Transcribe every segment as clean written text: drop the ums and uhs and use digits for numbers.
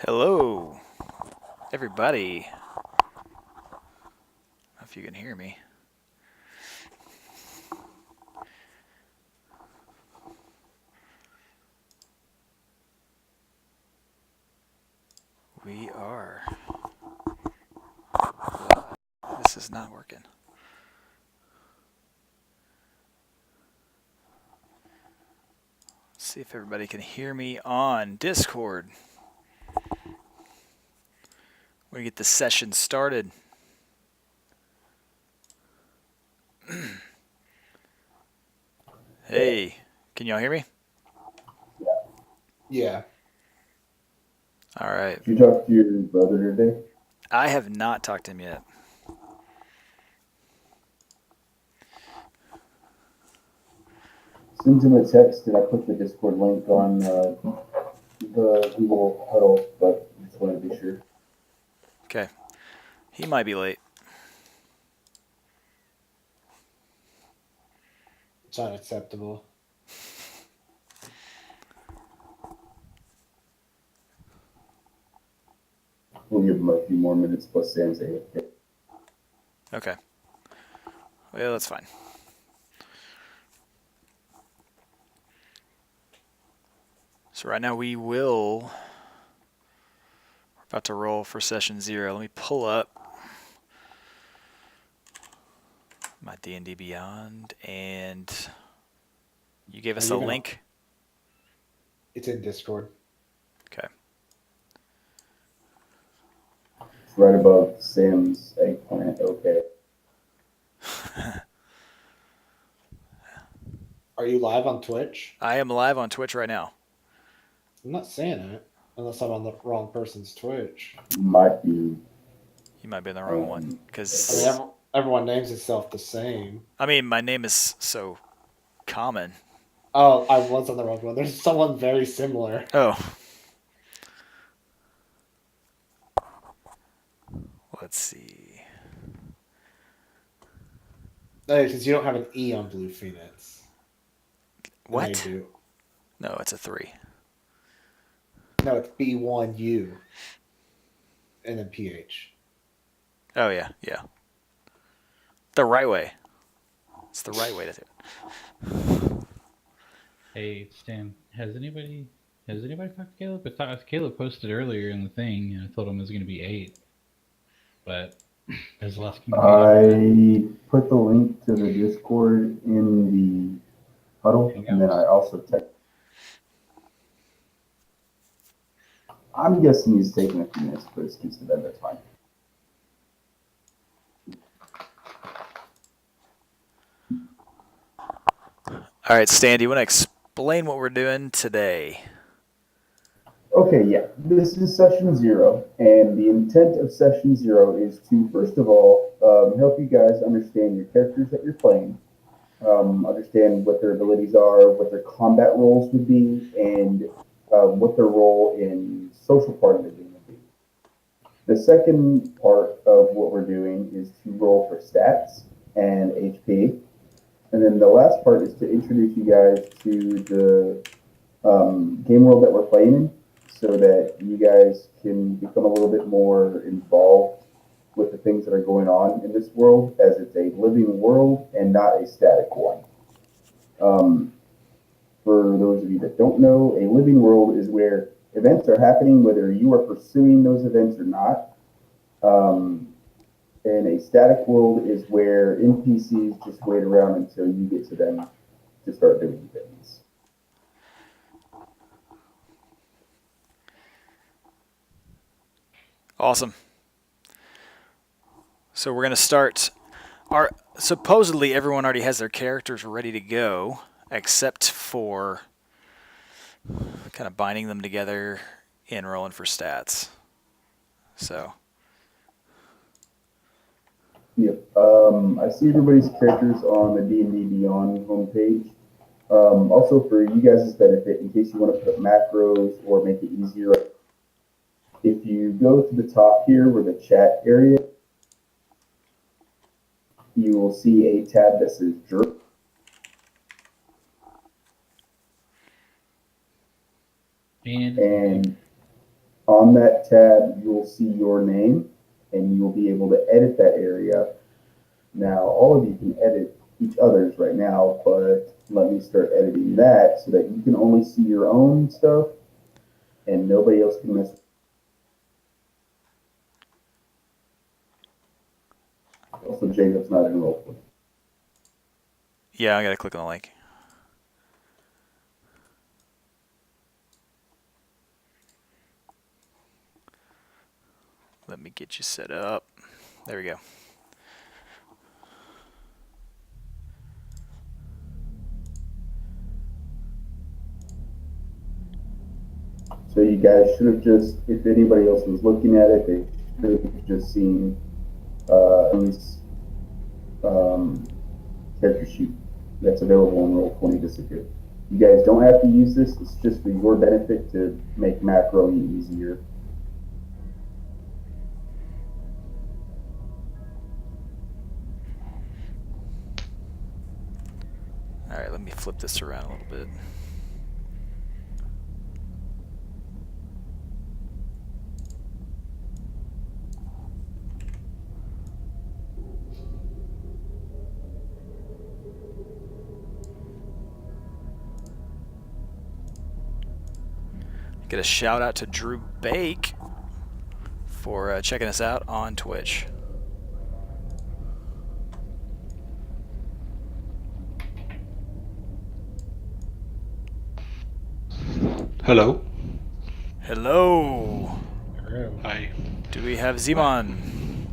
Hello, everybody. I don't know if you can hear me. We are. This is not working. Let's see if everybody can hear me on Discord. We're going to get the session started. Hey, can y'all hear me? Yeah. All right. Did you talk to your brother today? I have not talked to him yet. Send him a text, and I put the Discord link on the Google Huddle, but just wanted to be sure. Okay. He might be late. It's unacceptable. We'll give him a few more minutes plus Sam's AFK. Okay. Well, that's fine. So right now we're about to roll for session 0. Let me pull up my D&D Beyond, and you gave us a link? It's in Discord. Okay. It's right above Sam's eggplant. Okay. Are you live on Twitch? I am live on Twitch right now. I'm not seeing it unless I'm on the wrong person's Twitch. Might be. You might be in the wrong one. I mean, Because, everyone names itself the same. I mean, my name is so common. Oh, I was on the wrong one. There's someone very similar. Oh. Let's see. Because you don't have an E on Blue Phoenix. What? And they do. No, it's a 3. No, it's B1U. And then PH. Oh, yeah. The right way. It's the right way to do it. Hey, Stan, has anybody talked to Caleb? I thought Caleb posted earlier in the thing, and I told him it was going to be 8. But has the last I put the link to the Discord in the huddle, and then I also text. I'm guessing he's taking a few minutes to put his kids to bed. That's fine. All right, Stan, do you want to explain what we're doing today? Okay, yeah. This is session 0, and the intent of session 0 is to, first of all, help you guys understand your characters that you're playing, understand what their abilities are, what their combat roles would be, and what their role in social part of the game would be. The second part of what we're doing is to roll for stats and HP. And then the last part is to introduce you guys to the game world that we're playing in so that you guys can become a little bit more involved with the things that are going on in this world, as it's a living world and not a static one. For those of you that don't know, a living world is where events are happening whether you are pursuing those events or not. And a static world is where NPCs just wait around until you get to them to start doing things. Awesome. So we're going to start. Supposedly everyone already has their characters ready to go, except for kind of binding them together and rolling for stats. So. Yep. I see everybody's characters on the D&D Beyond homepage. Also, for you guys' benefit, in case you want to put up macros or make it easier, if you go to the top here where the chat area, you will see a tab that says Jerk. And on that tab, you will see your name, and you will be able to edit that area. Now, all of you can edit each other's right now, but let me start editing that so that you can only see your own stuff and nobody else can mess with it. Also, Jacob's not enrolled. Yeah, I got to click on the link. Let me get you set up. There we go. So you guys should have just, if anybody else was looking at it, they should have just seen his character sheet that's available on Roll20 disappear. You guys don't have to use this. It's just for your benefit to make macroing easier. All right, let me flip this around a little bit. Get a shout out to Drew Bake for checking us out on Twitch. Hello. Hello. Hi. Do we have Zimon?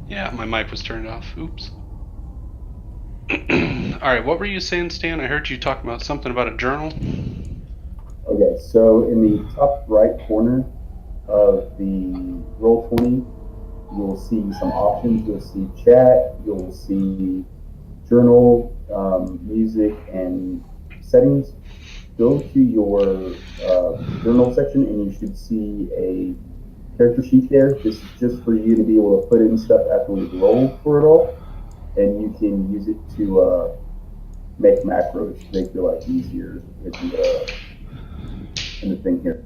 Yeah, my mic was turned off. Oops. Alright, what were you saying, Stan? I heard you talking about something about a journal. Okay, so in the top right corner of the Roll20, you'll see some options. You'll see chat, you'll see journal, music, and settings. Go to your journal section and you should see a character sheet there. This is just for you to be able to put in stuff after we've rolled for it all, and you can use it to make macros to make your life easier in the thing here.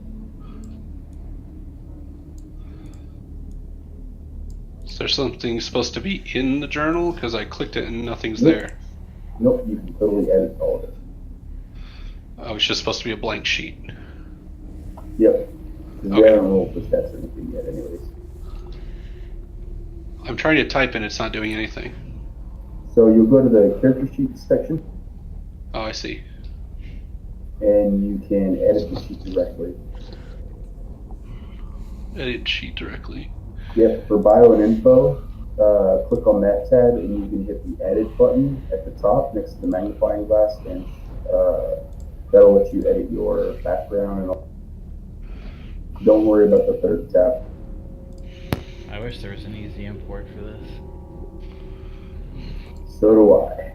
Is there something supposed to be in the journal? Because I clicked it and nothing's there. Nope, you can totally edit all of it. Oh, it's just supposed to be a blank sheet. Yep. We Okay. haven't rolled for stats or anything yet, anyways. I'm trying to type and it's not doing anything. So you'll go to the character sheet section, Oh, I see. and you can edit the sheet directly. Edit sheet directly. Yep, for bio and info, click on that tab, and you can hit the edit button at the top next to the magnifying glass, and that'll let you edit your background and all. Don't worry about the third tab. I wish there was an easy import for this. So do I.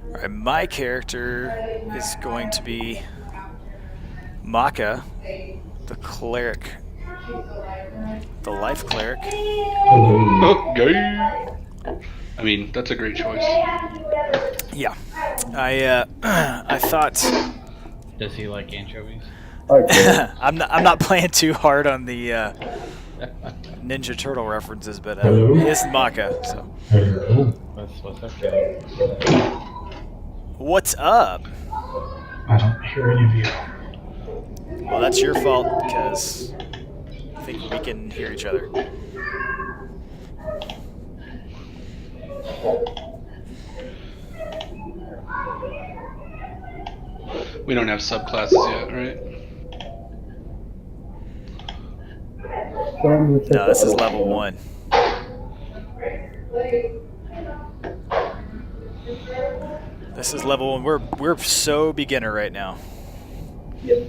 All right, my character is going to be Maka, the cleric, the life cleric. Okay. I mean, that's a great choice. Yeah, I thought Does he like anchovies? Okay. I'm not playing too hard on the Ninja Turtle references, but it's Maka. So What's up, Caleb? what's up? I don't hear any of you. Well, that's your fault because I think we can hear each other. We don't have subclasses yet, right? No, this is level 1. This is level 1. We're so beginner right now. Yep.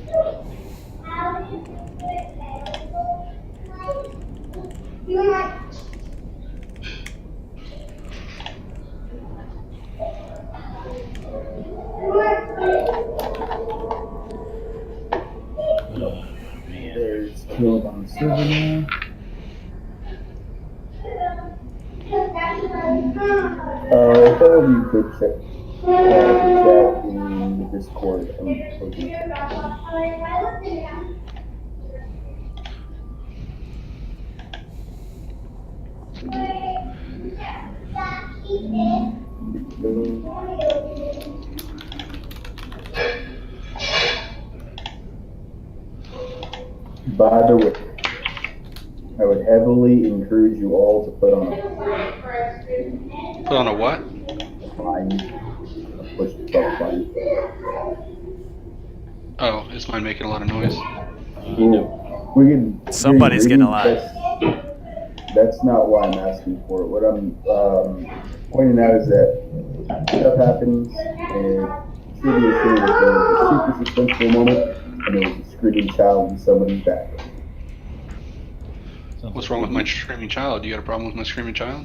There's Caleb on the server now. If all of you could check the chat in the Discord. By the way, I would heavily encourage you all to put on a Put on a what? bind, a push button bind. Oh, is mine making a lot of noise? We can. Somebody's getting a lot. That's not why I'm asking for it. What I'm pointing out is that stuff happens, and sure be assured that there was a super suspenseful moment, and there was a screaming child in somebody's bathroom. Sounds What's like wrong with my screaming child? You got a problem with my screaming child?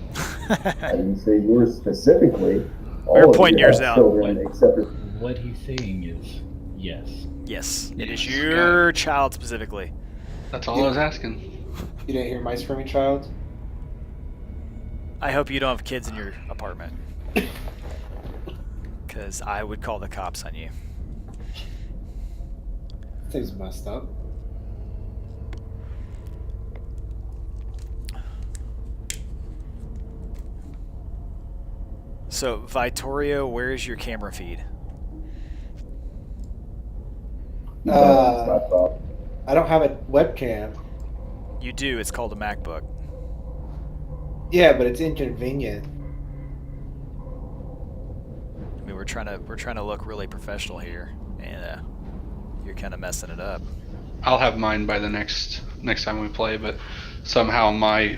I didn't say yours specifically. We're All of pointing you yours have out. children except for what he's saying is yes. Yes, it is Yes, your child specifically. That's all I was asking. You didn't hear my screaming child? I hope you don't have kids in your apartment. Because I would call the cops on you. Thing's messed up. So, Vittorio, where is your camera feed? he's on his laptop. I don't have a webcam. You do. It's called a MacBook. Yeah, but it's inconvenient. I mean, we're trying to look really professional here, and you're kind of messing it up. I'll have mine by the next time we play, but somehow my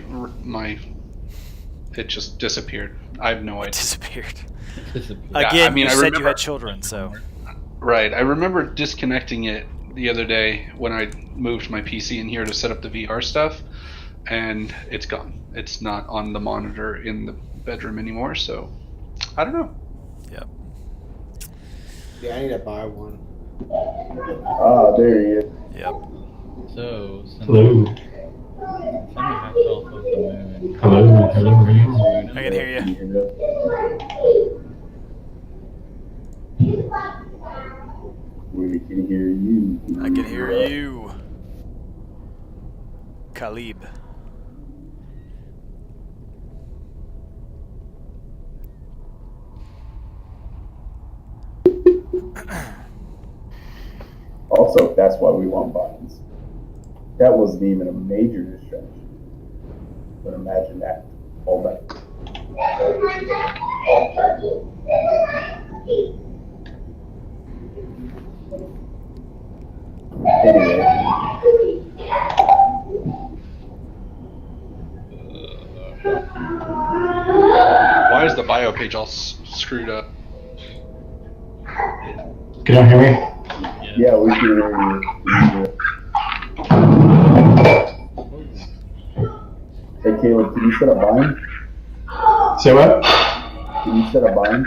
it just disappeared. I have no It idea. disappeared. Yeah, Again, I mean, you I said you remember- had children, so Right. I remember disconnecting it the other day when I moved my PC in here to set up the VR stuff, and it's gone. It's not on the monitor in the bedroom anymore, so I don't know. yep. Yeah, I need to buy one. Ah, there he is. Yep. So since Hello. I'm a half elf of the moon. Hello. Hello. I can hear you. Can you hear us? We can hear you. I can hear you. Khalib. Also, that's why we want buttons. That wasn't even a major distraction. But imagine that all night. Anyway, Why is the bio page all screwed up? Can you hear me? yeah, we can hear you. Hey, Caleb, can you set a bind? Say what? Can you set a bind?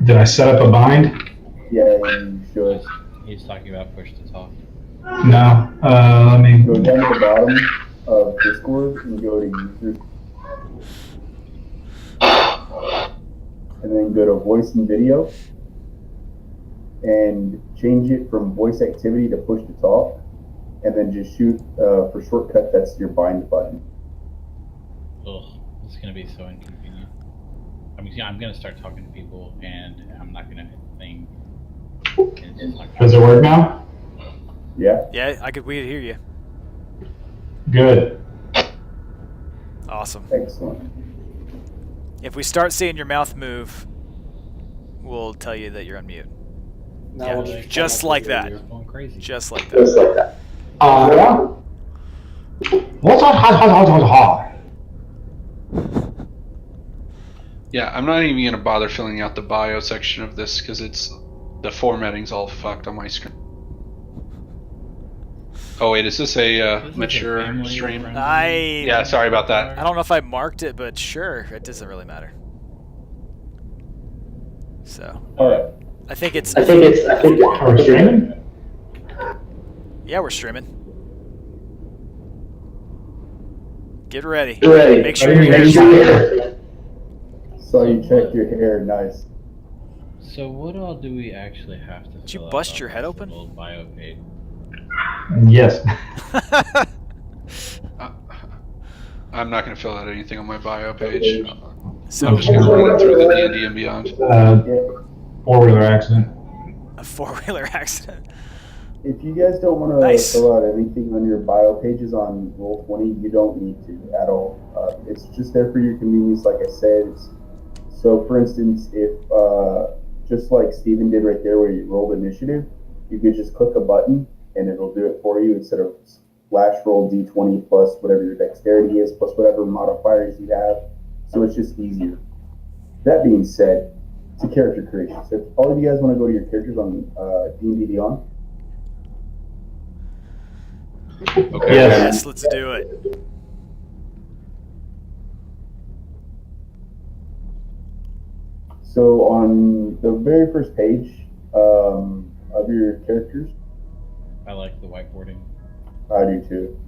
Did I set up a bind? Yeah, you should. He's talking about push to talk. No. Let me. Go down to the bottom of Discord and go to users. And then go to voice and video. And change it from voice activity to push to talk. And then just shoot for shortcut, that's your bind button. Ugh, this is gonna be so inconvenient. I mean, yeah, I'm gonna start talking to people, and I'm not gonna hit the thing. And it's just not Does it work now? Yeah? Yeah, we could hear you. Good. Awesome. Excellent. If we start seeing your mouth move, we'll tell you that you're on mute. Now Yeah, we'll just like that. It's going crazy. Just like that. Yeah. What's hot? Yeah, I'm not even gonna bother filling out the bio section of this because the formatting's all fucked on my screen. Oh wait, is this a This is a mature family stream? friendly- Yeah, sorry about that. I don't know if I marked it, but sure, it doesn't really matter. So, Alright. I think it's. Are we streaming? Yeah, we're streaming. Get ready. Make sure your hair's So you checked your hair, nice. So what all do we actually have to? Did you fill out bust on your head this open? little bio page? Yes. I'm not gonna fill out anything on my bio page. So, I'm just gonna run it through the D&D and Beyond. Yeah. Four-wheeler accident. a four-wheeler accident. If you guys don't want to Nice. fill out anything on your bio pages on Roll20, you don't need to at all. It's just there for your convenience, like I said. So, for instance, if just like Steven did right there where you rolled initiative, you could just click a button and it'll do it for you instead of /roll d20 plus whatever your dexterity is, plus whatever modifiers you have. So it's just easier. That being said, It's a character creation. So if all of you guys want to go to your characters on D&D Beyond, Okay. Yes. Yes, let's do it. so on the very first page of your characters, I like the whiteboarding. I do too.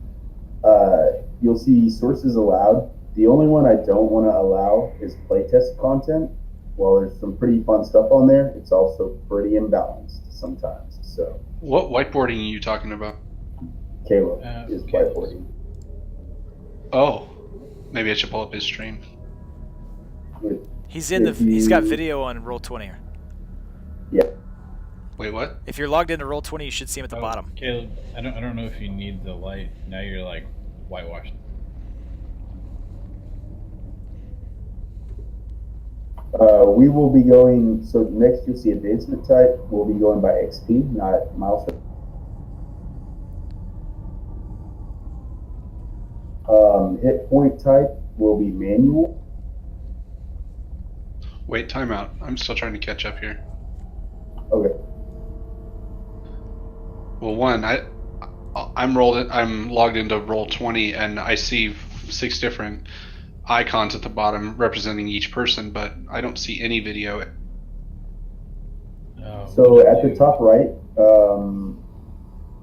You'll see sources allowed. The only one I don't want to allow is playtest content. While there's some pretty fun stuff on there, it's also pretty imbalanced sometimes. So What whiteboarding are you talking about? Caleb is Caleb's. whiteboarding. Oh, maybe I should pull up his stream. He's in the. If you- He's got video on Roll20. Wait, what? If you're logged into Roll20, you should see him at the bottom. Caleb, I don't know if you need the light. Now you're like whitewashed. We will be going, so next you'll see advancement type. We'll be going by XP, not milestone. Hit point type will be manual. Wait, timeout. I'm still trying to catch up here. Okay. Well, one, I'm logged into Roll20, and I see 6 different icons at the bottom representing each person, but I don't see any video. Oh, So at the top right,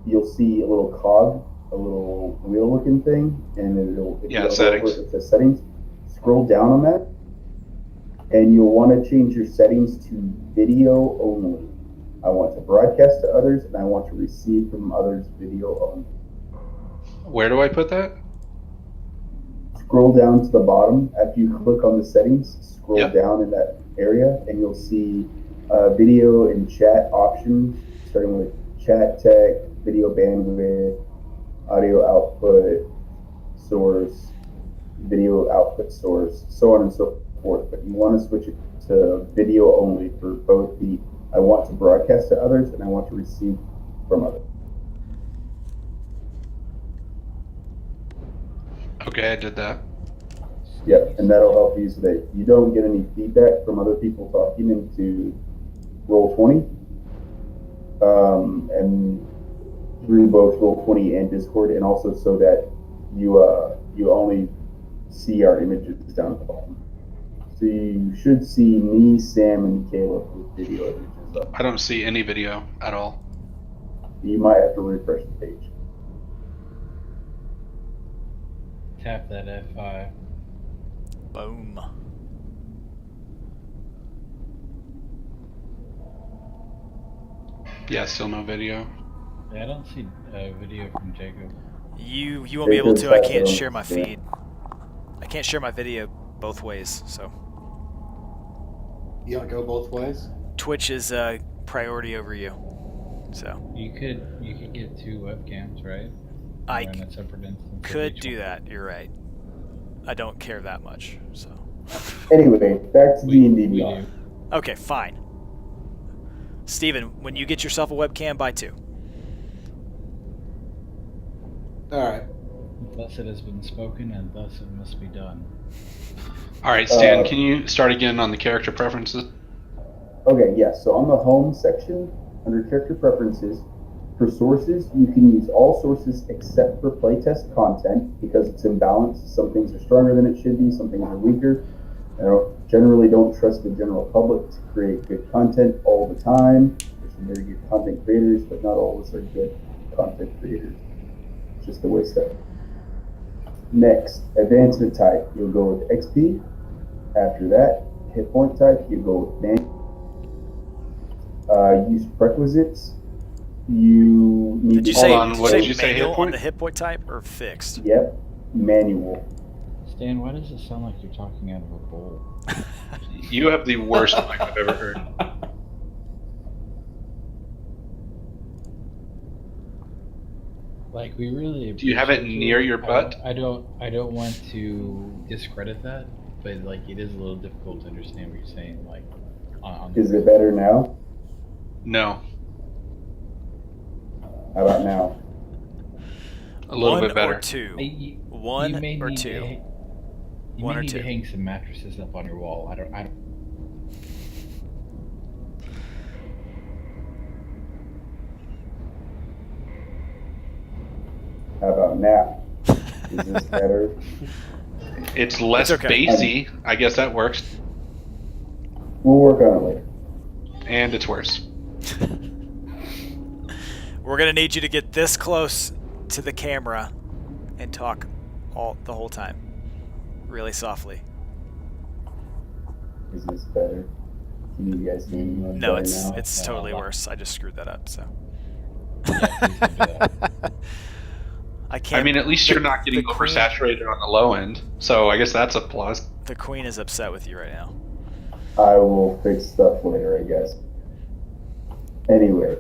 you'll see a little cog, a little wheel-looking thing, and it'll Yeah, settings. It says settings. Scroll down on that, and you'll want to change your settings to video only. I want to broadcast to others, and I want to receive from others video only. Where do I put that? Scroll down to the bottom after you click on the settings. Scroll Yep. down in that area, and you'll see video and chat options, starting with chat tech, video bandwidth, audio output source, video output source, so on and so forth. But you want to switch it to video only for both the I want to broadcast to others and I want to receive from others. Okay, I did that. Yep, and that'll help you so that you don't get any feedback from other people talking into Roll20, and through both Roll20 and Discord, and also so that you only see our images down at the bottom. So you should see me, Sam, and Caleb with video images up. I don't see any video at all. You might have to refresh the page. Tap that F5. Boom. Yeah, still no video. Yeah, I don't see a video from Jacob. You won't be able to. I can't share my Yeah. feed. I can't share my video both ways. So You want to go both ways? Twitch is priority over you. So You could get 2 webcams, right? I Run a separate instance of could each do one. that. You're right. I don't care that much. So Anyway, back to D&D We Beyond. do. okay, fine. Steven, when you get yourself a webcam, buy 2. Alright. Thus it has been spoken, and thus it must be done. All right, Stan, Uh, can you start again on the character preferences? Okay, yes. So on the home section, under character preferences, for sources, you can use all sources except for playtest content because it's imbalanced. Some things are stronger than it should be, some things are weaker. Generally don't trust the general public to create good content all the time. There's some very good content creators, but not all of us are good content creators. It's just the way stuff. Next, advancement type, you'll go with XP. After that, hit point type, you go with manual. Use prerequisites. You need Did you to say, Hold on, what did you say, manual hit on point? the hit point type or fixed? Yep, manual. Stan, why does it sound like you're talking out of a bowl? You have the worst mic I've ever heard. Like, we really. Do you have it appreciate near your butt? I don't want to discredit that, but like, it is a little difficult to understand what you're saying. Like, on Is it better now? No, How about now? a little One bit better. or 2. You, One you may or need 2. To, you 1 may or need 2. to hang some mattresses up on your wall. I don't. How about now? Is this better? It's less It's okay. bassy. I guess that works. We'll work on it later. And it's worse. We're gonna need you to get this close to the camera and talk the whole time, really softly. Is this better? Can you guys hear me much No, better now? it's totally worse. I just screwed that up. So. Yeah, please don't do that. I can't. I mean, at least you're not getting the queen- oversaturated on the low end. So I guess that's a plus. The queen is upset with you right now. I will fix stuff later, I guess. Anyway.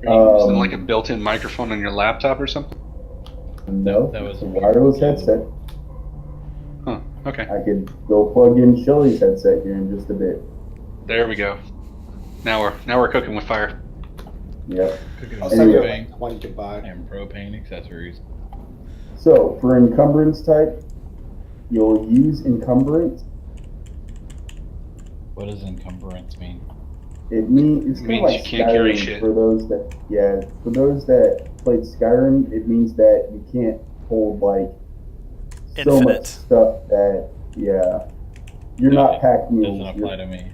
Are you using like a built-in microphone on your laptop or something? No, That was it's a a wireless weird- headset. Huh. Okay. I could go plug in Shelly's headset here in just a bit. There we go. Now we're cooking with fire. Yep. Cooking I'll with send you propane one you can buy. and propane accessories. So for encumbrance type, you'll use encumbrance. What does encumbrance mean? It means it's It kind of means like you can't carry Skyrim shit. for those that played Skyrim. It means that you can't hold like so much Infinite. stuff that you're not pack mules. Doesn't apply to me.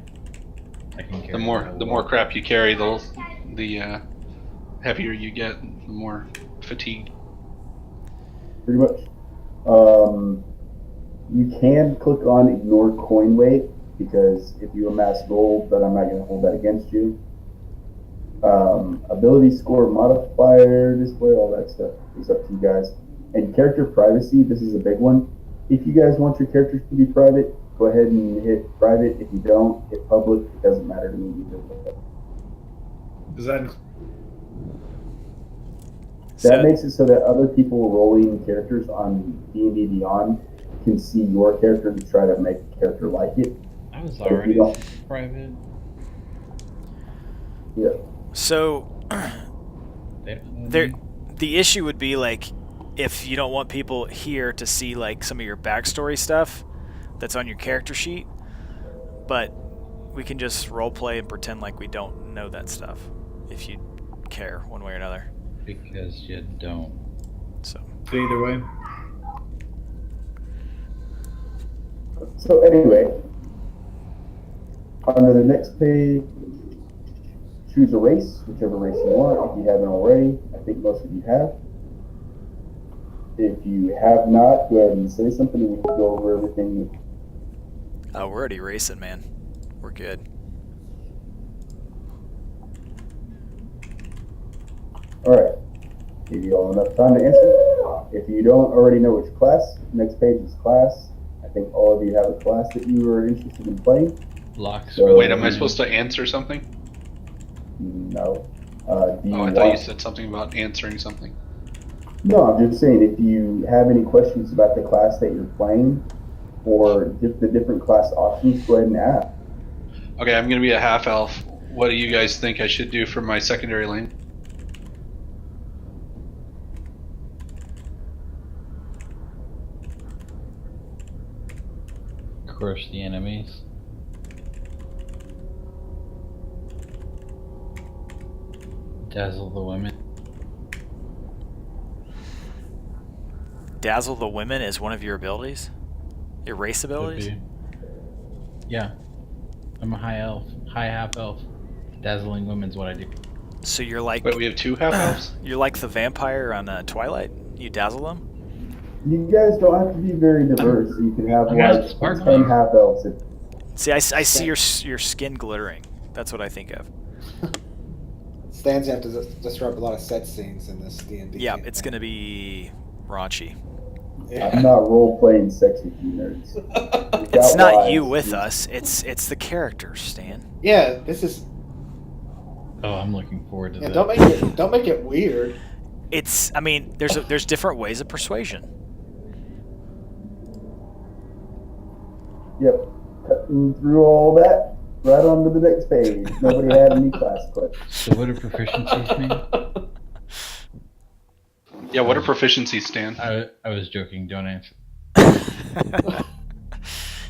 I can carry The more whole more lot. crap you carry, the heavier you get, the more fatigue. Pretty much. You can click on ignore coin weight because if you amass gold, then I'm not going to hold that against you. Ability score modifier, display, all that stuff is up to you guys. And character privacy, this is a big one. If you guys want your characters to be private, go ahead and hit private. If you don't, hit public. It doesn't matter to me either. Does that That makes it so that other people rolling characters on D&D Beyond can see your character and try to make a character like it. I was But if you already don't- private. Yeah. So They- the issue would be like if you don't want people here to see like some of your backstory stuff that's on your character sheet, but we can just role play and pretend like we don't know that stuff if you care one way or another. Because you don't. So either way? So anyway, on to the next page, choose a race, whichever race you want. If you haven't already, I think most of you have. If you have not, go ahead and say something and we can go over everything. we're already racing, man. We're good. Alright, give you all enough time to answer. If you don't already know which class, next page is class. I think all of you have a class that you are interested in playing. Locks. So- Wait, am I supposed to answer something? No. Do you Oh, I thought you said something about answering something. No, I'm just saying if you have any questions about the class that you're playing or just the different class options, go ahead and ask. Okay, I'm gonna be a half elf. What do you guys think I should do for my secondary lane? Crush the enemies. Dazzle the women. Dazzle the women is one of your abilities? Your race Could abilities? be. Yeah. I'm a high elf. High half elf. Dazzling women's what I do. So you're like Wait, we have two half elves? you're like the vampire on Twilight? You dazzle them? You guys don't have to be very diverse. You can have I'm like not sparkling. 10 half elves. See, I see your skin glittering. That's what I think of. Stands have to disrupt a lot of set scenes in this D&D. Yeah, it's gonna be raunchy. I'm not role playing sex with you nerds. It's Without not lies, you with it's- us. It's the characters, Stan. Yeah, this is. Oh, I'm looking forward to Yeah, that. don't make it weird. It's. I mean, there's different ways of persuasion. Yep. Cutting through all that. Right on to the next page. Nobody had any class questions. So what do proficiencies mean? Yeah, what are proficiencies, Stan? I was joking. Don't answer.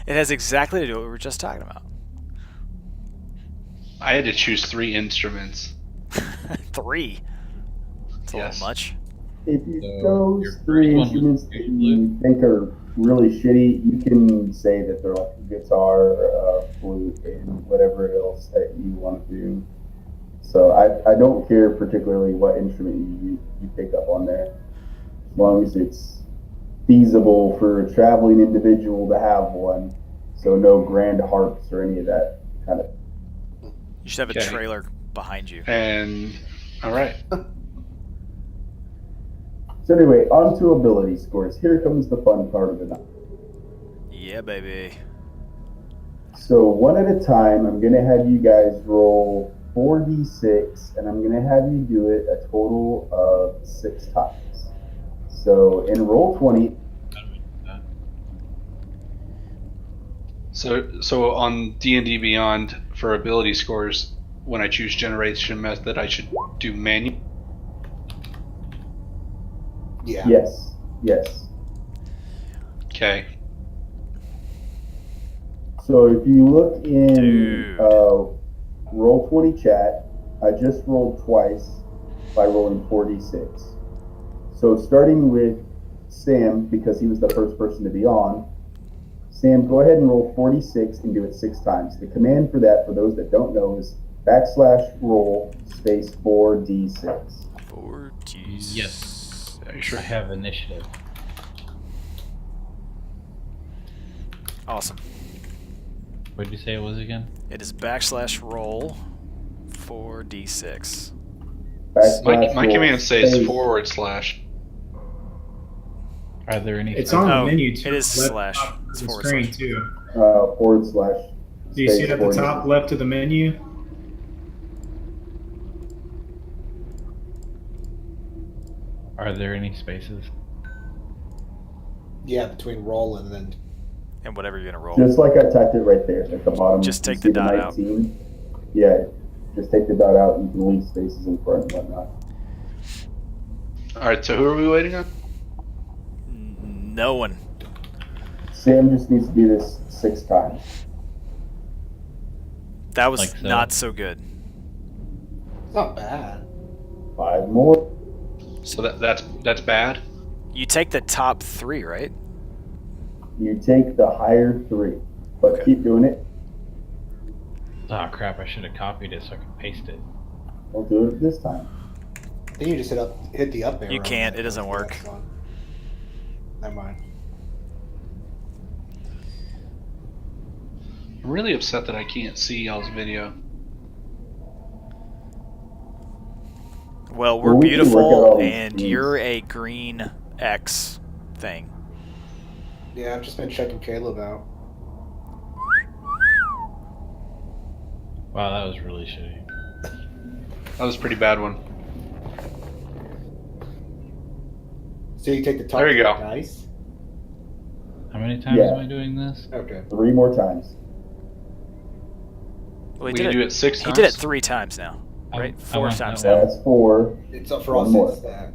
It has exactly to do what we were just talking about. I had to choose 3 instruments. 3. It's a Yes. little much. if you So, chose your first three one was instruments that Fusion you think are really shitty, you can say that they're like a guitar, flute, and whatever else that you want to do. So I don't care particularly what instrument you pick up on there, as long as it's feasible for a traveling individual to have one. So no grand harps or any of that kind of. You should have a Okay. trailer behind you. And all right. So anyway, on to ability scores. Here comes the fun part of the night. Yeah, baby. So one at a time, I'm gonna have you guys roll 4d6, and I'm gonna have you do it a total of 6 times. So in roll 20, So on D&D Beyond for ability scores, when I choose generation method, I should do manual. Yeah. yes. Okay. So if you look in Dude. roll 20 chat, I just rolled twice by rolling 4d6. So starting with Sam, because he was the first person to be on, Sam, go ahead and roll 46 and do it 6 times. The command for that, for those that don't know, is /roll space 4d6. 40. Yes. Are you I sure? have initiative. Awesome. What did you say it was again? It is /roll 4d6. My command says space- /. Are there any? It's on the Oh, menu too. it is left slash. top of It's the forward screen slash. too. / Do you see it space at the 4d6. top left of the menu? Are there any spaces? Yeah, between roll and then. And whatever you're going to roll. Just like I typed it right there at the bottom. Just You take see the dot out. 19? Yeah, just take the dot out. You can leave spaces in front and whatnot. All right. So who are we waiting on? No one. Sam just needs to do this 6 times. That was Like so. not so good. It's not bad. 5 more. So that's bad. You take the top 3, right? You take the higher 3, but Okay. keep doing it. Oh crap! I should have copied it so I could paste it. We'll do it this time. I think you just hit the up arrow. You can't, on it doesn't that work. one. Never mind. I'm really upset that I can't see y'all's video. Well, we're Well, we can work out all beautiful, these and things. you're a green X thing. Yeah, I've just been checking Caleb out. Wow, that was really shitty. That was a pretty bad one. So you take the top. There you go. Nice. How many times Yeah. am I doing this? Okay. 3 more times. Well, We can do it 6 he times. did it 3 times now, I- right? I 4 want times that now. one. That's 4. It's up for all One more. 6 stats.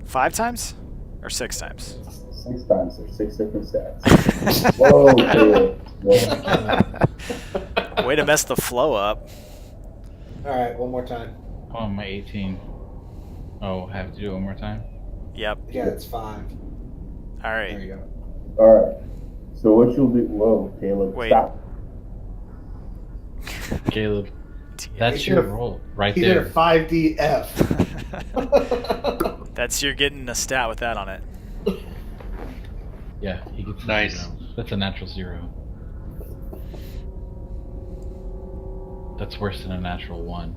5 times? Or 6 times? 6 times. There's 6 different stats. Whoa, Caleb. Whoa. Way to mess the flow up. All right, one more time. Oh, my 18. Oh, I have to do it one more time? Yep. Yeah, it's 5. All There right. you go. Alright. So what you'll do... Whoa, Caleb. Wait. Stop. Caleb, that's He your did a- roll right He did a there. 5DF. That's you're getting a stat with that on it. Yeah, he gets a Nice. 0. That's a natural 0. That's worse than a natural 1.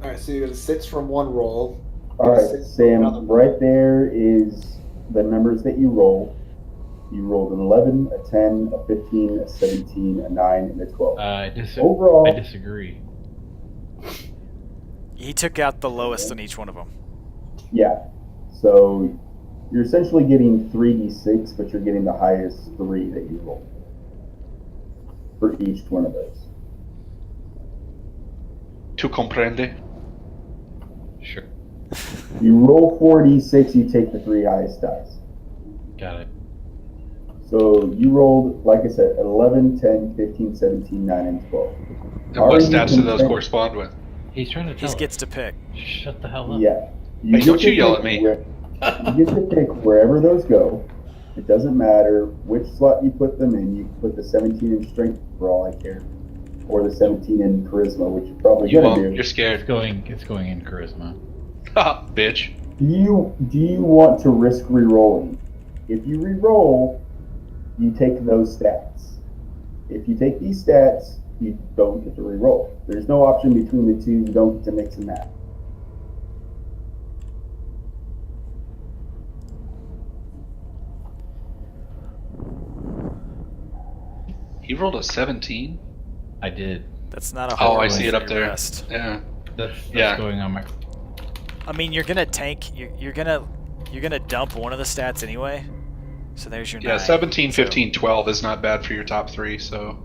All right, so you got a 6 from one roll. Alright, Six Sam, from another. right there is the numbers that you roll. You rolled an 11, a 10, a 15, a 17, a 9, and a 12. Overall- I disagree. He took out the lowest on each one of them. Yeah. So you're essentially getting 3d6, but you're getting the highest 3 that you roll for each one of those. Tu comprende? Sure. You roll 4d6, you take the 3 highest dice. Got it. So you rolled, like I said, 11, 10, 15, 17, 9, and 12. And Are what you stats do those content- correspond with? He's trying to tell He us. gets to pick. Shut the hell up. Yeah. Hey, get don't to you yell pick at me. You get to pick wherever those go. It doesn't matter which slot you put them in. You can put the 17 in strength for all I care, or the 17 in charisma, which you're probably You gonna won't. do. You're It's scared. going in charisma. Ha, bitch. Do you want to risk re-rolling? If you re-roll, you take those stats. If you take these stats, you don't get to re-roll. There's no option between the two. You don't get to mix and match. He rolled a 17. I did. That's not a Oh, horrible I see it for up your there. rest. Yeah. That's Yeah. going on my. I mean, you're gonna tank. You're gonna dump one of the stats anyway. So there's your Yeah, 9. 17, So- 15, 12 is not bad for your top 3, so.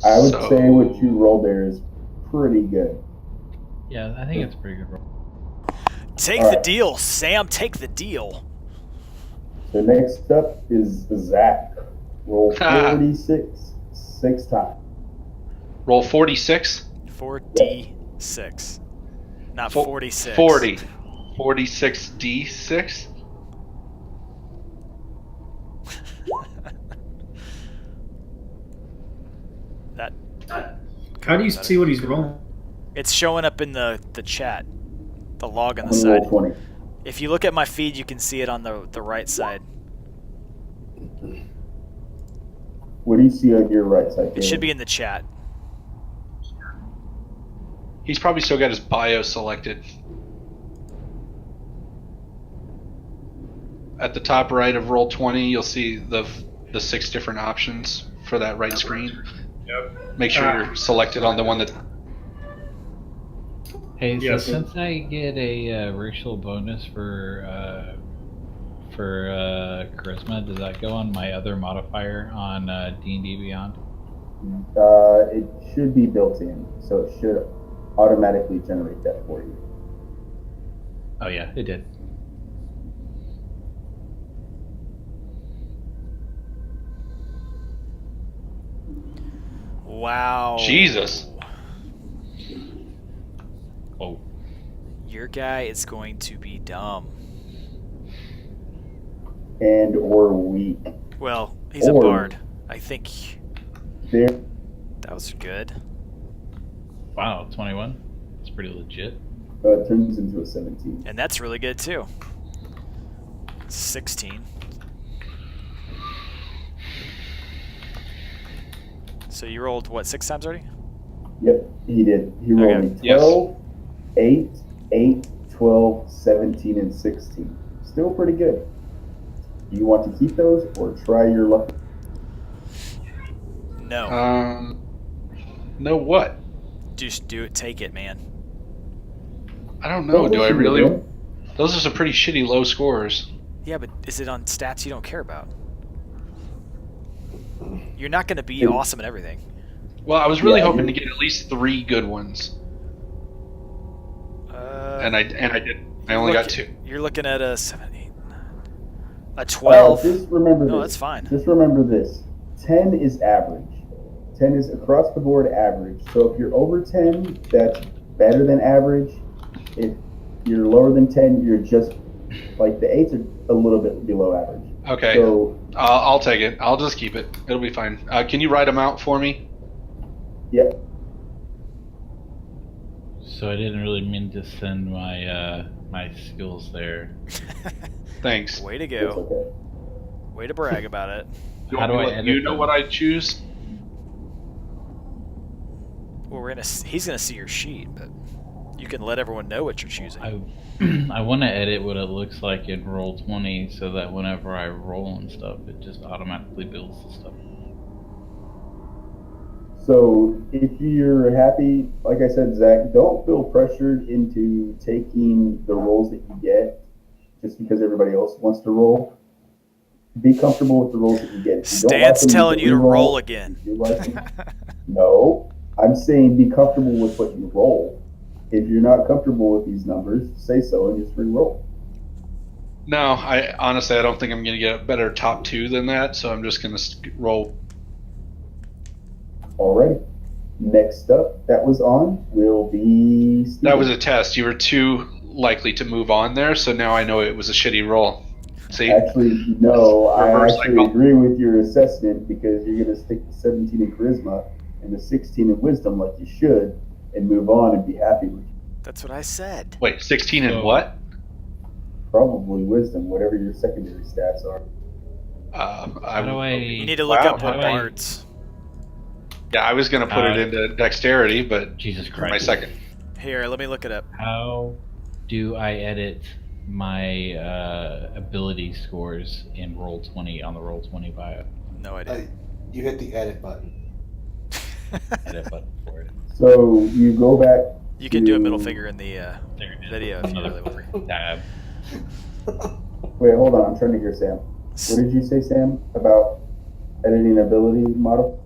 I would So- say what you rolled there is pretty good. Yeah, I think it's a pretty good roll. Take All the right. deal, Sam. Take the deal. So next up is Zach. Roll 46 6 times. Roll 46. 4d6, not Fo- 46. 40. 46d6. That How do you see what he's rolling? it's showing up in the chat, the log on the I'm gonna roll side. 20. If you look at my feed, you can see it on the right side. What do you see on your right side? It should be in the chat. He's probably still got his bio selected. At the top right of roll 20, you'll see the 6 different options for that right screen. Yep. Make sure you're selected on the one that. Hey, so Yes. since I get a racial bonus for charisma, does that go on my other modifier on D&D Beyond? It should be built in, so it should automatically generate that for you. Oh yeah, it did. Wow. Jesus. Oh, Your guy is going to be dumb. And or weak. Well, he's a Or- bard. I think There, that was good. wow, 21. That's pretty legit. it turns into a 17. And that's really good too. 16. So you rolled what, 6 times already? Yep, he did. He rolled Okay. me 12, 8, 8, 12, 17, and 16. Still pretty good. Do you want to keep those or try your luck? No. No what? Just do it. Take it, man. I don't know. Do I listen, really? man. Those are some pretty shitty low scores. Yeah, but is it on stats you don't care about? You're not going to be Dude. awesome at everything. Well, I was really Yeah, hoping you- to get at least 3 good ones, and I did. I only got 2. You're looking at a 7, 8, 9, a Just 12. remember No, this. that's fine. Just remember this. 10 is average. 10 is across the board average. So if you're over 10, that's better than average. If you're lower than 10, you're just like the 8s are a little bit below average. Okay, So I'll take it. I'll just keep it. It'll be fine. Can you write them out for me? yeah, So I didn't really mean to send my my skills there. Thanks. Way to it's go. okay. Way to brag about it. You How want do me I to let edit you know them? what I choose? Well, he's gonna see your sheet, but you can let everyone know what you're choosing. I I want to edit what it looks like in roll 20 so that whenever I roll and stuff, it just automatically builds the stuff. So if you're happy, like I said, Zach, don't feel pressured into taking the roles that you get just because everybody else wants to roll. Be comfortable with the roles that you get. If you don't like Stan's them, telling can you to re-roll. roll again. If you like them, no, I'm saying be comfortable with what you roll. If you're not comfortable with these numbers, say so and just re-roll. No, I honestly I don't think I'm going to get a better top 2 than that, so I'm just going to roll. Alrighty. Next up, that was on, will be Steven. That was a test. You were too likely to move on there, so now I know it was a shitty roll. See? Actually, no, I Reverse actually cycle. agree with your assessment because you're going to stick to 17 in charisma and the 16 in wisdom like you should and move on and be happy with it. That's what I said. Wait, 16 and So- what? Probably wisdom, whatever your secondary stats are. How do I? You need to look Wow. up How what do I- bards. Yeah, I was going to put it into dexterity, but Jesus for my Christ. second. Here, let me look it up. How do I edit my ability scores in Roll20 on the Roll20 bio? No idea. You hit the edit button. Edit button for it. So you go back. You can do a middle to- finger in the There it is. video if you Another really want. tab. Wait, hold on. I'm trying to hear Sam. What did you say, Sam, about editing ability model?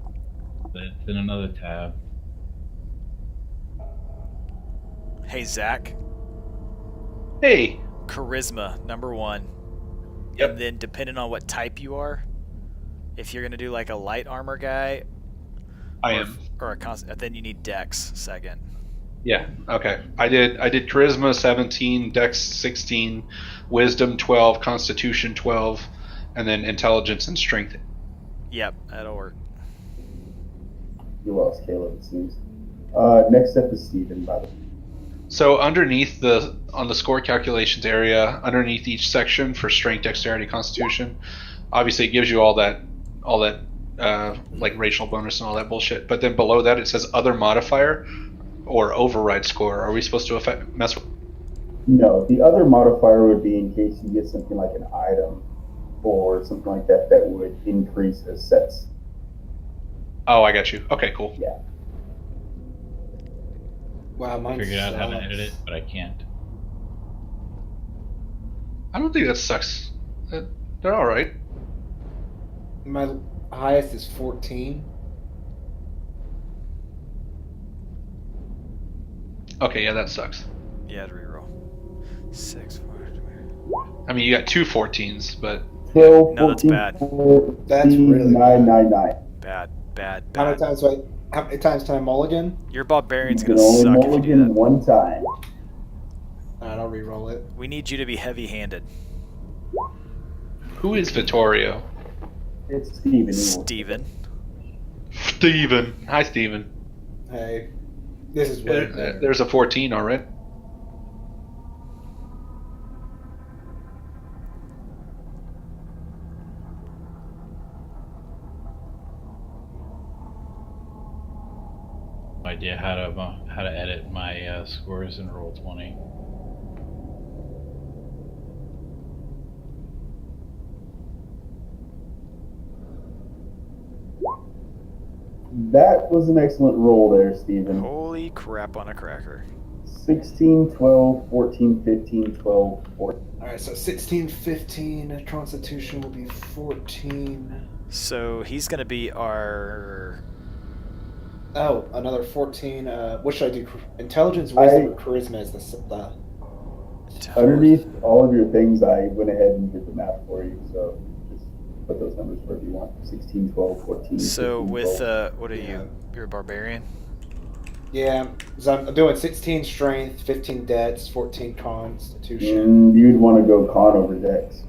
It's in another tab. Hey, Zach. Hey, Charisma, number 1. Yep. And then depending on what type you are, if you're going to do like a light armor guy I or, am. or a then you need Dex second. Yeah. Okay. I did charisma 17, dex 16, wisdom 12, constitution 12, and then intelligence and strength. Yep, that'll work. You lost Caleb, it seems. Next up is Steven, by the way. So underneath on the score calculations area, underneath each section for strength, dexterity, constitution, obviously it gives you all that like racial bonus and all that bullshit. But then below that it says other modifier or override score. Are we supposed to mess with? No, the other modifier would be in case you get something like an item or something like that that would increase the sets. Oh, I got you. Okay, cool. Yeah. Wow, I mine figured out how to sucks. edit it, but I can't. I don't think that sucks. They're all right. My highest is 14. Okay, yeah, that sucks. Yeah, to reroll. 6, 4, I mean, you got two 14s, but 12, No, that's 14, bad. 14, That's really 9, 9, 9. bad, bad, How many bad. times how many times can I mulligan? Your barbarian's You going can to only suck if you do mulligan that. one time. Alright, I'll re-roll it. We need you to be heavy-handed. who is Vittorio? It's Steven. Steven. Steven. Hi, Steven. Hey, this is way better. There's a 14 already. No idea how to edit my scores in Roll20. That was an excellent roll there, Steven. Holy crap on a cracker. 16, 12, 14, 15, 12, 14. Alright, so 16, 15, Constitution will be 14. So he's going to be our... Oh, another 14. What should I do? Intelligence, wisdom, or charisma is the Underneath all of your things, I went ahead and did the math for you, so just put those numbers wherever you want. 16, 12, 14, So 15, with, 12. what are Yeah. you? You're a barbarian? Yeah, so I'm doing 16 strength, 15 dex, 14 constitution. You'd want to go con over dex.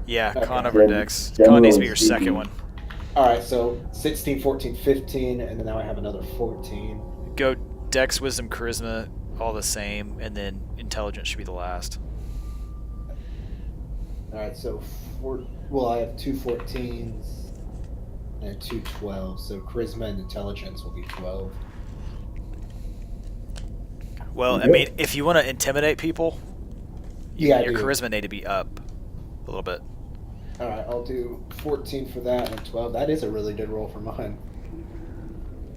Yeah, Okay. con over Gen- dex. Con needs to be your generally second one. speaking. Alright, so 16, 14, 15, and then now I have another 14. Go dex, wisdom, charisma, all the same, and then intelligence should be the last. Alright, so I have two 14s and two 12s, so charisma and intelligence will be 12. Well, I Okay. mean, if you want to intimidate people, Yeah, I your do. charisma need to be up a little bit. Alright, I'll do 14 for that and 12. That is a really good roll for mine.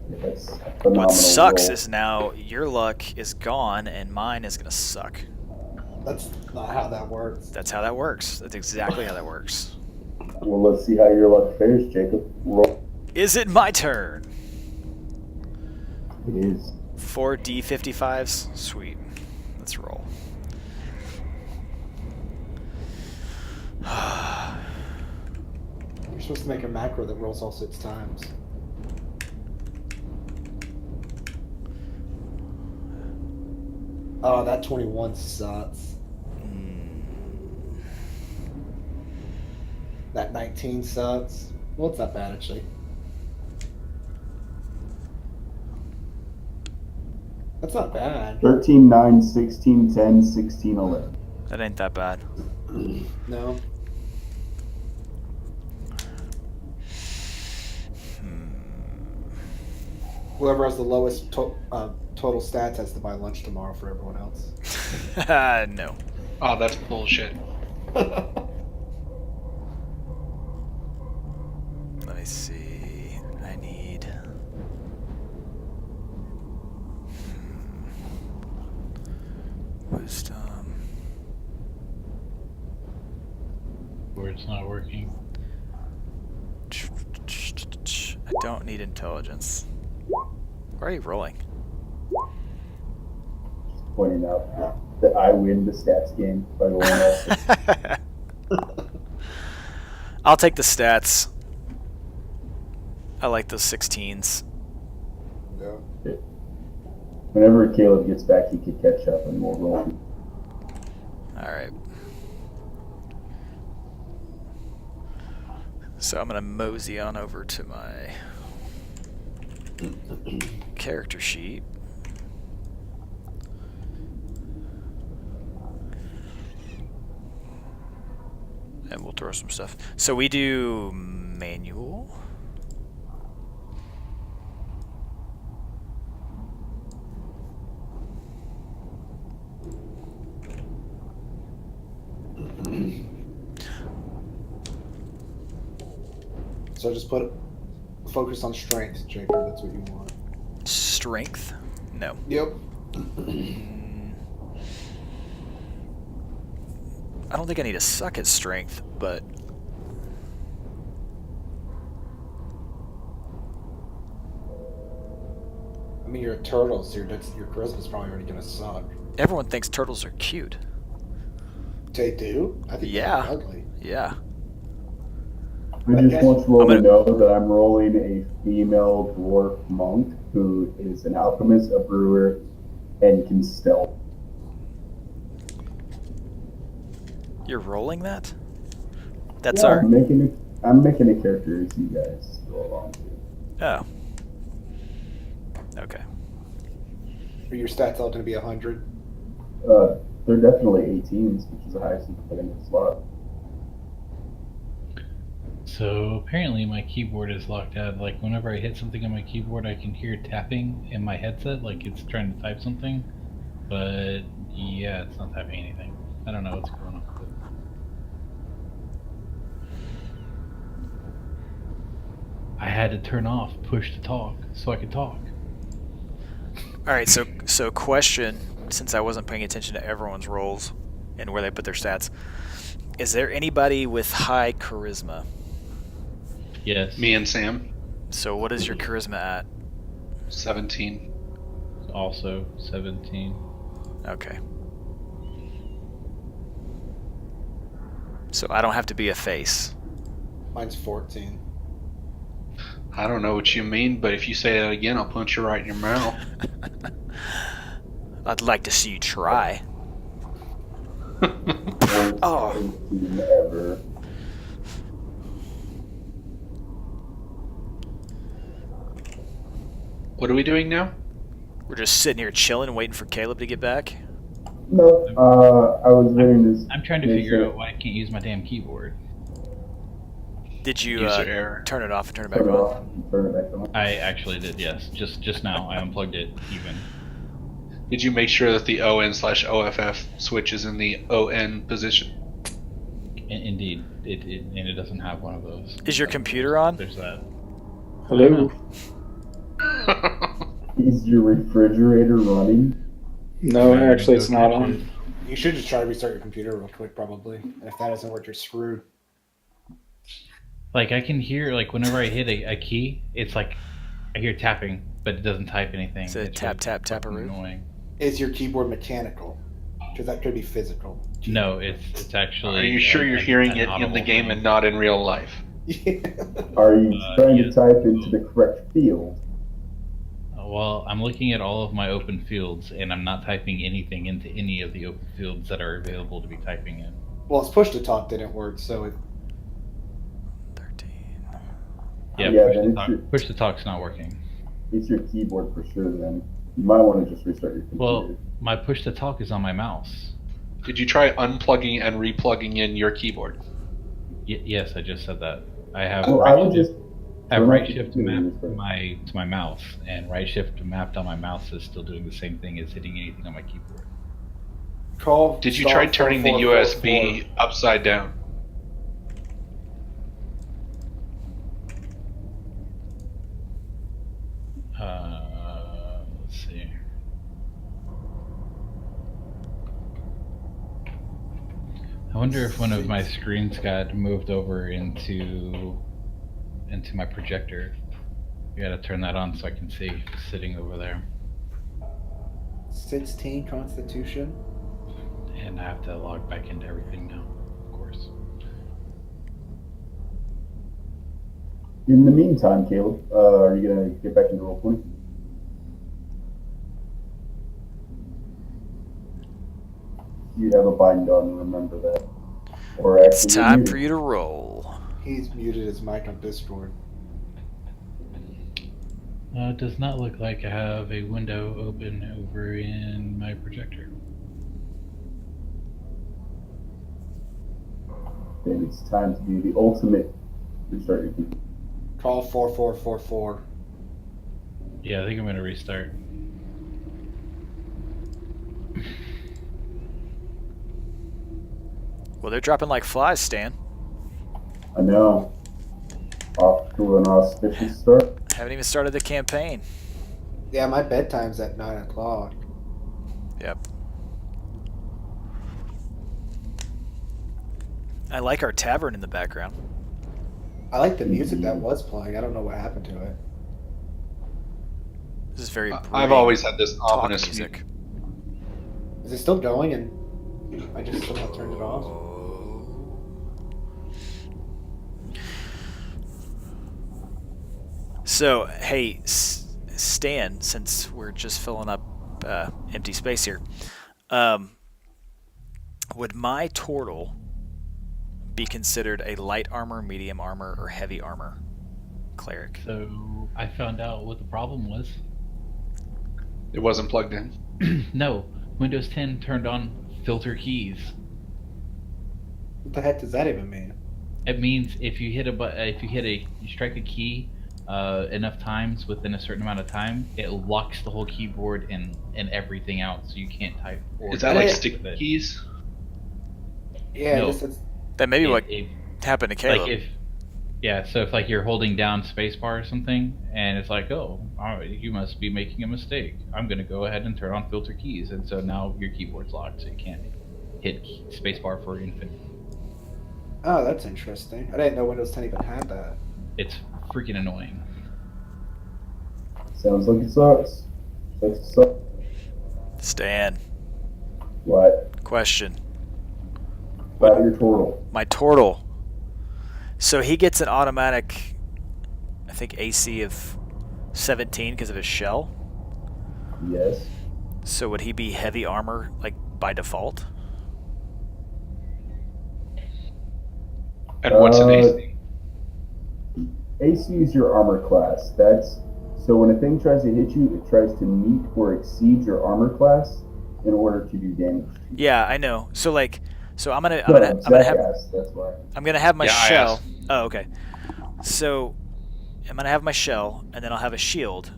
That's a phenomenal What sucks roll. is now your luck is gone and mine is going to suck. That's not how that works. That's how that works. That's exactly how that works. Well, let's see how your luck fares, Jacob. Roll. Is it my turn? It is. 4 D55s? Sweet. Let's roll. You're supposed to make a macro that rolls all 6 times. Oh, that 21 sucks. That 19 sucks. Well, it's not bad, actually. That's not bad. 13, 9, 16, 10, 16, 11. That ain't that bad. No. Whoever has the lowest total stats has to buy lunch tomorrow for everyone else. No. Oh, that's bullshit. Let me see. I need. Wisdom. Word's not working. I don't need intelligence. Why are you rolling? Just pointing out that I win the stats game by going off. I'll take the stats. I like those 16s. Yeah. Whenever Caleb gets back, he could catch up and we'll roll. Alright. So I'm going to mosey on over to my character sheet. And we'll throw some stuff. So we do manual. So just focus on strength, Jacob. That's what you want. Strength? No. Yep. I don't think I need to suck at strength, but I mean, you're a turtle, so your charisma's probably already gonna suck. everyone thinks turtles are cute. They do? I think Yeah. they're ugly. Yeah. I just want you all to I'm know that I'm rolling a female dwarf monk who is an alchemist, a brewer, and can stealth. You're rolling that? That's Yeah, our... I'm making a character as you guys go along. Oh. Okay. Are your stats all gonna be 100? They're definitely 18s, which is the highest you can put in the slot. So apparently my keyboard is locked out. Like whenever I hit something on my keyboard, I can hear tapping in my headset, like it's trying to type something. But yeah, it's not typing anything. I don't know what's going on with it. I had to turn off push to talk so I could talk. Alright, so question, since I wasn't paying attention to everyone's rolls and where they put their stats, is there anybody with high charisma? Yes. Me and Sam, So what is your charisma at? 17. Also 17. Okay. So I don't have to be a face. Mine's 14. I don't know what you mean, but if you say that again, I'll punch you right in your mouth. I'd like to see you try. Worst Oh. 18 ever. What are we doing now? We're just sitting here chilling, waiting for Caleb to get back. No, I was reading this. I'm trying to figure out why I can't use my damn keyboard. Did you User error. turn it off and turn it back Turn it on? off and turn it back on. I actually did, yes. Just now. I unplugged it even. Did you make sure that the ON/OFF switch is in the ON position? Indeed, it doesn't have one of those. Is your computer on? There's that. Hello? Is your refrigerator running? No, Maybe actually, go it's not touch on. it. You should just try to restart your computer real quick, probably. And if that doesn't work, you're screwed. Like I can hear, like whenever I hit a key, it's like I hear tapping, but it doesn't type anything. Is it It's tap, tap, fucking tap-a-roo? annoying. Is your keyboard mechanical? Because that could be physical. No, it's actually. Are you sure you're hearing it in the game and not in real life? Are you trying yes. to type into the correct field? Well, I'm looking at all of my open fields, and I'm not typing anything into any of the open fields that are available to be typing in. Well, it's push to talk didn't work, so it. 13. Yeah, Yeah, push, then to it's talk, your- push to talk's not working. It's your keyboard for sure. Then you might want to just restart your computer. Well, my push to talk is on my mouse. Did you try unplugging and replugging in your keyboard? Yes, I just said that. I have well, I right would shift, just I have turn right off the shift computer mapped first. to my mouse, and right shift mapped on my mouse is still doing the same thing as hitting anything on my keyboard. Call. Did you star try turning the 4444. USB upside down? Let's see. I wonder if one of my screens got moved over into my projector. You gotta turn that on so I can see sitting over there. 16 Constitution. And I have to log back into everything now, of course. In the meantime, Caleb, are you gonna get back into Roll20? You have a bind on. Remember that. Or It's actually, time you're for you to roll. He's muted his mic on Discord. It does not look like I have a window open over in my projector. then it's time to do the ultimate restart your computer. Call 4444. Yeah, I think I'm gonna restart. Well, they're dropping like flies, Stan. I know. Off to an auspicious start. Haven't even started the campaign. Yeah, my bedtime's at 9 o'clock. Yep. I like our tavern in the background. I like the music that was playing. I don't know what happened to it. This is very. I've brooding always had this talk ominous music. Is it still going? And I just still not turned it off. So, hey, Stan, since we're just filling up empty space here, would my turtle be considered a light armor, medium armor, or heavy armor cleric? So I found out what the problem was. It wasn't plugged in. No, Windows 10 turned on filter keys. What the heck does that even mean? It means if you strike a key enough times within a certain amount of time, it locks the whole keyboard and everything out, so you can't type. Or Is that like Yeah. stick keys? Yeah, No. it's That may be what It- happened to Caleb. like so if like you're holding down spacebar or something, and it's like, oh, you must be making a mistake. I'm gonna go ahead and turn on filter keys, and so now your keyboard's locked, so you can't hit spacebar for infinite. oh, that's interesting. I didn't know Windows 10 even had that. It's freaking annoying. Sounds like it sucks. Stan, What? question. About your turtle. My turtle. So he gets an automatic, I think, AC of 17 because of his shell. Yes. So would he be heavy armor, like, by default? And what's an AC? AC is your armor class. That's so when a thing tries to hit you, it tries to meet or exceed your armor class in order to do damage. Yeah, I know. So like, so I'm gonna Zach have asked, that's why. I'm gonna have my Yeah, I shell. asked. Oh, okay. So I'm gonna have my shell, and then I'll have a shield.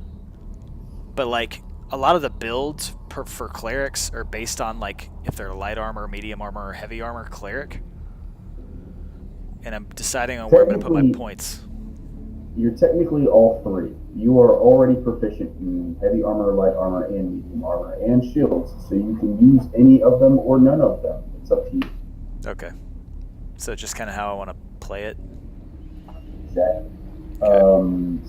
But like a lot of the builds for clerics are based on like if they're light armor, medium armor, or heavy armor cleric. And I'm deciding on where I'm gonna put my Technically- points. You're technically all three. You are already proficient in heavy armor, light armor, and medium armor, and shields, so you can use any of them or none of them. It's up to you. Okay. So just kind of how I want to play it. Zach.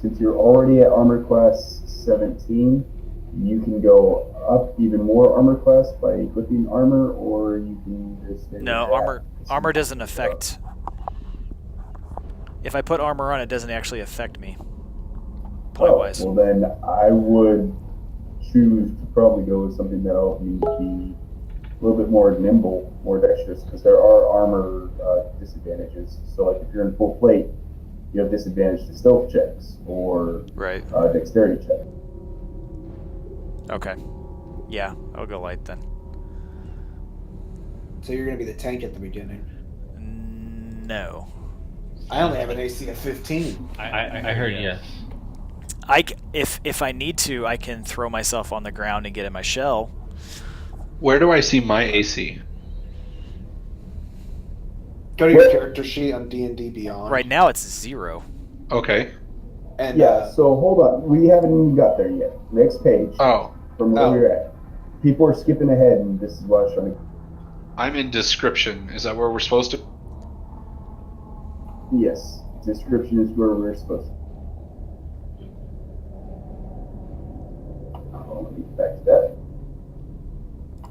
Since you're already at armor class 17. You can go up even more armor class by equipping armor, or you can just stay No, where you're armor at. doesn't affect. If I put armor on, it doesn't actually affect me. Point wise. Well then I would choose to probably go with something that'll help me be a little bit more nimble, more dexterous, because there are armor disadvantages. So like if you're in full plate, you have disadvantage to stealth checks or Right. Dexterity checks. Okay. Yeah, I'll go light then. So you're going to be the tank at the beginning. No. I only have an AC of 15. I heard yes. If I need to, I can throw myself on the ground and get in my shell. Where do I see my AC? Go to your character sheet on D&D Beyond. Right now it's 0. Okay. And Yeah, so hold on. We haven't even got there yet. Next page. Oh, From where you're at. People are skipping ahead, and this is why I was trying to. I'm in description. Is that where we're supposed to? Yes, description is where we're supposed to. Let me get back to that.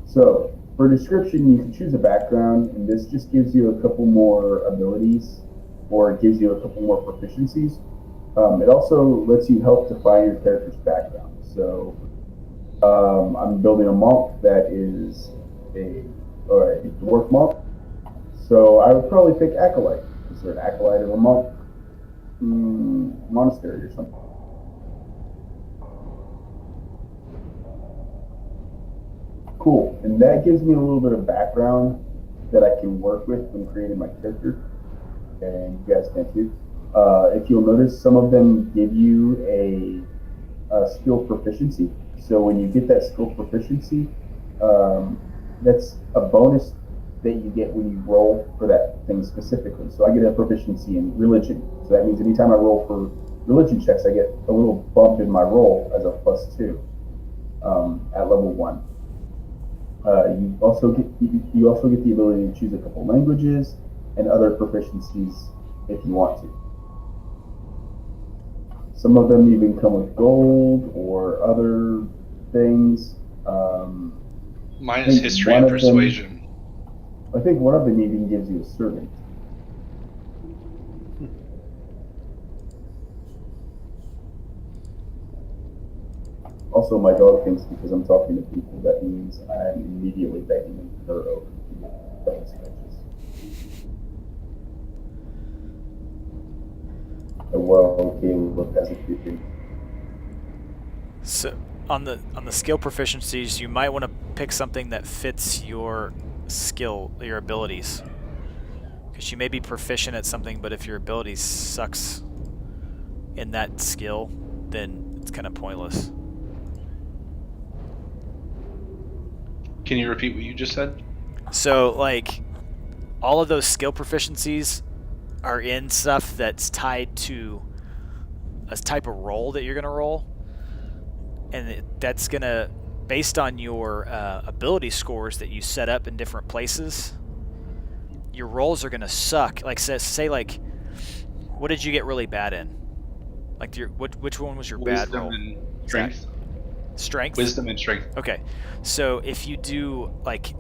So, for description, you can choose a background, and this just gives you a couple more abilities, or it gives you a couple more proficiencies. It also lets you help define your character's background. So, I'm building a monk that is a dwarf monk. So I would probably pick acolyte. Is there an acolyte of a monk monastery or something? Cool. And that gives me a little bit of background that I can work with when creating my character. And you guys can too. If you'll notice, some of them give you a skill proficiency. So when you get that skill proficiency, that's a bonus that you get when you roll for that thing specifically. So I get a proficiency in religion. So that means anytime I roll for religion checks, I get a little bump in my roll as a +2 at level 1. You also get the ability to choose a couple languages and other proficiencies if you want to. Some of them even come with gold or other things. Mine is history and persuasion. I think one of them even gives you a servant. Also, my dog thinks because I'm talking to people, that means I'm immediately begging her over to dog scratches. Well, Caleb has a few things. So on the skill proficiencies, you might want to pick something that fits your skill, your abilities. Because you may be proficient at something, but if your ability sucks in that skill, then it's kind of pointless. Can you repeat what you just said? So, like, all of those skill proficiencies are in stuff that's tied to a type of roll that you're going to roll. And that's going to, based on your ability scores that you set up in different places, your rolls are going to suck. Like, say, like, what did you get really bad in? Like, which one was your bad roll? Wisdom and strength. Strength? Wisdom and strength. Okay. So if you do, like,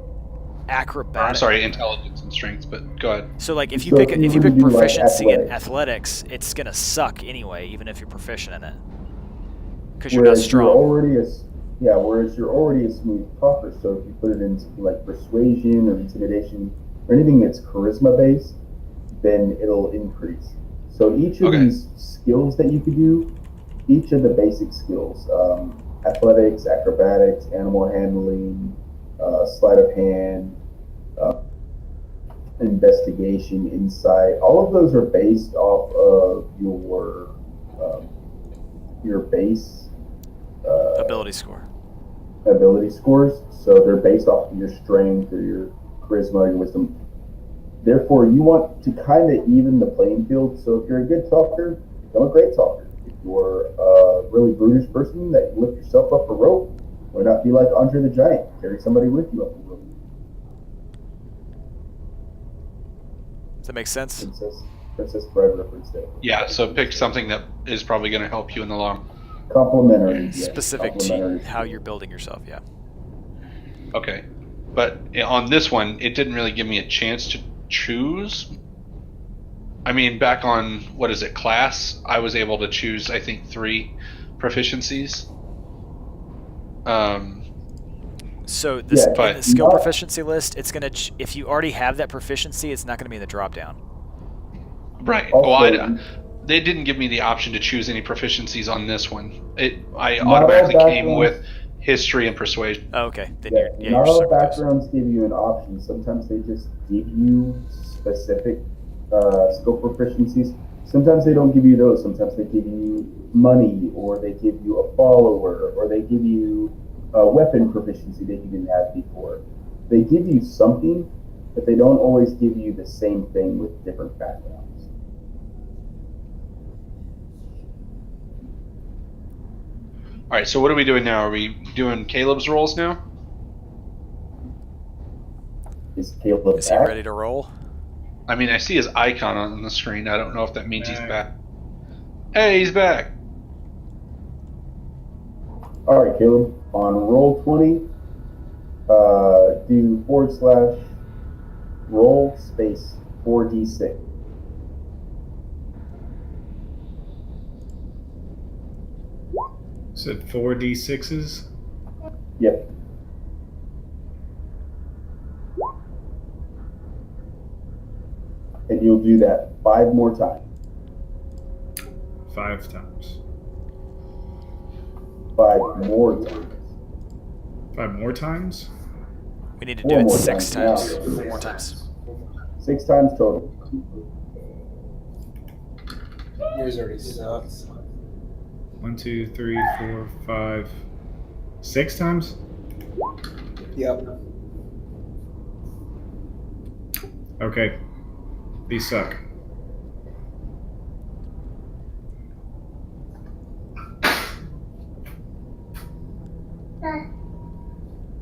acrobatic... I'm sorry, intelligence and strength, but go ahead. So, like, if you So pick if you pick do, like, proficiency in athletics. athletics, it's going to suck anyway, even if you're proficient in it. Because you're not Whereas strong. whereas you're already a smooth talker, so if you put it into like persuasion or intimidation or anything that's charisma based, then it'll increase. So each of these skills that you could do, each of the basic skills, athletics, acrobatics, animal handling, sleight of hand, investigation, insight, all of those are based off of your base Ability score. ability scores. So they're based off of your strength or your charisma, your wisdom. Therefore, you want to kind of even the playing field. So if you're a good talker, become a great talker. If you're a really brutish person that you lift yourself up a rope, why not be like Andre the Giant? Carry somebody with you up a rope. Does that make sense? Princess Bride reference there. Yeah, so pick something that is probably going to help you in the long Complementary. Yes, specific complementary. to how you're building yourself. Yeah. Okay. But on this one, it didn't really give me a chance to choose. I mean, back on, what is it, class, I was able to choose, I think, 3 proficiencies. So this Yeah, in the skill proficiency list, it's gonna if you already have that proficiency, it's not gonna be in the drop down. Right. Also, They didn't give me the option to choose any proficiencies on this one. I Not all automatically came with backgrounds- history and persuasion. Oh, okay, then Yeah, you're not all stuck with those. backgrounds give you an option. Sometimes they just give you specific skill proficiencies. Sometimes they don't give you those. Sometimes they give you money, or they give you a follower, or they give you a weapon proficiency that you didn't have before. They give you something, but they don't always give you the same thing with different backgrounds. All right, so what are we doing now? Are we doing Caleb's rolls now? Is Caleb Is he back? ready to roll? I mean, I see his icon on the screen. I don't know if that means he's back. Hey, he's back. All right, Caleb. On roll 20, do / roll space 4d6. Said 4d6s. Yep. And you'll do that 5 more times. 5 times. 5 more times. 5 more times? We need to 4 do it more 6 times. times. Now. 4 more times. 6 times total. Yours already sucks. 1, 2, 3, 4, 5, 6 times? Yep. Okay. These suck.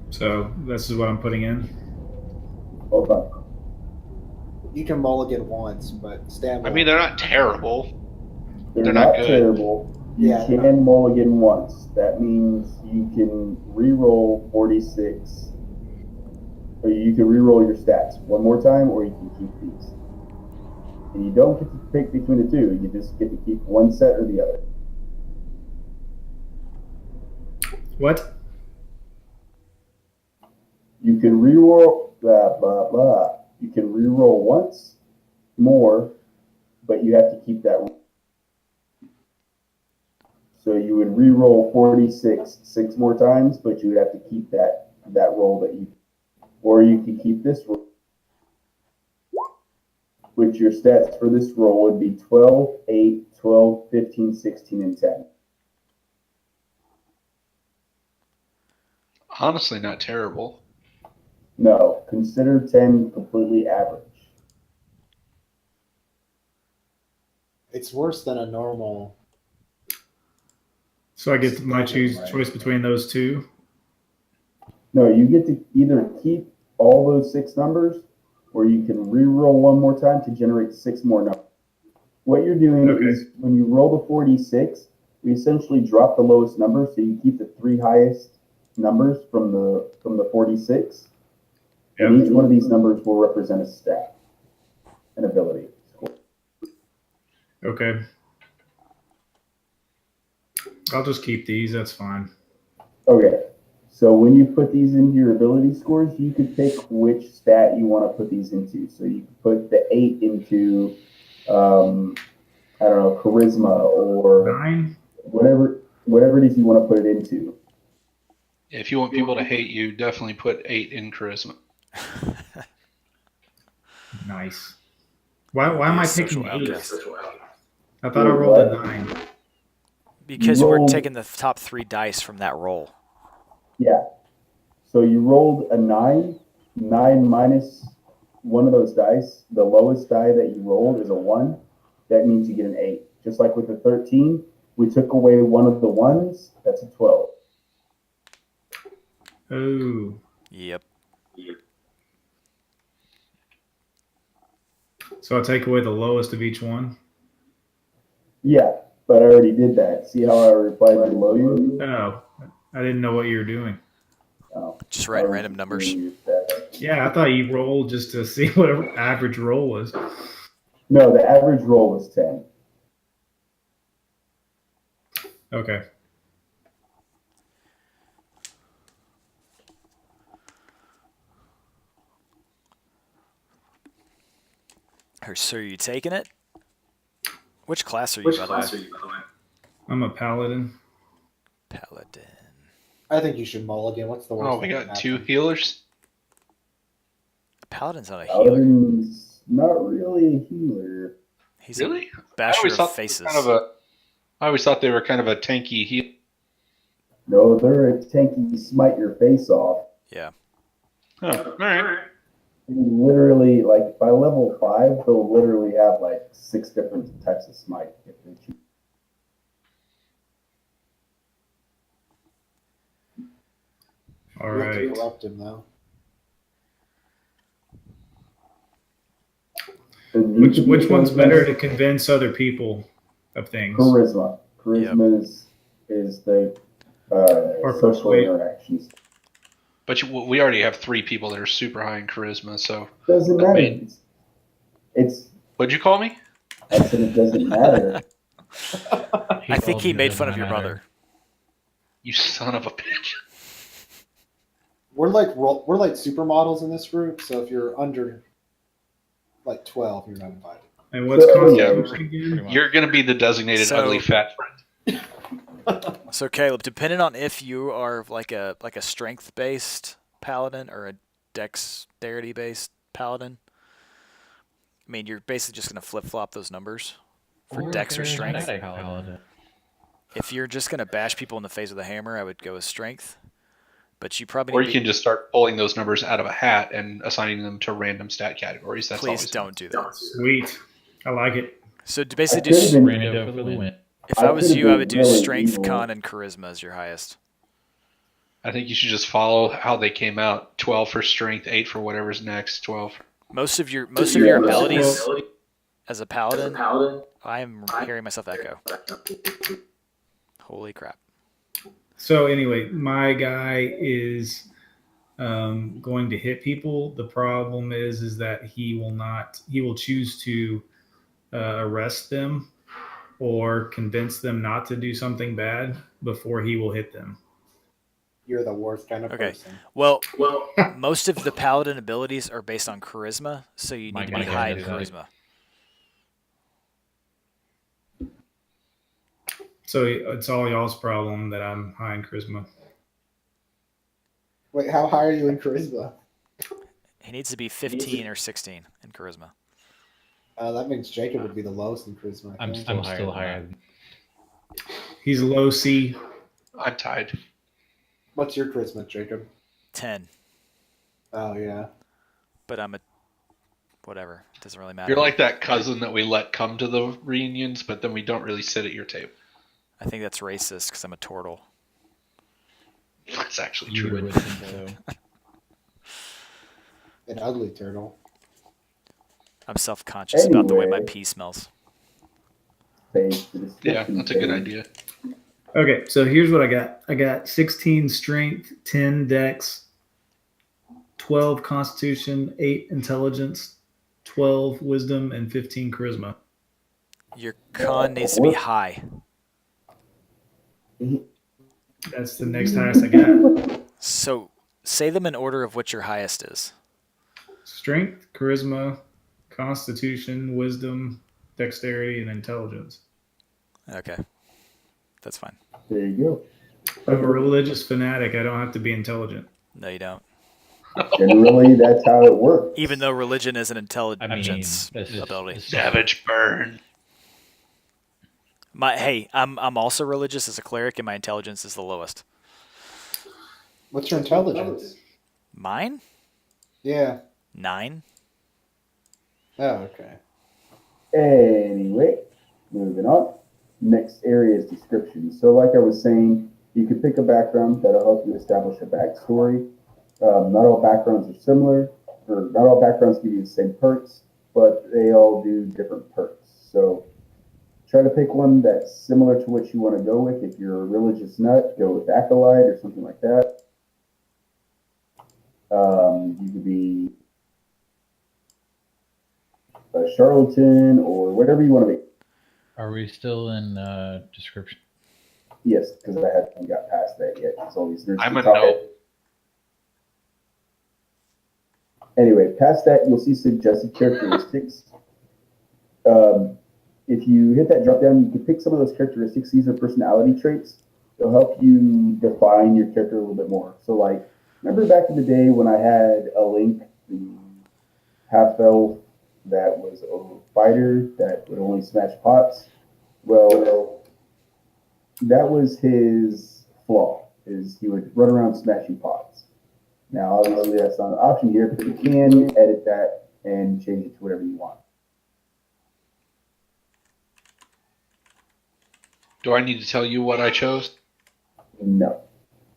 So this is what I'm putting in. Hold on. You can mulligan once, but Stan. I mean, they're not terrible. They're not not good. terrible. You Yeah, they're can mulligan once. That means you can re-roll 46. Or you can re-roll your stats 1 more time, or you can keep these. And you don't get to pick between the 2. You just get to keep one set or the other. What? You can re-roll blah blah blah. You can re-roll once more, but you have to keep that. So you would re-roll 46 6 more times, but you would have to keep that roll that you, or you could keep this roll, which your stats for this roll would be 12, 8, 12, 15, 16, and 10. Honestly, not terrible. No, consider 10 completely average. It's worse than a normal. So I get my choice between those 2? No, you get to either keep all those 6 numbers, or you can re-roll 1 more time to generate 6 more numbers. What you're doing is when you roll the 46, we essentially drop the lowest number, so you keep the 3 highest numbers from the 46. Yep. And each one of these numbers will represent a stat, an ability. Okay. I'll just keep these. That's fine. Okay. So when you put these into your ability scores, you could pick which stat you want to put these into. So you could put the 8 into, I don't know, charisma or 9? whatever it is you want to put it into. If you want people to hate you, definitely put 8 in charisma. Nice. Why am I picking Social 8? outcast. I thought I rolled a 9. Because You we're rolled- taking the top 3 dice from that roll. Yeah. So you rolled a 9. 9 minus one of those dice. The lowest die that you rolled is a 1. That means you get an 8. Just like with the 13, we took away one of the 1s. That's a 12. Oh. Yep. So I take away the lowest of each one? Yeah, but I already did that. See how I replied below you? Oh, I didn't know what you were doing. Oh, Just I writing was random numbers. doing your stat. Yeah, I thought you rolled just to see what average roll was. No, the average roll was 10. Okay. So are you taking it? Which class are you, by the way? I'm a paladin. Paladin. I think you should mulligan. What's the worst? Oh, we that got can two happen? healers. Paladin's not a healer. Paladin's not really a healer. He's Really? a basher always of thought they were faces. I always thought they were kind of a tanky heal. No, they're a tanky smite your face off. Yeah. Oh, all right. And literally, like by level 5, they'll literally have like 6 different types of smite if they choose. All You have to right. corrupt him though. And you can Which do one's those better ones- to convince other people of things? Charisma. Charisma is the Or social persuade. interactions. But we already have 3 people that are super high in charisma. So Doesn't That matter. made- It's what'd you call me? I said it doesn't matter. I think he made fun of your mother. You son of a bitch. We're like supermodels in this group. So if you're under like 12, you're not invited. And what's So, constitution again? You're gonna be the designated So- ugly fat friend. So Caleb, depending on if you are like a strength based paladin or a dexterity based paladin, I mean you're basically just gonna flip flop those numbers for dex or strength. If you're just gonna bash people in the face with a hammer, I would go with strength. But you probably Or need you to can just start pulling those numbers out of a hat and assigning them to random stat categories. That's please always don't do that. Sweet. I like it. So to I basically could've do been- Rando for the win. if I was you, I would do really strength, evil. con, and charisma as your highest. I think you should just follow how they came out. 12 for strength, 8 for whatever's next, 12. Most of your Yeah. abilities as a paladin, I am hearing myself echo. Holy crap. So anyway, my guy is going to hit people. The problem is that he will choose to arrest them or convince them not to do something bad before he will hit them. You're the worst kind of Okay. person. Well, most of the paladin abilities are based on charisma, so you My need to be guy high in is like- charisma. So it's all y'all's problem that I'm high in charisma. Wait, how high are you in charisma? He needs to be 15 or 16 in charisma. That means Jacob would be the lowest in charisma. I I'm think. still higher. He's low C. I'm tied. What's your charisma, Jacob? 10, Oh yeah. but I'm a whatever. It doesn't really matter. You're like that cousin that we let come to the reunions, but then we don't really sit at your table. I think that's racist because I'm a turtle. That's actually You true. would think so. An ugly turtle. I'm self-conscious about the way my Anyway. pee smells. Phase the Yeah, description that's a good phase. idea. Okay, so here's what I got. I got 16 strength, 10 dex, 12 constitution, 8 intelligence, 12 wisdom, and 15 charisma. Your con needs to be high. That's the next highest I got. So say them in order of what your highest is. Strength, charisma, constitution, wisdom, dexterity, and intelligence. Okay. That's fine. There you go. I'm a religious fanatic. I don't have to be intelligent. No, you don't. Generally, that's how it works. Even though religion is an I mean, intelligence this is ability. Savage burn. I'm also religious as a cleric, and my intelligence is the lowest. What's your intelligence? Mine? Yeah. 9. Oh, okay. Anyway, moving on. Next area is description. So, like I was saying, you could pick a background that'll help you establish a backstory. Not all backgrounds are similar, or not all backgrounds give you the same perks, but they all do different perks. So, try to pick one that's similar to what you want to go with. If you're a religious nut, go with acolyte or something like that. You could be a charlatan or whatever you want to be. Are we still in description? Yes, because I haven't got past that yet. It's all these nerds I'm to a talk no. at. Anyway, past that, you'll see suggested characteristics. If you hit that drop down, you can pick some of those characteristics. These are personality traits. They'll help you define your character a little bit more. So, like, remember back in the day when I had a Link, the half elf that was a fighter that would only smash pots? Well, that was his flaw, is he would run around smashing pots. Now, obviously, that's not an option here, but you can edit that and change it to whatever you want. Do I need to tell you what I chose? No.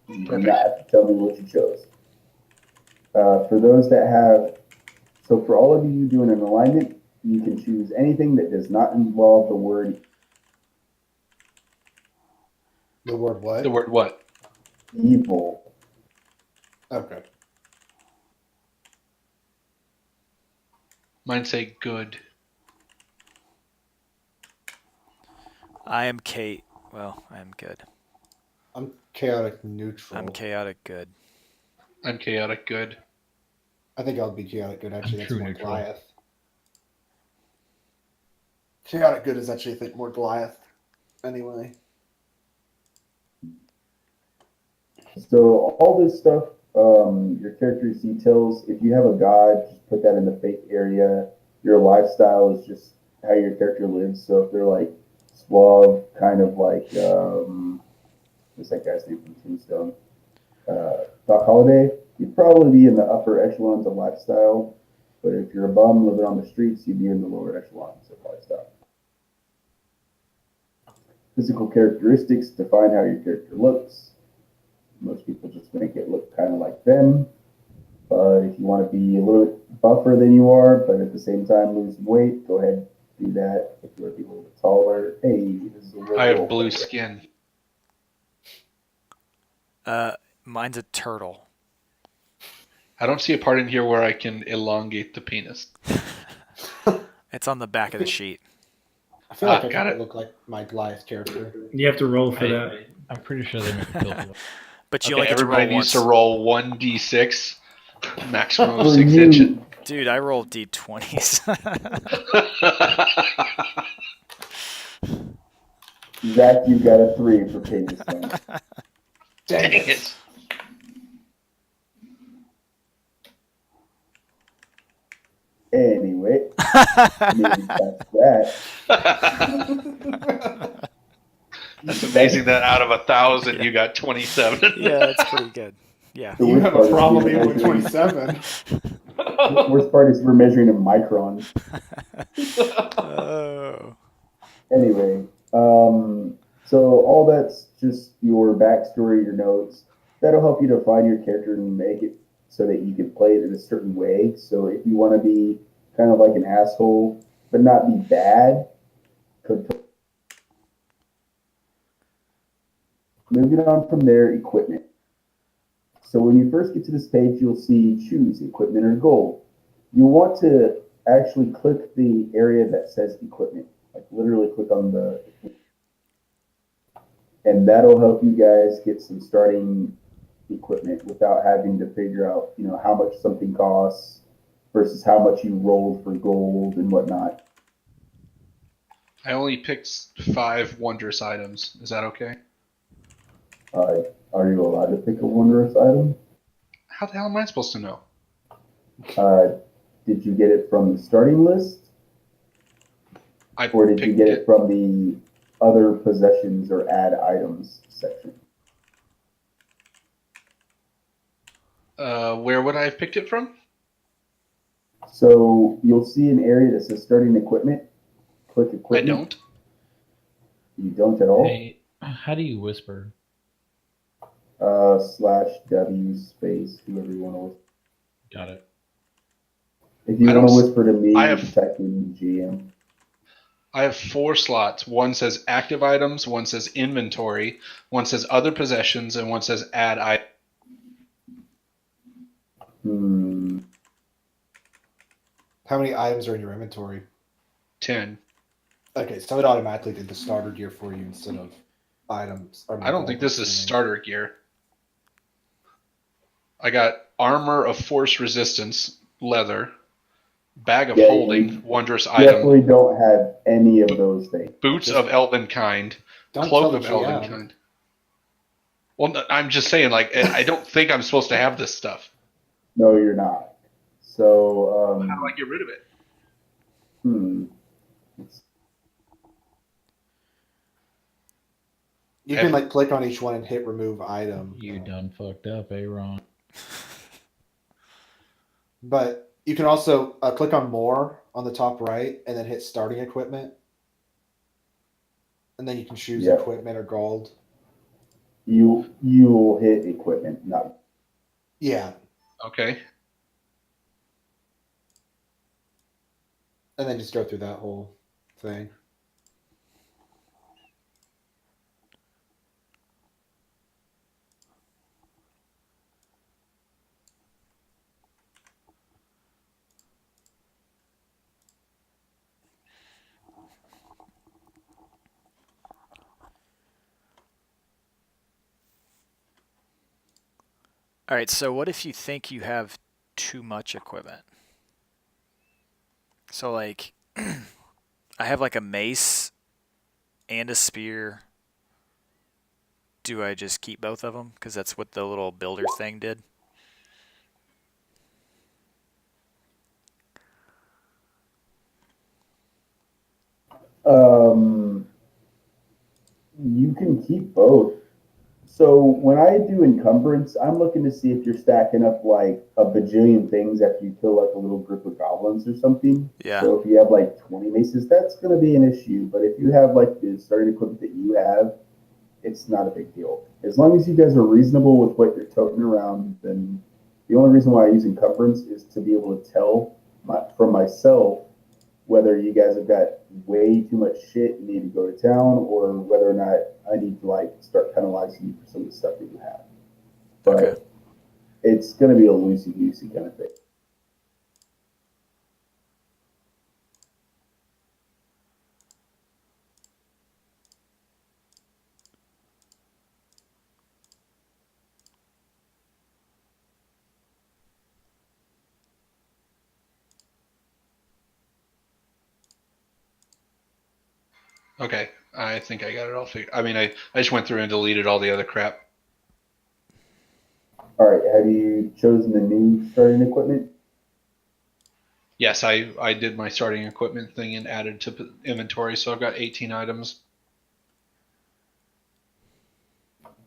You do Perfect. not have to tell me what you chose. For those that have, so for all of you doing an alignment, you can choose anything that does not involve the word The word what? The word what? evil. Okay. Mine say good. I am Kate. Well, I am good. I'm chaotic neutral. I'm chaotic good. I'm chaotic good. I think I'll be chaotic good. Actually, I'm that's true more neutral. Goliath. Chaotic good is actually, I think, more Goliath. Anyway. So all this stuff, your character's details, if you have a god, just put that in the fake area. Your lifestyle is just how your character lives. So if they're like suave, kind of like, what's that guy's name from Tombstone? Doc Holliday, you'd probably be in the upper echelons of lifestyle. But if you're a bum living on the streets, you'd be in the lower echelons of lifestyle. Physical characteristics define how your character looks. Most people just make it look kind of like them. But if you want to be a little bit buffer than you are, but at the same time lose some weight, go ahead and do that. If you want to be a little bit taller, hey, this is a real I have role blue player. skin. Mine's a turtle. I don't see a part in here where I can elongate the penis. It's on the back of the sheet. I feel like I got could it. look like my Goliath character. You have to roll for that. I'm pretty sure they make a kill for that. But you Okay, only get to roll everybody needs once. to roll 1d6, maximum of For 6 you, inches. Dude, I rolled d20s. Zach, you got a 3 for Penis Stone. Dang Dang it. Anyway, maybe that's that. That's amazing that out of 1,000 you got 27. Yeah, that's pretty good. Yeah. The You worst have part a is problem we're even with measuring- 27. The worst part is we're measuring in microns. Oh. Anyway, so all that's just your backstory, your notes. That'll help you define your character and make it so that you can play it in a certain way. So if you want to be kind of like an asshole, but not be bad, moving on from there, equipment. So when you first get to this page, you'll see choose equipment or goal. You want to actually click the area that says equipment, like literally click on the, and that'll help you guys get some starting equipment without having to figure out, how much something costs versus how much you rolled for gold and whatnot. I only picked 5 wondrous items. Is that okay? Are you allowed to pick a wondrous item? How the hell am I supposed to know? Did you get it from the starting list, I or did you picked get it from the other possessions or add items section? Where would I have picked it from? So you'll see an area that says starting equipment. Click I equipment. don't. You don't at all? Hey, how do you whisper? /W space, whoever you want to whisper. Got it. If you I want to don't- whisper to me, I you have- can type in GM. I have 4 slots. One says active items, one says inventory, one says other possessions, and one says add item. Hmm. How many items are in your inventory? 10. Okay, so it automatically did the starter gear for you instead of items. I don't think this is starter gear. I got armor of force resistance, leather, bag of holding, you wondrous definitely item, don't have any of those things. boots of elven kind, Don't cloak tell of the elven GM. kind. Well, I'm just saying, like, I don't think I'm supposed to have this stuff. No, you're not. So, How do I get rid of it? You can like click on each one and hit remove item. You done fucked up, Ron. But you can also click on more on the top right and then hit starting equipment. And then you can choose equipment or gold. You'll hit equipment, not. Yeah. Okay. And then just go through that whole thing. All right, so what if you think you have too much equipment? So, like, I have like a mace and a spear. Do I just keep both of them? Because that's what the little builder thing did. You can keep both. So when I do encumbrance, I'm looking to see if you're stacking up like a bajillion things after you kill like a little group of goblins or something. Yeah. So if you have like 20 maces, that's going to be an issue. But if you have like the starting equipment that you have, it's not a big deal. As long as you guys are reasonable with what you're toting around, then the only reason why I use encumbrance is to be able to tell from myself whether you guys have got way too much shit and need to go to town, or whether or not I need to like start penalizing you for some of the stuff that you have. But Okay. it's going to be a loosey-goosey kind of thing. Okay. I think I got it all figured. I mean, I just went through and deleted all the other crap. All right, have you chosen the new starting equipment? Yes, I did my starting equipment thing and added to inventory, so I've got 18 items.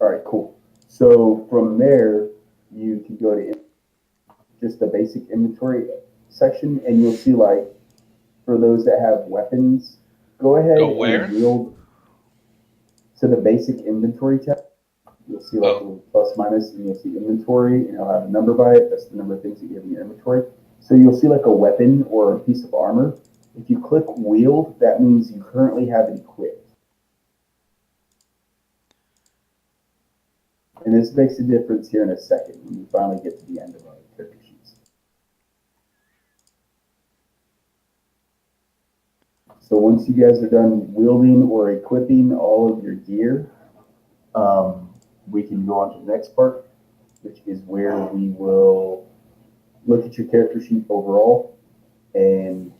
All right, cool. So from there, you can go to just the basic inventory section, and you'll see like for those that have weapons, go ahead Go where? and wield to the basic inventory tab. You'll see like a little plus minus, and you'll see inventory, and it'll have a number by it. That's the number of things that you have in your inventory. So you'll see like a weapon or a piece of armor. If you click wield, that means you currently have it equipped. And this makes a difference here in a second when we finally get to the end of our character sheets. So once you guys are done wielding or equipping all of your gear, we can go on to the next part, which is where we will look at your character sheet overall and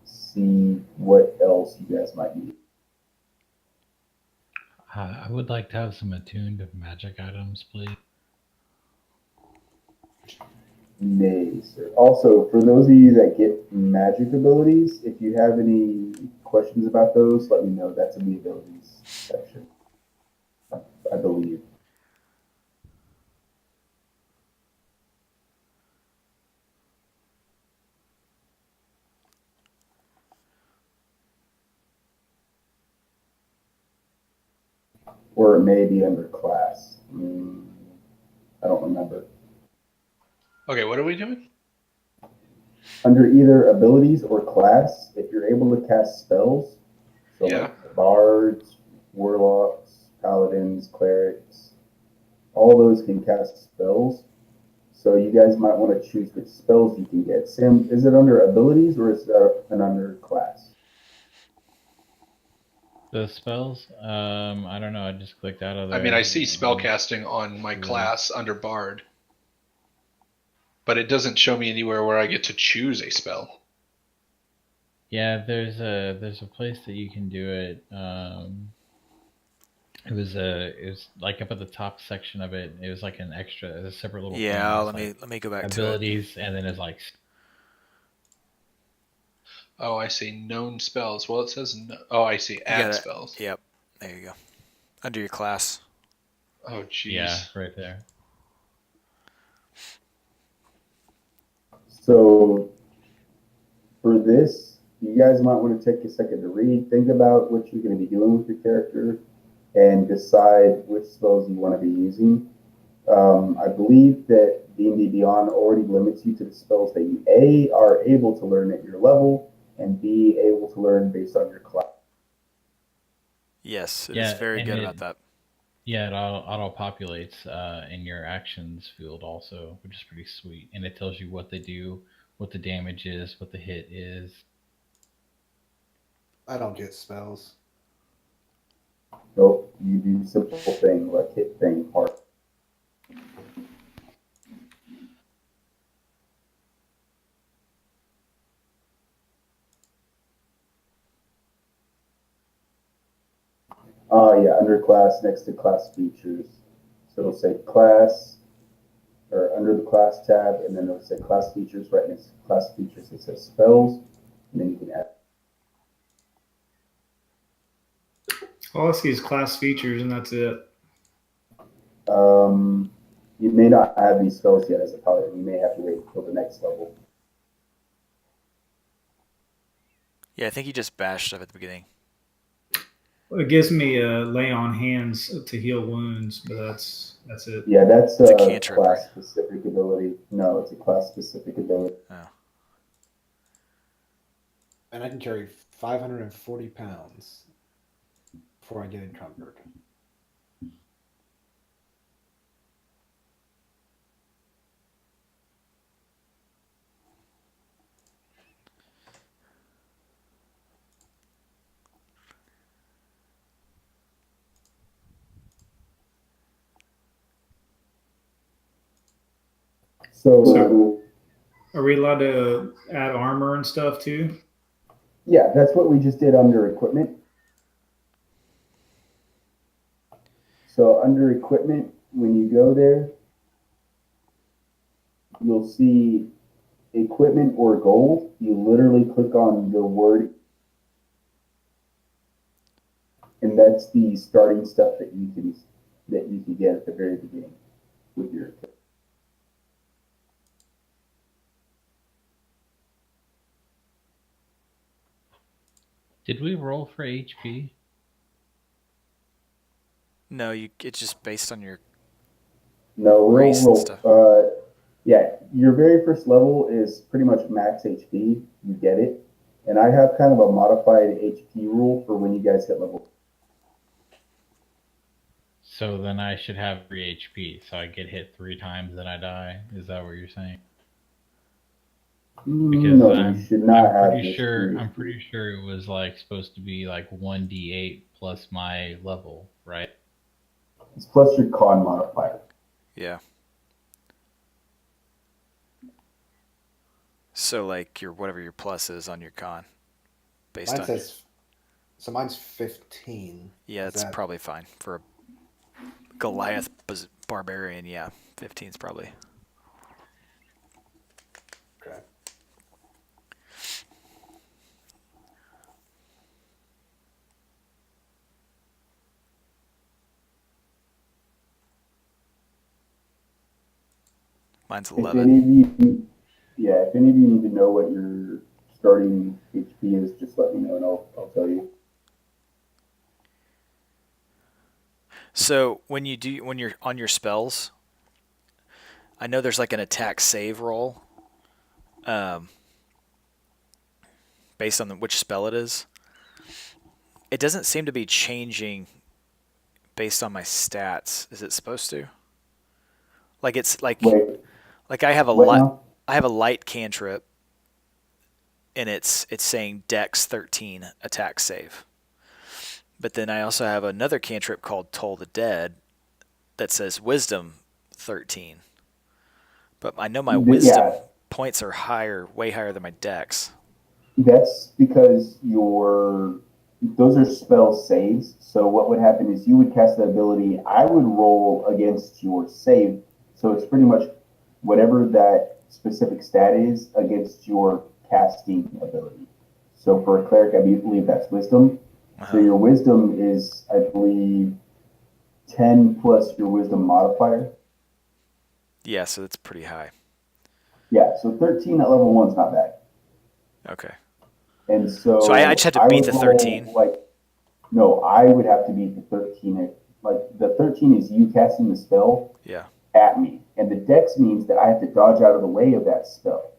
see what else you guys might need. I would like to have some attuned magic items, please. Nay, sir. Also, for those of you that get magic abilities, if you have any questions about those, let me know. That's in the abilities section, I believe. Or it may be under class. I don't remember. Okay, what are we doing? Under either abilities or class, if you're able to cast spells, So Yeah. like bards, warlocks, paladins, clerics, all those can cast spells. So you guys might want to choose which spells you can get. Sam, is it under abilities or is it an under class? The spells? I don't know. I just clicked out of I there. mean, I see spellcasting on my class under Bard, but it doesn't show me anywhere where I get to choose a spell. Yeah, there's a place that you can do it. It was like up at the top section of it. It was like an extra, a separate little thing. Yeah, It's let like me go back to it. abilities, and then it's like Oh, I see. Known spells. Well, it says no. Oh, I see. Add spells. Yep, there you go. Under your class. Oh, jeez. yeah, right there. So for this, you guys might want to take a second to read, think about what you're going to be doing with your character, and decide which spells you want to be using. I believe that D&D Beyond already limits you to the spells that you A, are able to learn at your level, and B, able to learn based on your class. Yes, it is Yeah, very and good it- about that. Yeah, it auto populates in your actions field also, which is pretty sweet. And it tells you what they do, what the damage is, what the hit is. I don't get spells. Nope, you do simple thing like hit thing hard. Yeah, under class next to class features. So it'll say class, or under the class tab, and then it'll say class features. Right next to class features, it says spells, and then you can add. All I see is class features, and that's it. You may not have these spells yet as a paladin. You may have to wait until the next level. Yeah, I think you just bashed stuff at the beginning. It gives me a lay on hands to heal wounds, but that's it. Yeah, that's It's a a cantrip, right? class-specific ability. No, it's a class-specific ability. Oh. And I can carry 540 pounds before I get encumbered. So, Are we allowed to add armor and stuff too? yeah, that's what we just did under equipment. So under equipment, when you go there, you'll see equipment or gold. You literally click on the word, and that's the starting stuff that you can get at the very beginning with your equipment. Did we roll for HP? No, it's just based on your No, race and stuff. Yeah, your very first level is pretty much max HP. You get it. And I have kind of a modified HP rule for when you guys hit level. So then I should have 3 HP. So I get hit 3 times and I die. Is that what you're saying? Because No, you should not have pretty this sure. three. I'm pretty sure it was like supposed to be like 1d8 plus my level, right? It's plus your con modifier. Yeah. So like your whatever your plus is on your con, based Mine on says, so mine's 15. yeah, Is it's that- probably fine for a Goliath barbarian. Yeah, 15's probably. Okay. Mine's If 11. any of you, yeah, if any of you need to know what your starting HP is, just let me know and I'll tell you. So when you're on your spells, I know there's like an attack save roll, based on which spell it is, it doesn't seem to be changing based on my stats. Is it supposed to? Like it's Wait, like I have a what light now? I have a light cantrip, and it's saying Dex 13 attack save. But then I also have another cantrip called Toll the Dead that says Wisdom 13. But I know my Yeah, Wisdom points are higher, way higher than my Dex. that's because those are spell saves. So what would happen is you would cast that ability. I would roll against your save. So it's pretty much whatever that specific stat is against your casting ability. So for a cleric, I believe that's wisdom. So your wisdom is, I believe, 10 plus your wisdom modifier. Yeah, so that's pretty high. Yeah, so 13 at level 1 is not bad. Okay. And So I just so have to I beat would the roll 13. like, no, I would have to beat the 13. Like the 13 is you casting the spell Yeah. at me. And the dex means that I have to dodge out of the way of that spell.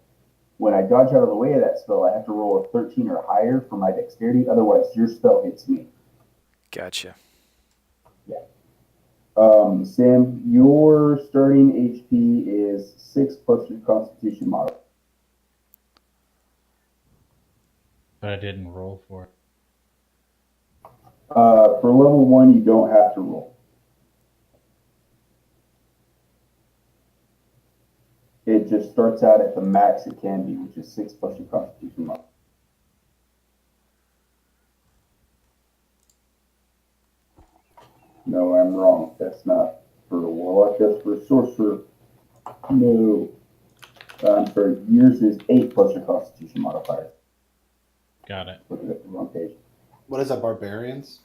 When I dodge out of the way of that spell, I have to roll a 13 or higher for my dexterity. Otherwise, your spell hits me. Gotcha. Yeah. Sam, your starting HP is 6 plus your Constitution modifier. But I didn't roll for it. For level 1, you don't have to roll. It just starts out at the max it can be, which is 6 plus your Constitution modifier. No, I'm wrong. That's not for a warlock. That's for a sorcerer. No. I'm sorry. Yours is 8 plus your Constitution modifier. Got it. Looking at the wrong page. What is that, barbarians?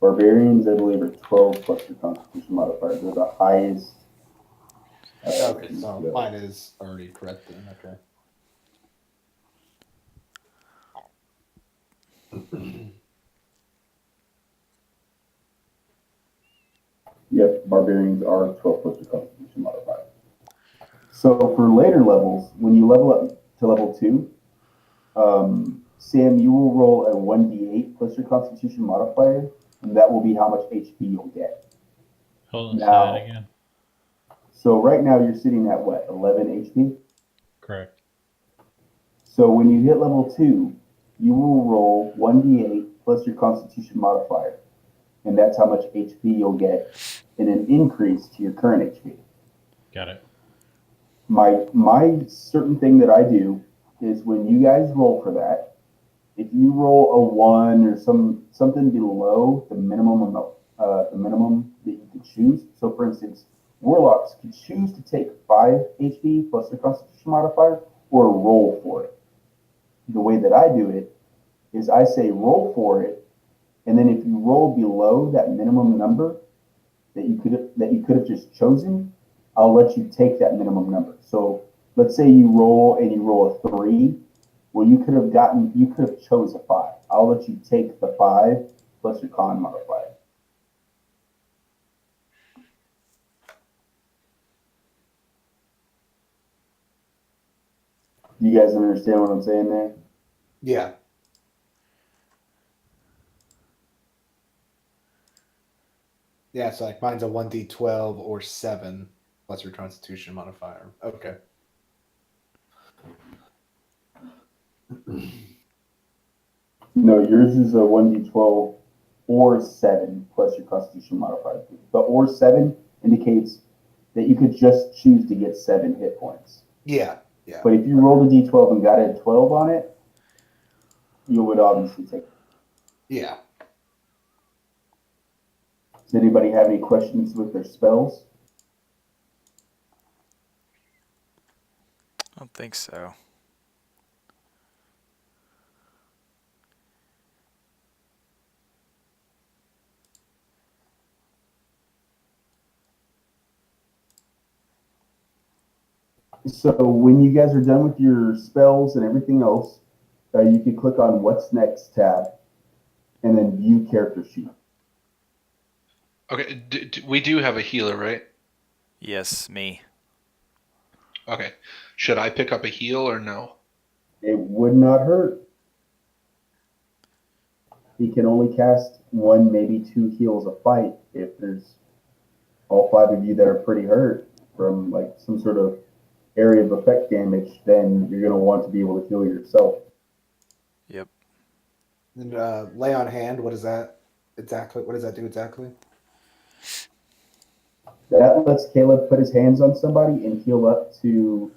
Barbarians, I believe, are 12 plus your Constitution modifier. They're the highest. Okay, so mine is already correct then. Okay. Yep, barbarians are 12 plus your Constitution modifier. So for later levels, when you level up to level 2, Sam, you will roll a 1d8 plus your Constitution modifier, and that will be how much HP you'll get. Hold on, say Now, that again. so right now you're sitting at what, 11 HP? Correct. So when you hit level 2, you will roll 1d8 plus your Constitution modifier, and that's how much HP you'll get in an increase to your current HP. Got it. My certain thing that I do is when you guys roll for that, if you roll a 1 or something below the minimum that you could choose. So for instance, warlocks could choose to take 5 HP plus their Constitution modifier or roll for it. The way that I do it is I say roll for it, and then if you roll below that minimum number that you could have just chosen, I'll let you take that minimum number. So let's say you roll a 3. Well, you could have chose a 5. I'll let you take the 5 plus your con modifier. You guys understand what I'm saying there? Yeah. Yeah, so like mine's a 1d12 or 7 plus your Constitution modifier. Okay. No, yours is a 1d12 or 7 plus your Constitution modifier. The or 7 indicates that you could just choose to get 7 hit points. Yeah. But if you rolled a d12 and got a 12 on it, you would obviously take it. Yeah. Does anybody have any questions with their spells? I don't think so. So when you guys are done with your spells and everything else, you can click on What's Next tab and then View Character Sheet. Okay, we do have a healer, right? Yes, me. Okay. Should I pick up a heal or no? It would not hurt. he can only cast 1, maybe 2 heals a fight if there's all 5 of you that are pretty hurt from like some sort of area of effect damage. Then you're going to want to be able to heal yourself. Yep. And lay on hand, what is that exactly? What does that do exactly? That lets Caleb put his hands on somebody and heal up to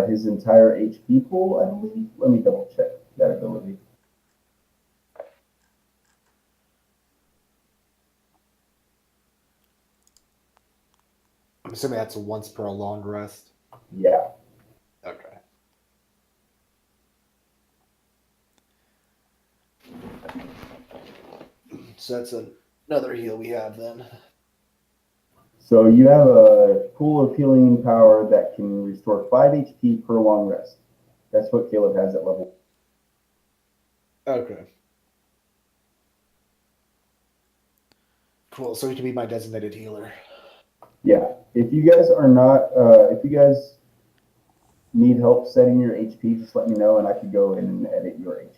his entire HP pool, I believe. Let me double check that ability. I'm assuming that's a once per a long rest. Yeah. Okay. So that's another heal we have then. So you have a pool of healing power that can restore 5 HP per long rest. That's what Caleb has at level. Okay. Cool. So he can be my designated healer. Yeah. If you guys are not, if you guys need help setting your HP, just let me know and I could go in and edit your HP.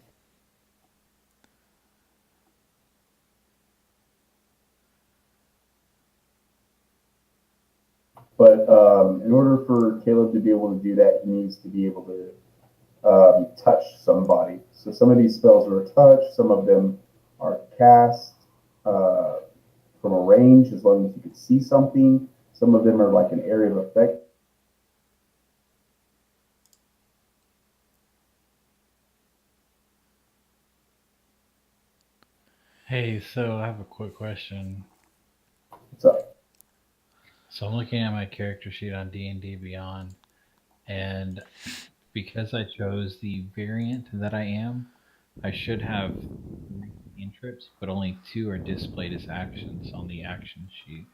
But in order for Caleb to be able to do that, he needs to be able to touch somebody. So some of these spells are a touch, some of them are cast from a range as long as you can see something. Some of them are like an area of effect. Hey, so I have a quick question. What's up? So I'm looking at my character sheet on D&D Beyond, and because I chose the variant that I am, I should have 3 cantrips, but only 2 are displayed as actions on the action sheet.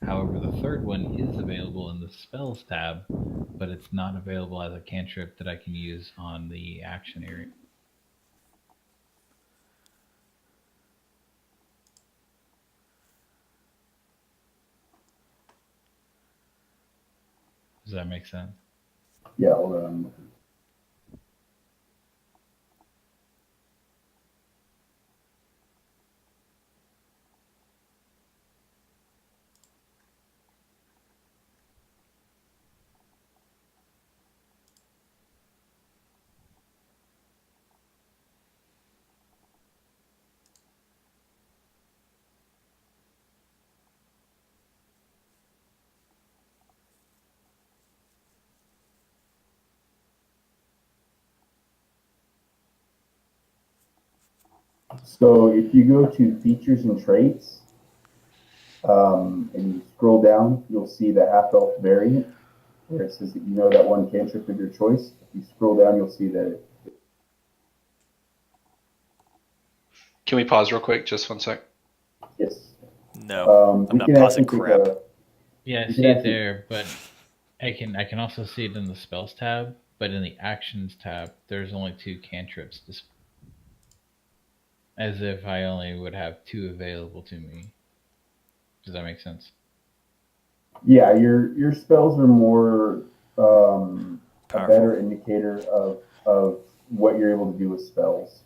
However, the third one is available in the spells tab, but it's not available as a cantrip that I can use on the action area. Does that make sense? Yeah, hold on. So if you go to features and traits, and you scroll down, you'll see the half elf variant where it says that you know that one cantrip of your choice. If you scroll down, you'll see that. Can we pause real quick? Just 1 sec. Yes. No, I'm We not can pausing actually take crap. Yeah, I You see can it actually- there, but I can also see it in the spells tab, but in the actions tab, there's only 2 cantrips, as if I only would have 2 available to me. Does that make sense? Yeah, your spells are more a Powerful. better indicator of what you're able to do with spells.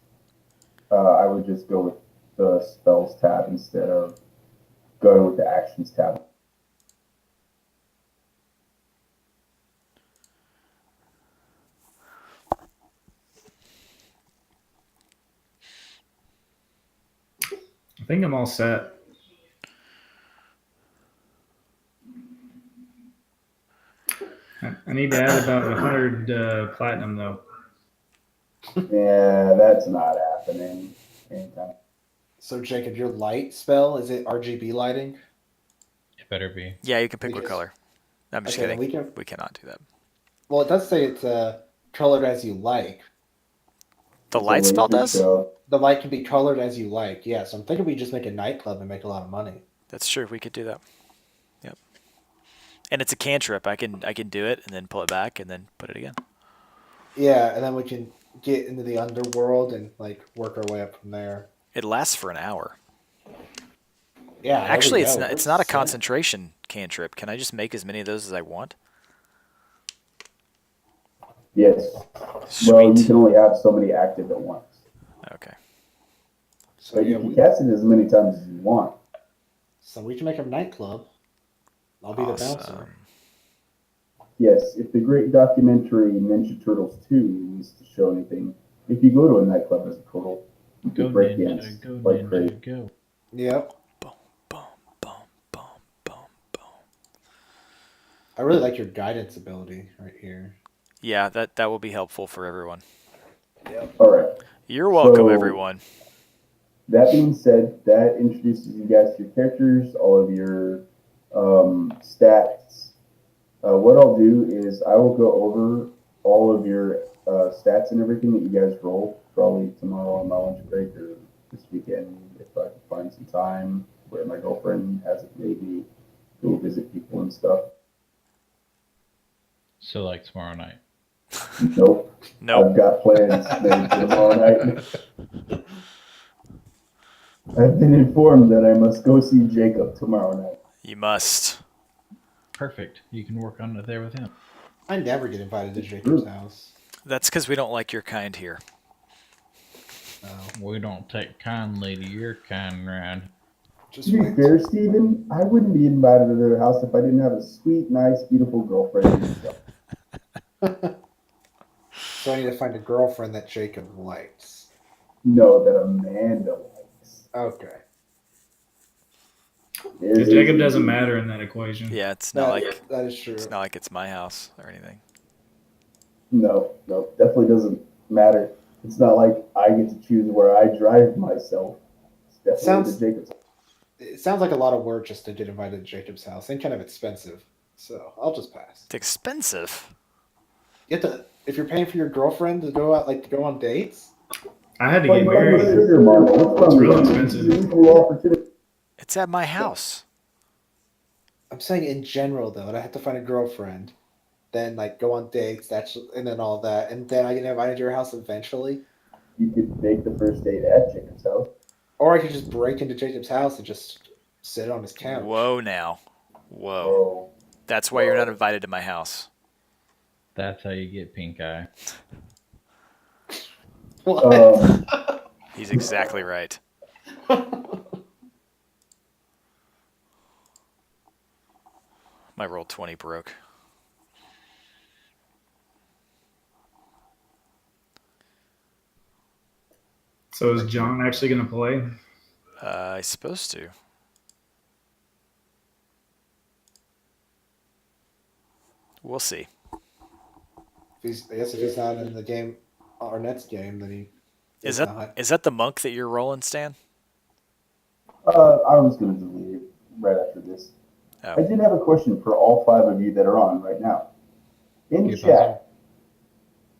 I would just go with the spells tab instead of going with the actions tab. I think I'm all set. I need to add about 100 platinum though. Yeah, that's not happening anytime. So Jacob, your light spell, is it RGB lighting? It better be. Yeah, you can pick what Because- color. I'm just Okay, then kidding. we can. cannot do that. Well, it does say it's colored as you like. The It's a light spell laser does? show. The light can be colored as you like. Yeah, so I'm thinking we just make a nightclub and make a lot of money. That's true. We could do that. Yep. And it's a cantrip. I can do it and then pull it back and then put it again. Yeah, and then we can get into the underworld and like work our way up from there. It lasts for an hour. Yeah, there we Actually, go. it's not a concentration cantrip. Can I just make as many of those as I want? Yes. Sweet. Well, you can only have so many active at once. Okay. So But yeah, you can cast it as many times as you want. so we can make a nightclub. I'll be the Awesome. bouncer. Yes, if the great documentary Ninja Turtles 2 needs to show anything, if you go to a nightclub as a turtle, you Go can break ninja, dance go like crazy. ninja, go. Yep. Boom, boom, boom, boom, boom, boom. I really like your guidance ability right here. Yeah, that will be helpful for everyone. All right. You're welcome, So- everyone. That being said, that introduces you guys to your characters, all of your stats. What I'll do is I will go over all of your stats and everything that you guys roll probably tomorrow on my lunch break or this weekend if I can find some time where my girlfriend has it, maybe go visit people and stuff. So like tomorrow night. Nope. Nope. I've got plans made for tomorrow night. I've been informed that I must go see Jacob tomorrow night. You must. Perfect. You can work on it there with him. I never get invited to Jacob's house. That's because we don't like your kind here. No. We don't take kindly to your kind, Ryan. Just To be wait. fair, Stephen, I wouldn't be invited to their house if I didn't have a sweet, nice, beautiful girlfriend and yourself. So I need to find a girlfriend that Jacob likes. No, that Amanda likes. Okay. Jacob doesn't matter in that equation. Yeah, it's not like That is true. it's not like it's my house or anything. No, definitely doesn't matter. It's not like I get to choose where I drive myself. It's definitely Sounds- the Jacob's. It sounds like a lot of work just to get invited to Jacob's house and kind of expensive. So I'll just pass. It's expensive. You have to, if you're paying for your girlfriend to go out, like to go on dates. I had to Like, get like a married. sugar mama. What's wrong It's real with you? expensive. It's an equal opportunity. It's at my house. I'm saying in general though, and I have to find a girlfriend, then like go on dates, and then all that, and then I get invited to your house eventually. You could make the first date at Jacob's house. Or I could just break into Jacob's house and just sit on his couch. Whoa now. Whoa. Oh, That's why you're not invited to my house. That's how you get pink eye. What? He's exactly right. My roll 20 broke. So is John actually going to play? He's supposed to. We'll see. I guess if he's not in the game, our next game, then he Is is that not. is that the monk that you're rolling, Stan? I was going to delete it right after this. Oh. I did have a question for all 5 of you that are on right now. In Yes, chat,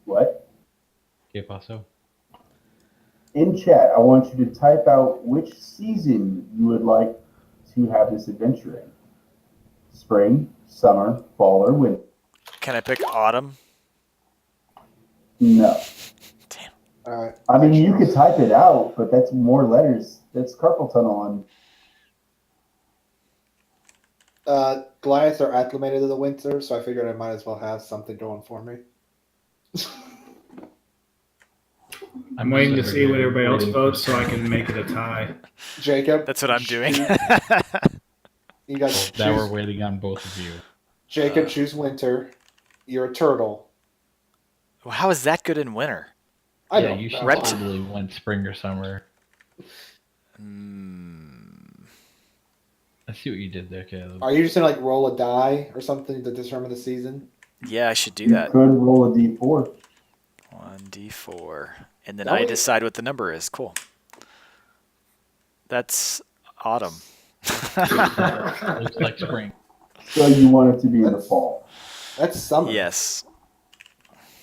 what? Que paso? In chat, I want you to type out which season you would like to have this adventure in. Spring, summer, fall, or winter. Can I pick autumn? No. Damn. I mean, you could type it out, but that's more letters. That's carpal tunnel on. Goliaths are acclimated to the winter, so I figured I might as well have something going for me. I'm waiting to see what everybody else votes so I can make it a tie. Jacob, That's what I'm doing. you guys Now we're choose. waiting on both of you. Jacob, choose winter. You're a turtle. Well, how is that good in winter? I Yeah, don't you should know. Rept- totally went spring or summer. I see what you did there, Caleb. Are you just gonna like roll a die or something to determine the season? Yeah, I should do You that. could roll a d4. 1d4. And then That I way- decide what the number is. Cool. That's autumn. Looks like spring. So you want it to be in the That's- fall. That's summer. Yes.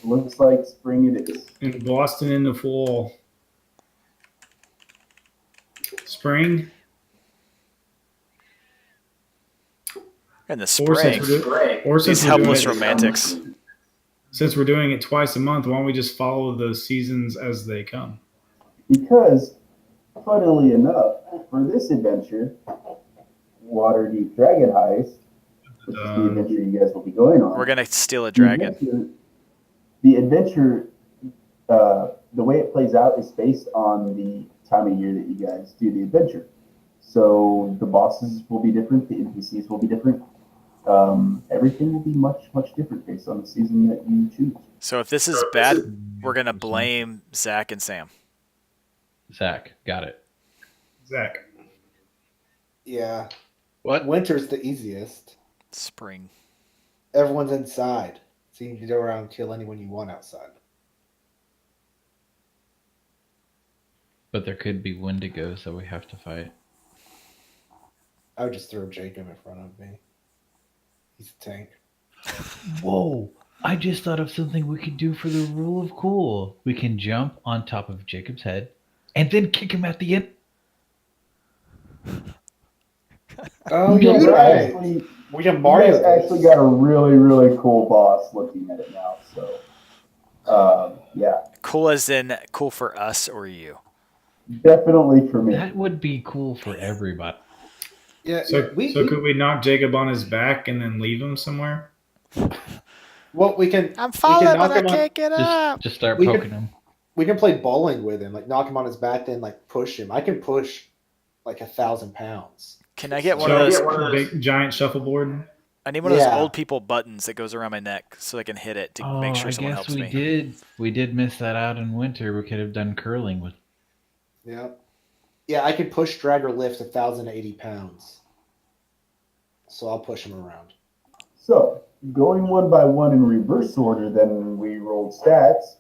Looks like spring it is. In Boston in the fall. Spring. In the Or spring. since we're These doing helpless it- romantics. Since we're doing it twice a month, why don't we just follow the seasons as they come? Because, funnily enough, for this adventure, Waterdeep Dragon Heist, which is the adventure you guys will be going on. We're going to steal a dragon. The adventure, the way it plays out is based on the time of year that you guys do the adventure. So the bosses will be different, the NPCs will be different. Everything will be much, much different based on the season that you choose. So if this is bad, we're gonna blame Zach and Sam. Zach, got it. Zach. Yeah. What? Winter's the easiest. Spring. Everyone's inside, so you can go around and kill anyone you want outside. But there could be Wendigos that we have to fight. I would just throw Jacob in front of me. He's a tank. Whoa! I just thought of something we could do for the rule of cool. We can jump on top of Jacob's head and then kick him at the end. Oh, You guys you're right. actually, We can you Mario guys actually got a really, really cool boss looking at it now. So, yeah, Cool as in cool for us or you. definitely for me. That would be cool for everybody. Yeah. So, we could we knock Jacob on his back and then leave him somewhere? well, we can. I'm we falling, can but knock I him on. can't get up. Just start We could- poking him. We can play bowling with him, like knock him on his back, then like push him. I can push like 1,000 pounds. Can I get one So of those? big giant shuffleboard. I need one of those Yeah. old people buttons that goes around my neck so I can hit it to make sure I someone guess helps we me. did. We did miss that out in winter. We could have done curling with. Yeah. Yeah, I can push, drag, or lift 1,080 pounds. So I'll push him around. So, going one by one in reverse order, then we rolled stats.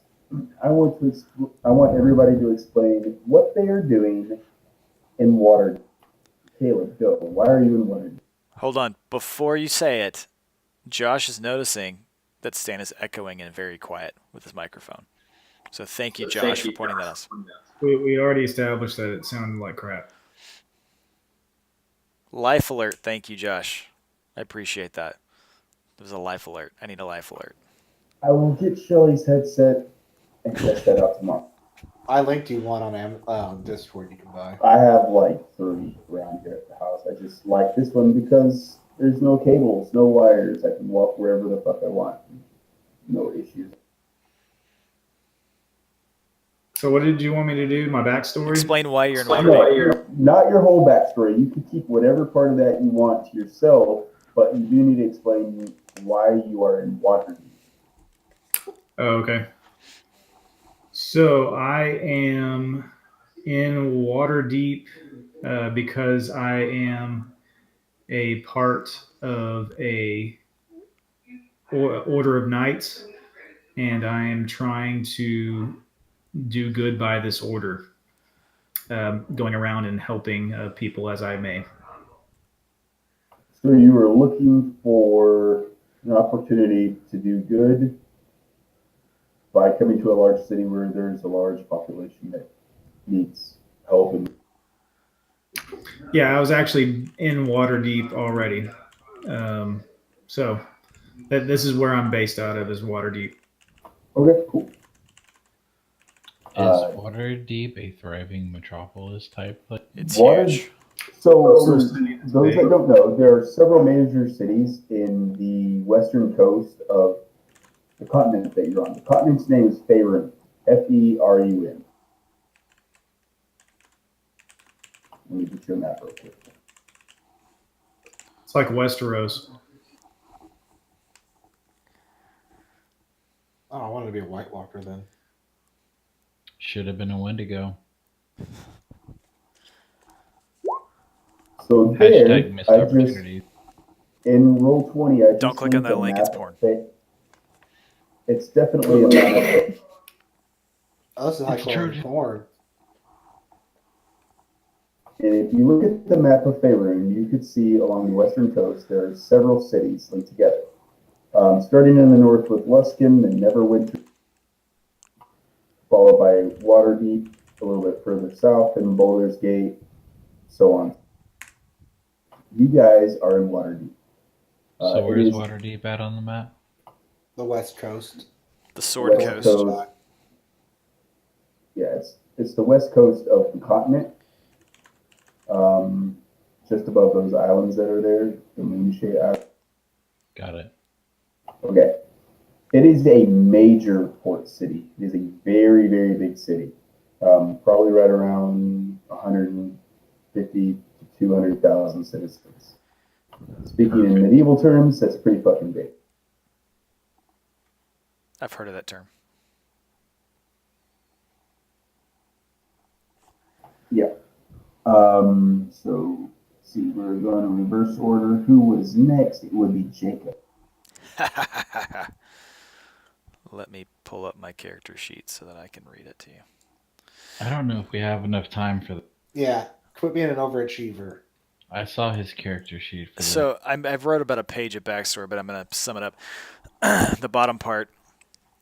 I want everybody to explain what they are doing in Waterdeep. Caleb, go. Why are you in Waterdeep? Hold on. Before you say it, Josh is noticing that Stan is echoing and very quiet with his microphone. So thank you, Josh, for pointing that out. We already established that it sounded like crap. Life alert. Thank you, Josh. I appreciate that. There's a life alert. I need a life alert. I will get Shelly's headset and test that out tomorrow. I linked you one on Discord you can buy. I have like 3 around here at the house. I just like this one because there's no cables, no wires. I can walk wherever the fuck I want. No issues. So what did you want me to do? My backstory? Explain why you're in No, Waterdeep. not your whole backstory. You can keep whatever part of that you want to yourself, but you do need to explain why you are in Waterdeep. Oh, okay. So I am in Waterdeep because I am a part of a order of knights, and I am trying to do good by this order, going around and helping people as I may. So you were looking for an opportunity to do good by coming to a large city where there's a large population that needs help. And Yeah, I was actually in Waterdeep already. So this is where I'm based out of, is Waterdeep. okay, cool. Is Uh, Waterdeep a thriving metropolis type? It's Water- huge. So for First, those that don't know, there are several major cities in the western coast of the continent that you're on. The continent's name is Faerun, Ferun. Let me get you a map real quick. It's like Westeros. Oh, I wanted to be a White Walker then. Should have been a Wendigo. So there, Hashtag missed I just opportunity. in Roll20, I just Don't click on linked that a link, it's map porn. that- It's definitely a map. Oh, this is high It's quality Trojan. porn. And if you look at the map of Faerun, you could see along the western coast there are several cities linked together. Starting in the north with Luskan and Neverwinter, followed by Waterdeep, a little bit further south, and Baldur's Gate, so on. You guys are in Waterdeep. So it where's is Waterdeep at on the map? The West Coast. The Sword West Coast. Coast. Yeah, it's the west coast of the continent. Just above those islands that are there, the Moonshade Island. Got it. Okay. It is a major port city. It is a very, very big city. Probably right around 150 to 200,000 citizens. Speaking in medieval terms, that's pretty fucking big. I've heard of that term. Yeah. So, let's see, we're going to reverse order. Who was next? It would be Jacob. Let me pull up my character sheet so that I can read it to you. I don't know if we have enough time for. Yeah, quit being an overachiever. I saw his character sheet for So I've wrote about a page of backstory, but I'm going to sum it up. The bottom part.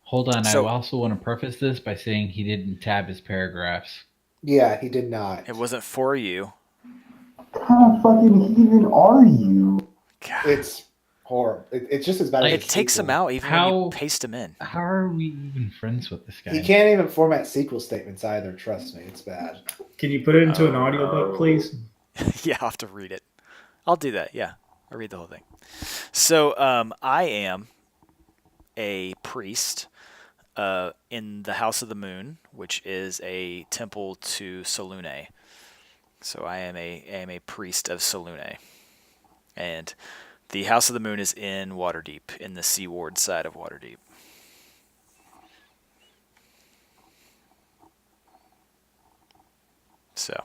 Hold on, So- I also want to preface this by saying he didn't tab his paragraphs. Yeah, he did not. It wasn't for you. What kind of fucking heathen are you? God. It's horrible. It's just as bad as It a takes them sequel. out even when How- you paste them in. How are we even friends with this guy? He can't even format SQL statements either. Trust me, it's bad. Can you put it into an audiobook, please? Yeah, I'll have to read it. I'll do that. Yeah, I'll read the whole thing. So I am a priest in the House of the Moon, which is a temple to Selûne. So I am a priest of Selûne, and the House of the Moon is in Waterdeep, in the seaward side of Waterdeep. So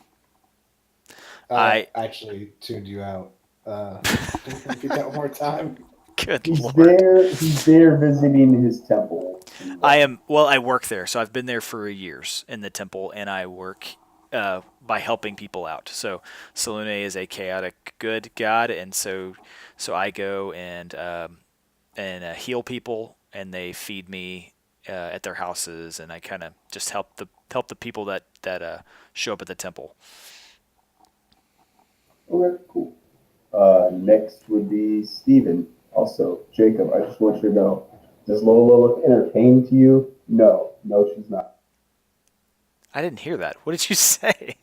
I actually tuned you out. Get that one more time. good He's lord. there. He's there visiting his temple. I work there, so I've been there for years in the temple, and I work by helping people out. So Selûne is a chaotic good god, and so I go and heal people, and they feed me at their houses, and I kind of just help the people that show up at the temple. Okay, cool. Next would be Steven. Also, Jacob, I just want you to know, does Lola look entertaining to you? No, she's not. I didn't hear that. What did you say?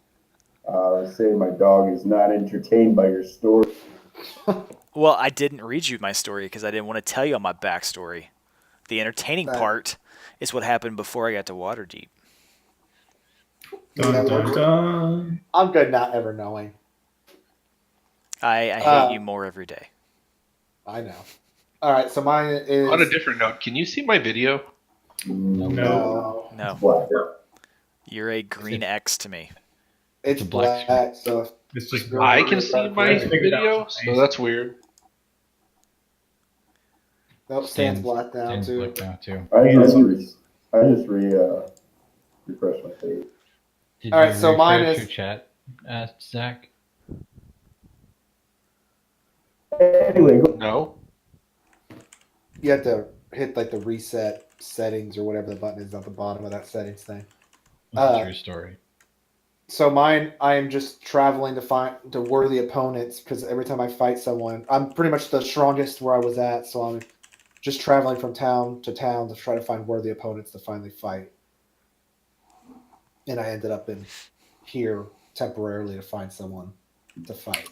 I was saying my dog is not entertained by your story. Well, I didn't read you my story because I didn't want to tell you my backstory. The entertaining part is what happened before I got to Waterdeep. Dun, dun, dun. I'm good not ever knowing. I hate you more every day. I know. All right, so mine is On a different note, can you see my video? No. No, Black. you're a green X to me. It's It's a black black. So It's just I can see my I figured out video, what so that's weird. nope, stands black now Stands too. black now too. I just refreshed my page. Did All right, you so mine refresh is- your chat, Zach? Anyway, go. No? You have to hit like the reset settings or whatever the button is at the bottom of that settings thing. What's your story? So mine, I am just traveling to find to worthy opponents because every time I fight someone, I'm pretty much the strongest where I was at. So I'm just traveling from town to town to try to find worthy opponents to finally fight. And I ended up in here temporarily to find someone to fight.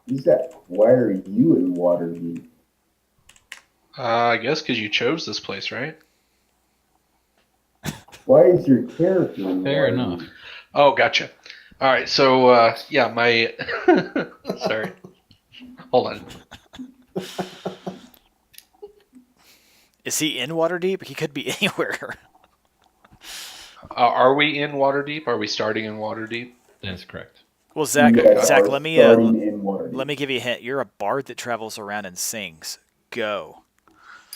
Who's that? Why are you in Waterdeep? I guess because you chose this place, right? Why is your character in Fair Waterdeep? enough. Oh, gotcha. All right, so yeah, my sorry. Hold on. Is he in Waterdeep? He could be anywhere. Are we in Waterdeep? Are we starting in Waterdeep? That's correct. Well, Zach, You guys are let me starting in Waterdeep. let me give you a hint. You're a bard that travels around and sings. Go.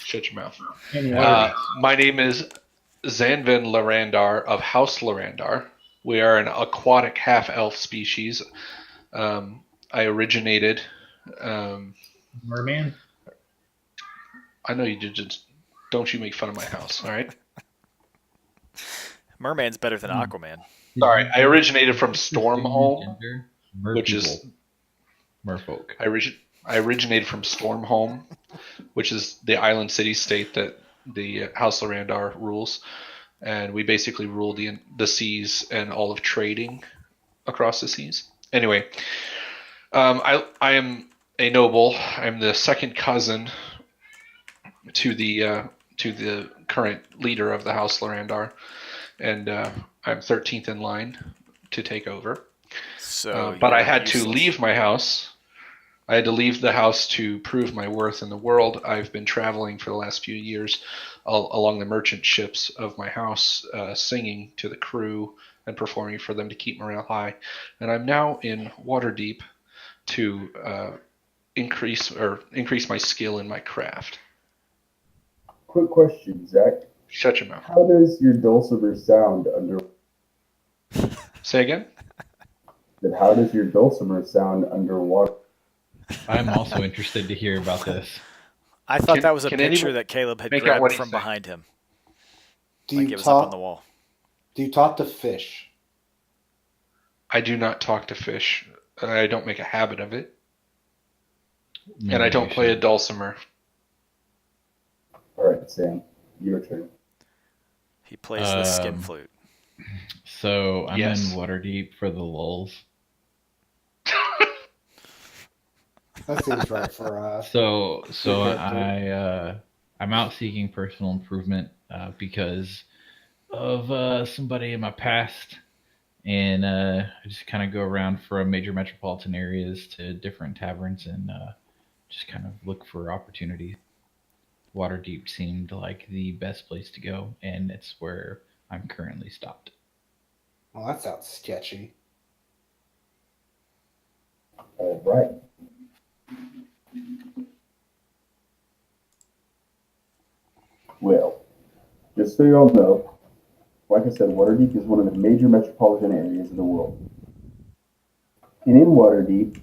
Shut your mouth. Anyway, My name is Zanvin Larandar of House Larandar. We are an aquatic half-elf species. I originated. Merman. I know you did. Just don't you make fun of my house, all right? Merman's better than Aquaman. Sorry, I originated from Stormhome, which is Merfolk. I originated from Stormhome, which is the island city-state that the House Larandar rules, and we basically rule the seas and all of trading across the seas. Anyway, I am a noble. I'm the second cousin to the current leader of the House Lorandar, and I'm 13th in line to take over. So, but I you're had to useless. leave my house. I had to leave the house to prove my worth in the world. I've been traveling for the last few years along the merchant ships of my house, singing to the crew and performing for them to keep morale high. And I'm now in Waterdeep to increase my skill in my craft. Quick question, Zach. Shut your mouth. How does your dulcimer sound under? Say again? How does your dulcimer sound underwater? I'm also interested to hear about this. I thought Can- that was a can picture anyone that Caleb had make out grabbed what he's from saying? behind him. Do Like you it was up on the talk? wall. Do you talk to fish? I do not talk to fish. I don't make a habit of it. Maybe And I don't you play a should. dulcimer. All right, Sam, your turn. He plays the skin flute. So I'm Yes. in Waterdeep for the lulz. That seems right for us. So character. I'm out seeking personal improvement because of somebody in my past, and I just kind of go around from major metropolitan areas to different taverns and just kind of look for opportunities. Waterdeep seemed like the best place to go, and it's where I'm currently stopped. Well, that sounds sketchy. All right. Well, just so you all know, like I said, Waterdeep is one of the major metropolitan areas of the world. And in Waterdeep,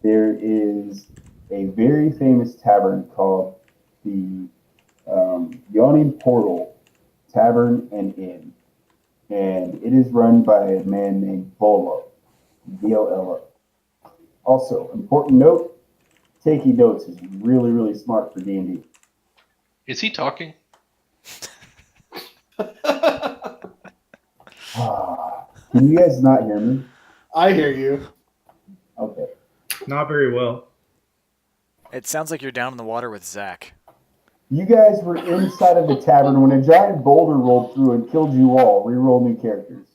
there is a very famous tavern called the Yawning Portal Tavern and Inn. And it is run by a man named Volo, V-O-L-O. Also, important note, taking notes is really, really smart for D&D. Is he talking? Can you guys not hear me? I hear you. Okay. Not very well. It sounds like you're down in the water with Zach. You guys were inside of the tavern when a giant boulder rolled through and killed you all. Reroll new characters.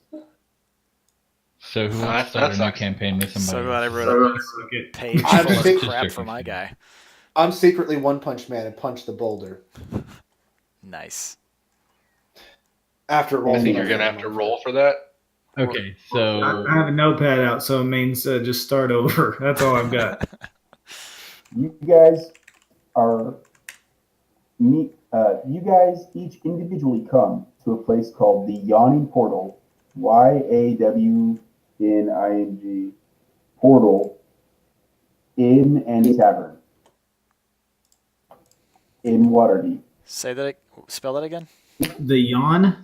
So who that wants to start a new sucks. campaign with somebody? So glad I else? wrote a Suck it. page I'm full sick- of crap for my guy. I'm secretly One Punch Man and punch the boulder. Nice. After I rolling. think you're going to have to roll for that. Okay, I so have a notepad out, so it means just start over. That's all I've got. You guys are you guys each individually come to a place called the Yawning Portal, Yawning Portal, Inn and Tavern in Waterdeep. Say that. Spell that again. The yawn.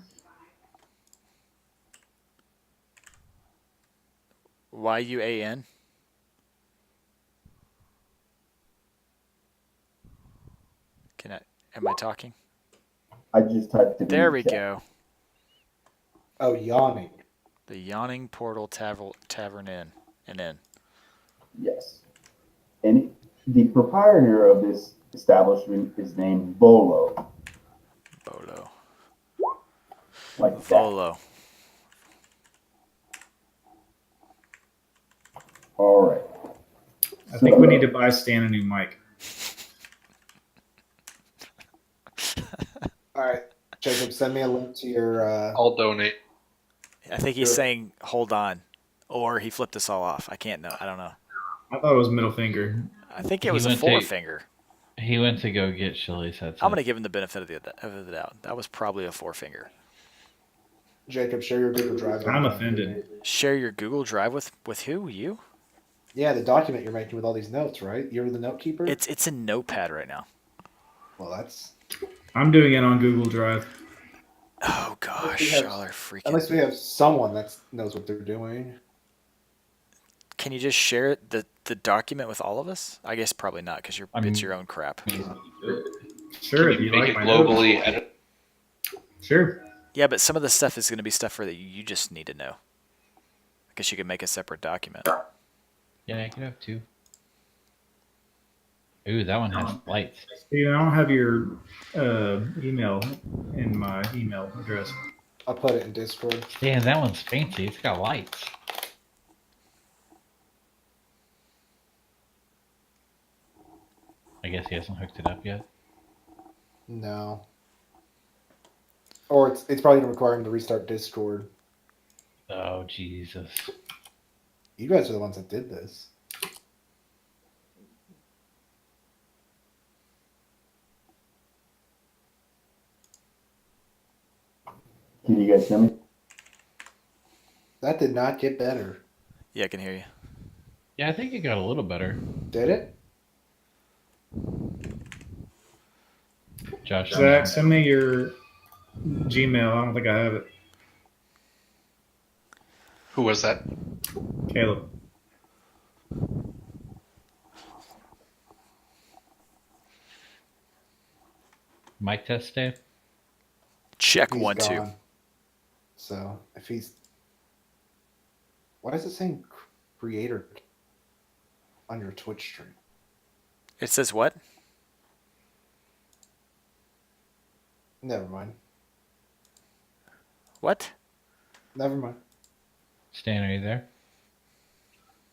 Y-U-A-N. Am I talking? I just typed it in There the we chat. go. Oh, yawning. The Yawning Portal Tavern Inn. An inn. Yes. And the proprietor of this establishment is named Bolo. Bolo. Like that. Volo. All right. I think we need to buy Stan a new mic. All right, Jacob, send me a link to your. I'll donate. I think he's Sure. saying, hold on. Or he flipped us all off. I can't know. I don't know. I thought it was middle finger. I think it He was a went to- four-finger. he went to go get Chili's headset. I'm going to give him the benefit of the doubt. That was probably a four-finger. Jacob, share your Google Drive. I'm offended. Share your Google Drive with who? You? Yeah, the document you're making with all these notes, right? You're the note keeper. It's in Notepad right now. Well, that's. I'm doing it on Google Drive. Oh gosh, We have- y'all are freaking. Unless we have someone that knows what they're doing. Can you just share the document with all of us? I guess probably not because it's your own crap. Sure, Can if you you make like it my globally notes. edit? Sure. Yeah, but some of the stuff is going to be stuff that you just need to know. I guess you could make a separate document. Yeah, I could have two. Ooh, that one has lights. Steven, I don't have your email in my email address. I'll put it in Discord. Damn, that one's fancy. It's got lights. I guess he hasn't hooked it up yet. No. Or it's probably gonna require him to restart Discord. Oh, Jesus. You guys are the ones that did this. Can you guys hear me? That did not get better. Yeah, I can hear you. Yeah, I think it got a little better. Did it? Josh, Zach, send me your Gmail. I don't think I have it. Who was that? Caleb. mic test, Dave? Check He's 1 2. gone. So if he's, why is it saying creator on your Twitch stream? It says what? Never mind. What? Never mind. Stan, are you there?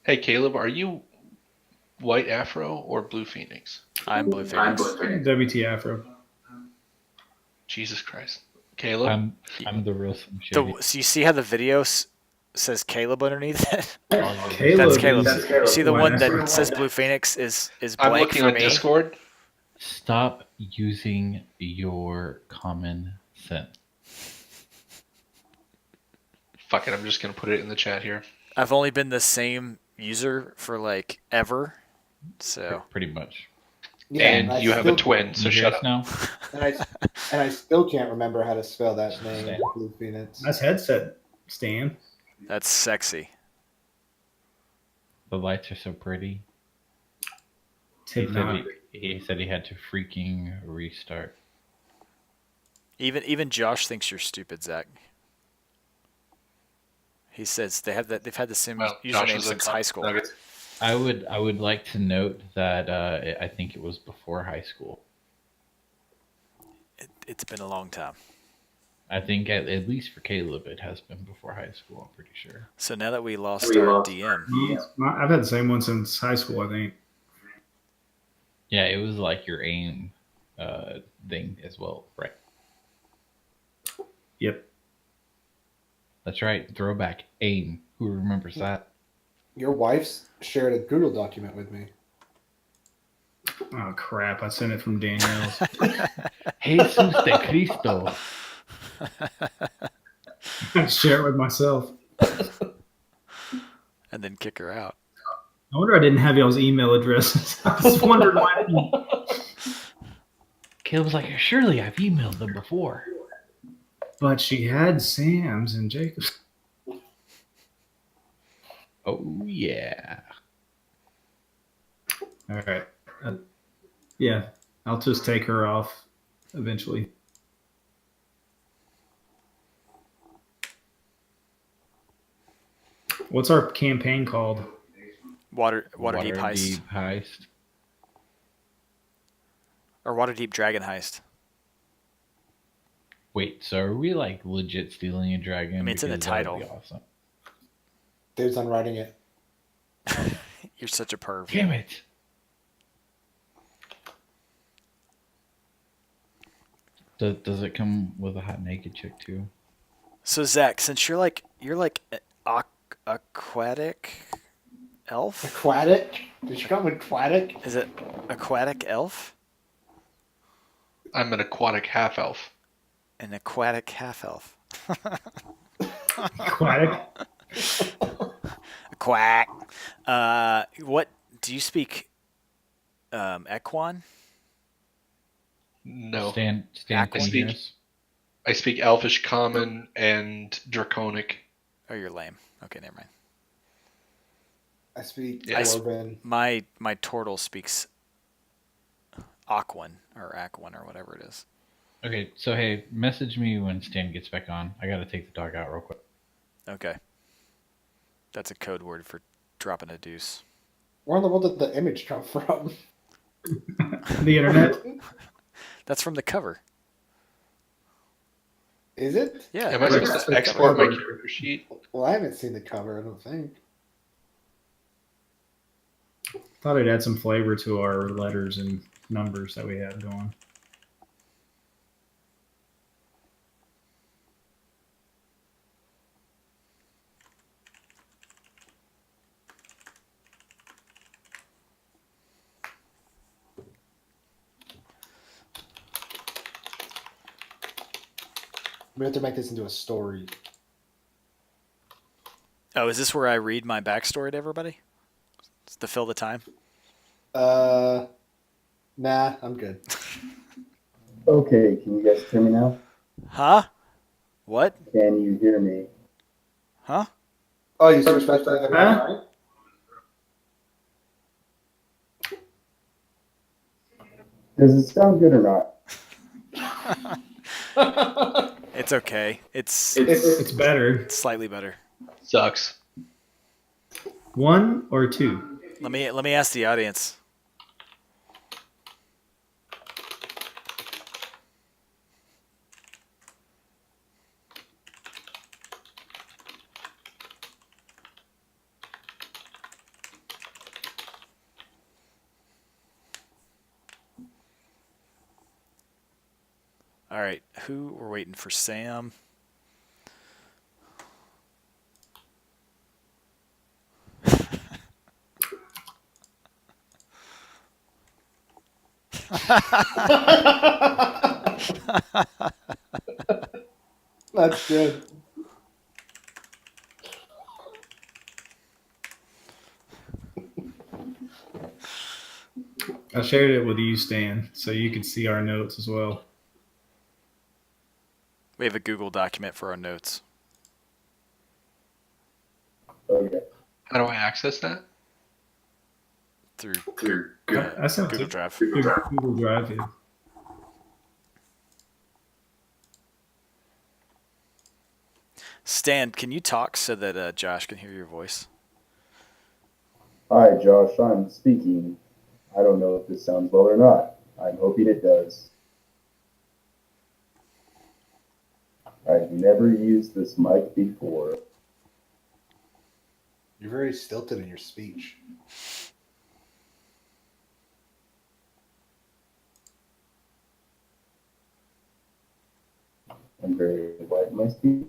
Hey, Caleb, are you White Afro or Blue Phoenix? I'm Blue Phoenix. WT Afro. Jesus Christ. Caleb? I'm the real Slim Shady. So you see how the video says Caleb underneath it? Caleb. That's Caleb. is You see the one Afro. that says Blue Phoenix is I'm blank looking for on me? Discord. Stop using your common sense. Fuck it, I'm just going to put it in the chat here. I've only been the same user for like ever. So Pretty much. And I you have a still- twin, so You shut guys up. know? And I still can't remember how to spell that name, Blue Phoenix. Nice headset, Stan. that's sexy. The lights are so pretty. Tip not. He said he had to freaking restart. Even Josh thinks you're stupid, Zach. He says they've had the same Well, Josh username is a since high school. Nuggets. I would like to note that I think it was before high school. It's been a long time. I think at least for Caleb, it has been before high school. I'm pretty sure. So now that we lost our DM, I've had the same one since high school, I think. Yeah, it was like your aim thing as well, right? Yep. That's right. Throwback aim. Who remembers that? Your wife's shared a Google document with me. Oh crap! I sent it from Danielle's. Jesus de Cristo. I share it with myself. and then kick her out. I wonder I didn't have y'all's email addresses. I was wondering why I didn't. Caleb's like, surely I've emailed them before. But she had Sam's and Jacob's. Oh yeah. All right. Yeah, I'll just take her off eventually. What's our campaign called? Waterdeep Heist. Heist. Or Waterdeep Dragon Heist. Wait, so are we like legit stealing a dragon? I mean, it's in the Because that would title. be awesome. Dave's unwriting it. You're such a perv. Damn it. Does it come with a hot naked chick too? So Zach, since you're like an aquatic elf, Aquatic? Did you come with aquatic? is it aquatic elf? I'm an aquatic half elf. An aquatic half elf. Aquatic. Quack. What do you speak? Equine? No. Stan, I can you speak- hear us? I speak Elfish Common and Draconic. Oh, you're lame. Okay, never mind. I speak Yeah. Dwarven. My turtle speaks Aquan or whatever it is. Okay, so hey, message me when Stan gets back on. I gotta take the dog out real quick. Okay. That's a code word for dropping a deuce. Where in the world did the image come from? The internet. That's from the cover. Is it? Yeah. Am I that's supposed the to export cover. my character sheet? Well, I haven't seen the cover, I don't think. Thought it'd add some flavor to our letters and numbers that we had going. We have to make this into a story. Oh, is this where I read my backstory to everybody? To fill the time? Nah, I'm good. Okay, can you guys hear me now? Huh? What? Can you hear me? Huh? Oh, you switched back to the other Huh? Does it sound good or not? right? It's okay. It's It's better. slightly better. Sucks. 1 or 2? Let me ask the audience. All right, we're waiting for Sam. That's good. I shared it with you, Stan, so you could see our notes as well. We have a Google document for our notes. Okay. How do I access that? Through I sent Google it Drive. through Google Drive. Yeah. Stan, can you talk so that Josh can hear your voice? Hi, Josh. I'm speaking. I don't know if this sounds well or not. I'm hoping it does. I've never used this mic before. You're very stilted in your speech. I'm very light in my speech.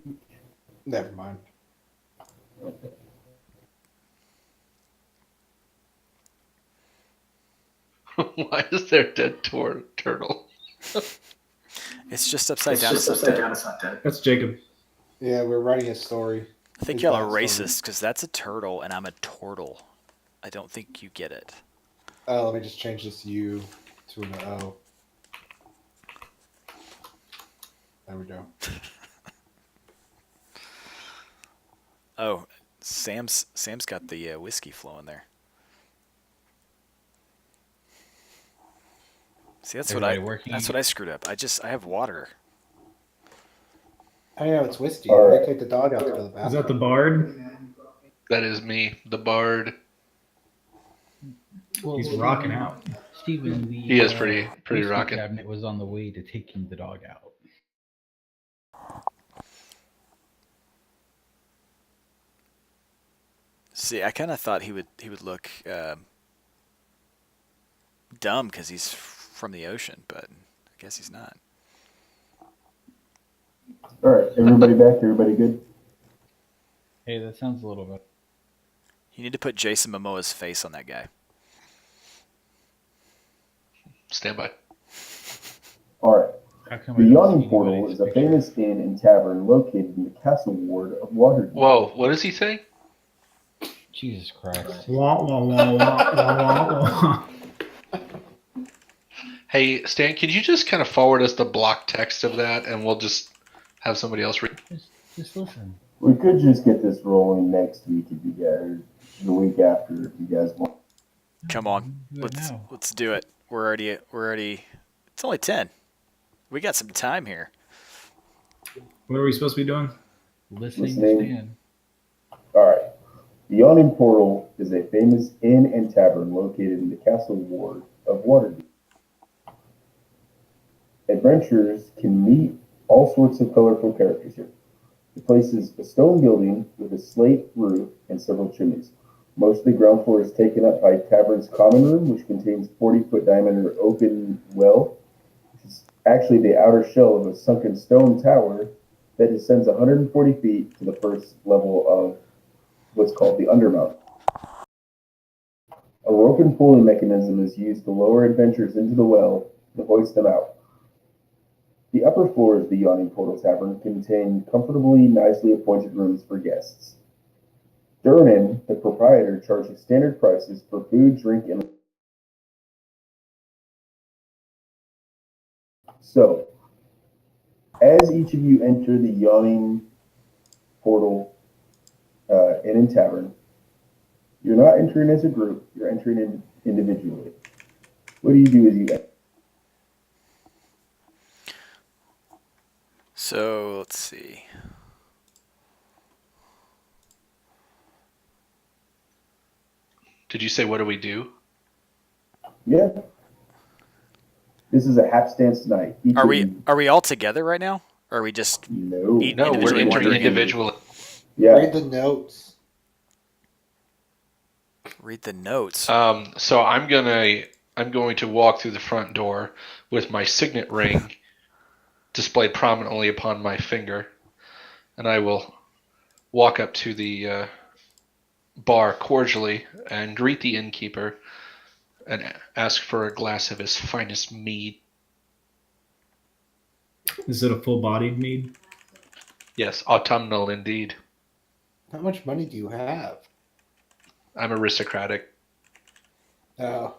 Never mind. Okay. Why is there a dead turtle? It's just upside down. It's not dead. That's Jacob. Yeah, we're writing a story. I think His y'all are backstory. racist because that's a turtle and I'm a turtle. I don't think you get it. Oh, let me just change this U to an O. There we go. Oh, Sam's got the whiskey flowing there. See, that's Everybody working what I screwed up. I have water. I know it's whiskey. All They right. take the dog out to the bathroom. Is that the Bard? That is me, the bard. Well, He's rocking out. Stephen, the He is pretty whiskey rocking. cabinet was on the way to taking the dog out. See, I kind of thought he would look dumb because he's from the ocean, but I guess he's not. All right, everybody back? Everybody good? Hey, that sounds a little bit. You need to put Jason Momoa's face on that guy. Stand by. All right. How come The I don't Yawning see Portal anybody's is a picture? famous inn and tavern located in the castle ward of Waterdeep. Whoa, what does he say? Jesus Christ. Wah, wah, wah, wah, wah, wah. Hey, Stan, could you just kind of forward us the block text of that, and we'll just have somebody else read? Just listen. We could just get this rolling next week if you guys, the week after if you guys want. Come on, Do it now. let's do it. We're already. It's only 10. We got some time here. What are we supposed to be doing? Listening to Listening. Stan. All right. The Yawning Portal is a famous inn and tavern located in the castle ward of of Waterdeep. Adventurers can meet all sorts of colorful characters here. The place is a stone building with a slate roof and several chimneys. Most of the ground floor is taken up by Tavern's common room, which contains 40-foot diameter open well, which is actually the outer shell of a sunken stone tower that descends 140 feet to the first level of what's called the Undermount. A rope and pulling mechanism is used to lower adventurers into the well and hoist them out. The upper floors of the Yawning Portal Tavern contain comfortably, nicely appointed rooms for guests. Durnan, the proprietor, charges standard prices for food, drink, and... So, as each of you enter the Yawning Portal Inn and Tavern, you're not entering as a group, you're entering in individually. What do you do as you enter? So let's see. Did you say what do we do? Yeah. This is a hapstance night. Each Are of we you- are we all together right now? Or are we just No. Eat- No, we're Individually entering wandering in. individually. Yeah. Read the notes. read the notes? So I'm going to walk through the front door with my signet ring displayed prominently upon my finger, and I will walk up to the bar cordially and greet the innkeeper and ask for a glass of his finest mead. Is it a full-bodied mead? Yes, autumnal indeed. How much money do you have? I'm aristocratic. Oh,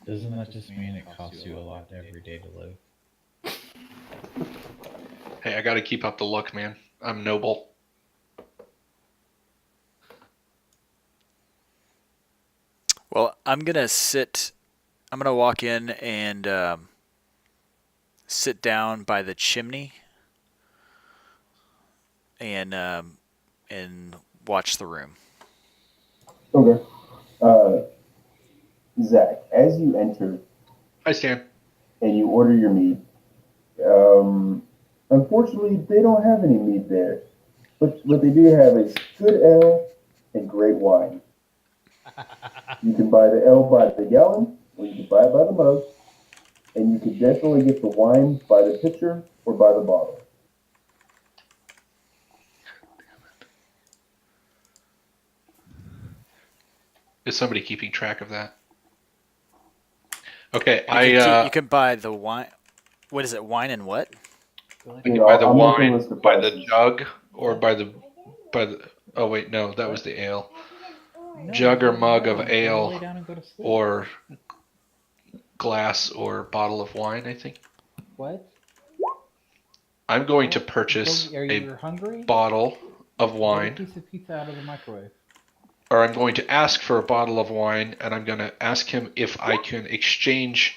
Doesn't that just mean it costs you a lot every day to live? Hey, I gotta keep up the look, man. I'm noble. Well, I'm gonna walk in and sit down by the chimney and watch the room. Okay. Zach, as you enter Hi, Stan. and you order your mead, unfortunately, they don't have any mead there. But what they do have is good ale and great wine. You can buy the ale by the gallon, or you can buy it by the mug, and you can definitely get the wine by the pitcher or by the bottle. Is somebody keeping track of that? Okay, You can buy the wine. What is it? Wine and what? I can buy the I'll make a wine list of by the prices. jug or by the. Oh wait, no, that was the ale. Jug or mug of ale or glass or bottle of wine, I think. What? I'm going to purchase Are a you hungry? bottle of Get a wine, piece of pizza out of the microwave. or I'm going to ask for a bottle of wine, and I'm going to ask him if I can exchange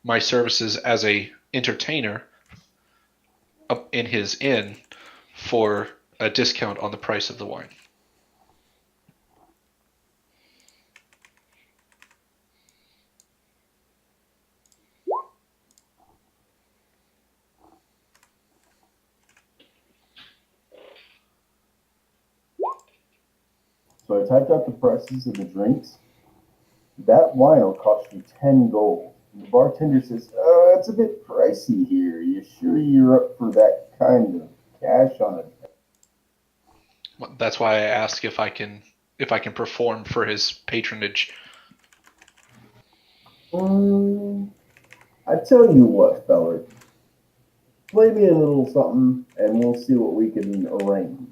my services as a entertainer in his inn for a discount on the price of the wine. So I typed out the prices of the drinks. That wine will cost you 10 gold. And the bartender says, it's a bit pricey here. You sure you're up for that kind of cash on it? That's why I ask if I can perform for his patronage. I tell you what, feller. Play me a little something, and we'll see what we can arrange.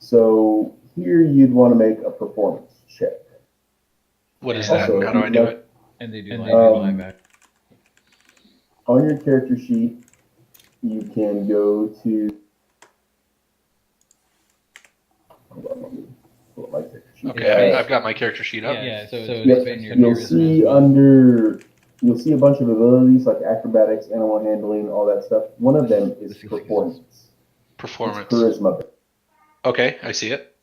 So here you'd want to make a performance check. What is Also, that? How do I do it? And they do live on your character sheet, you can go to. Hold on, let me pull up my character sheet. Okay, I've got my character sheet up. Yeah, so Yep, it's been your you'll charisma see as well. you'll see a bunch of abilities like acrobatics, animal handling, all that stuff. One of them is performance. Performance. It's charisma. Okay, I see it.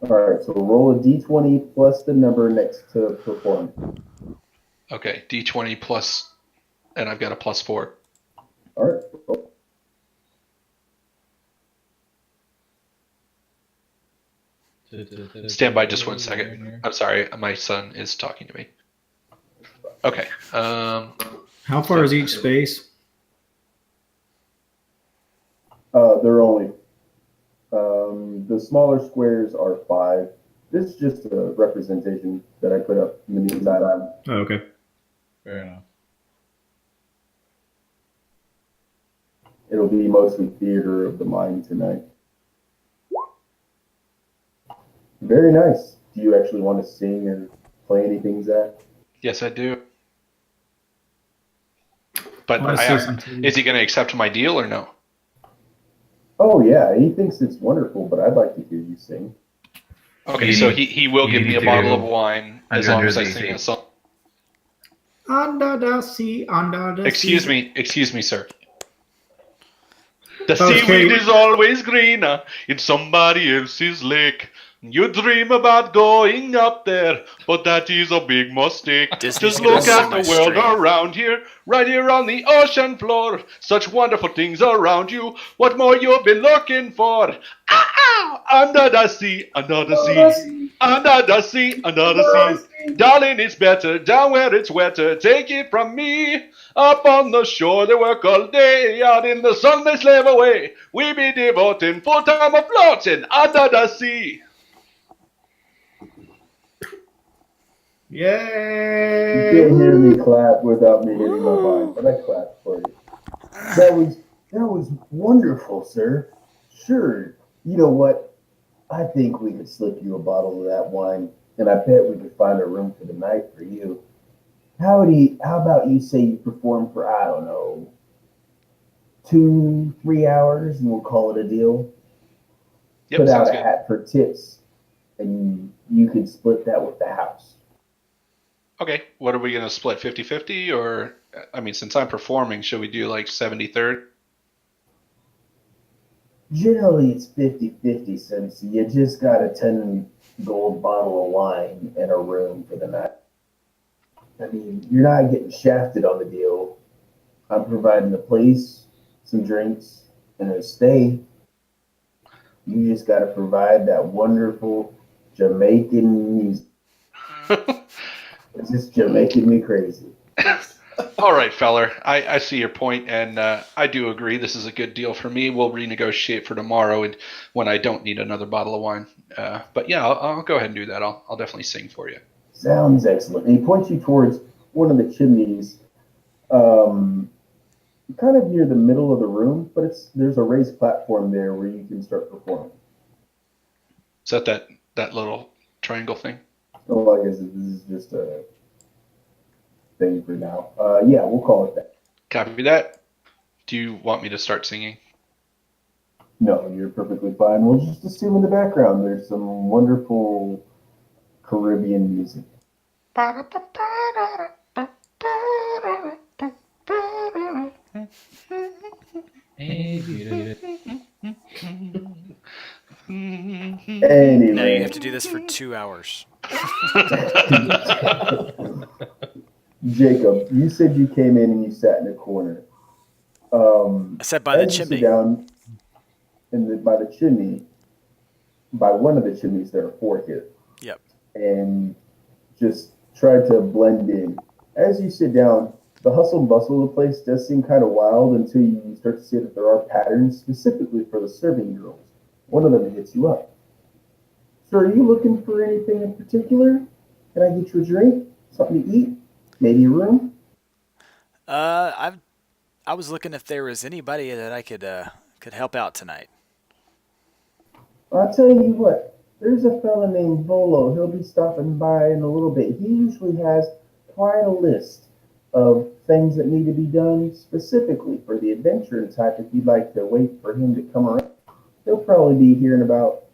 All right, so roll a d20 plus the number next to perform. Okay, D20 plus, and I've got a +4. All right. Roll. Stand by just 1 second. I'm sorry, my son is talking to me. Okay. How far is each space? They're only the smaller squares are 5. This is just a representation that I put up in the meantime. Oh, okay. Fair enough. It'll be mostly theater of the mind tonight. Very nice. Do you actually want to sing or play anything, Zach? Yes, I do. But I wanna see some titties. is he going to accept my deal or no? Oh yeah, he thinks it's wonderful, but I'd like to hear you sing. Okay, so he will give me a bottle of wine as long as I sing a song. Under the sea, under the Excuse me, sir. The Okay. seaweed is always greener in somebody else's lake. You dream about going up there, but that is a big mistake. Disney's Just gonna look sue at my the world stream. around here, right here on the ocean floor. Such wonderful things around you. What more you've been looking for? Under the sea, under the sea, under the sea, under the sea. Darling, it's better down where it's wetter. Take it from me. Up on the shore they work all day. Out in the sun they slave away. We be devoting full time of floating under the sea. You Yay! can't hear me clap without me hitting my mic, but I clapped for you. That was wonderful, sir. Sure. You know what? I think we could slip you a bottle of that wine, and I bet we could find a room for the night for you. How about you say you perform for, I don't know, 2-3 hours, and we'll call it a deal. Yep, Put out sounds a good. hat for tips, and you could split that with the house. Okay, what are we going to split, 50-50? Or, I mean, since I'm performing, should we do like 70-30? Generally, it's 50-50 since you just got a 10 gold bottle of wine and a room for the night. I mean, you're not getting shafted on the deal. I'm providing a place, some drinks, and a stay. You just got to provide that wonderful Jamaican music. It's just Jamaican me crazy. All right, feller. I see your point, and I do agree. This is a good deal for me. We'll renegotiate for tomorrow, and when I don't need another bottle of wine. But yeah, I'll go ahead and do that. I'll definitely sing for you. Sounds excellent. And he points you towards one of the chimneys, kind of near the middle of the room, but there's a raised platform there where you can start performing. Is that little triangle thing? So I guess this is just a thing for now. Yeah, we'll call it that. Copy that. Do you want me to start singing? No, you're perfectly fine. We'll just assume in the background there's some wonderful Caribbean music. Anyway. No, you have to do this for 2 hours. Jacob, you said you came in and you sat in a corner. I sat by the As you chimney. sit down by the chimney, by one of the chimneys, there are 4 here. Yep. And just try to blend in. As you sit down, the hustle and bustle of the place does seem kind of wild until you start to see that there are patterns specifically for the serving girls. One of them hits you up. So are you looking for anything in particular? Can I get you a drink? Something to eat? Maybe a room? I was looking if there was anybody that I could help out tonight. I'll tell you what, there's a fella named Volo. He'll be stopping by in a little bit. He usually has quite a list of things that need to be done specifically for the adventure type. If you'd like to wait for him to come around, he'll probably be here in about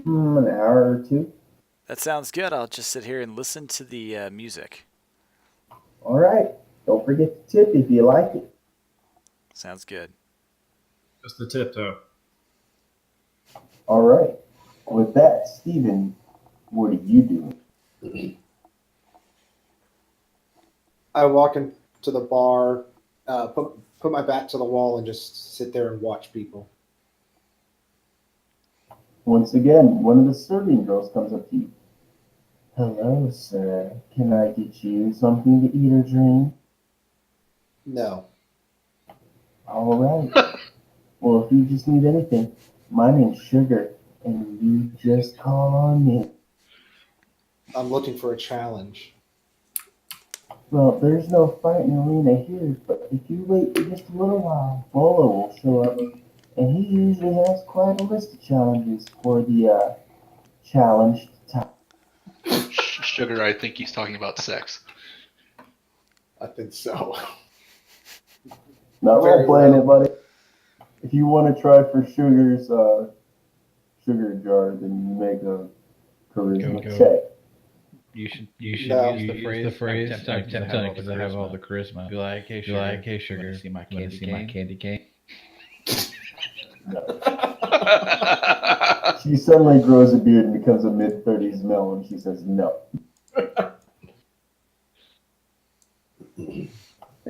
an hour or 2. That sounds good. I'll just sit here and listen to the music. All right. Don't forget to tip if you like it. Sounds good. Just the tip, though. All right. With that, Steven, what are you doing? I walk into the bar, put my back to the wall, and just sit there and watch people. Once again, one of the serving girls comes up to you. Hello, sir. Can I get you something to eat or drink? No. All right. Well, if you just need anything, my name's Sugar, and you just call on me. I'm looking for a challenge. Well, there's no fighting arena here, but if you wait for just a little while, Bolo will show up, and he usually has quite a list of challenges for the challenged type. Sugar, I think he's talking about sex. I think so. Not Very role playing well. it, buddy. If you want to try for Sugar's sugar jar, then you make a charisma Go. check. You should No. use the phrase. I'm telling you because I have all the charisma. Be like, hey, sugar. You want to see my candy cane? No. She suddenly grows a beard and becomes a mid-30s male, and she says no.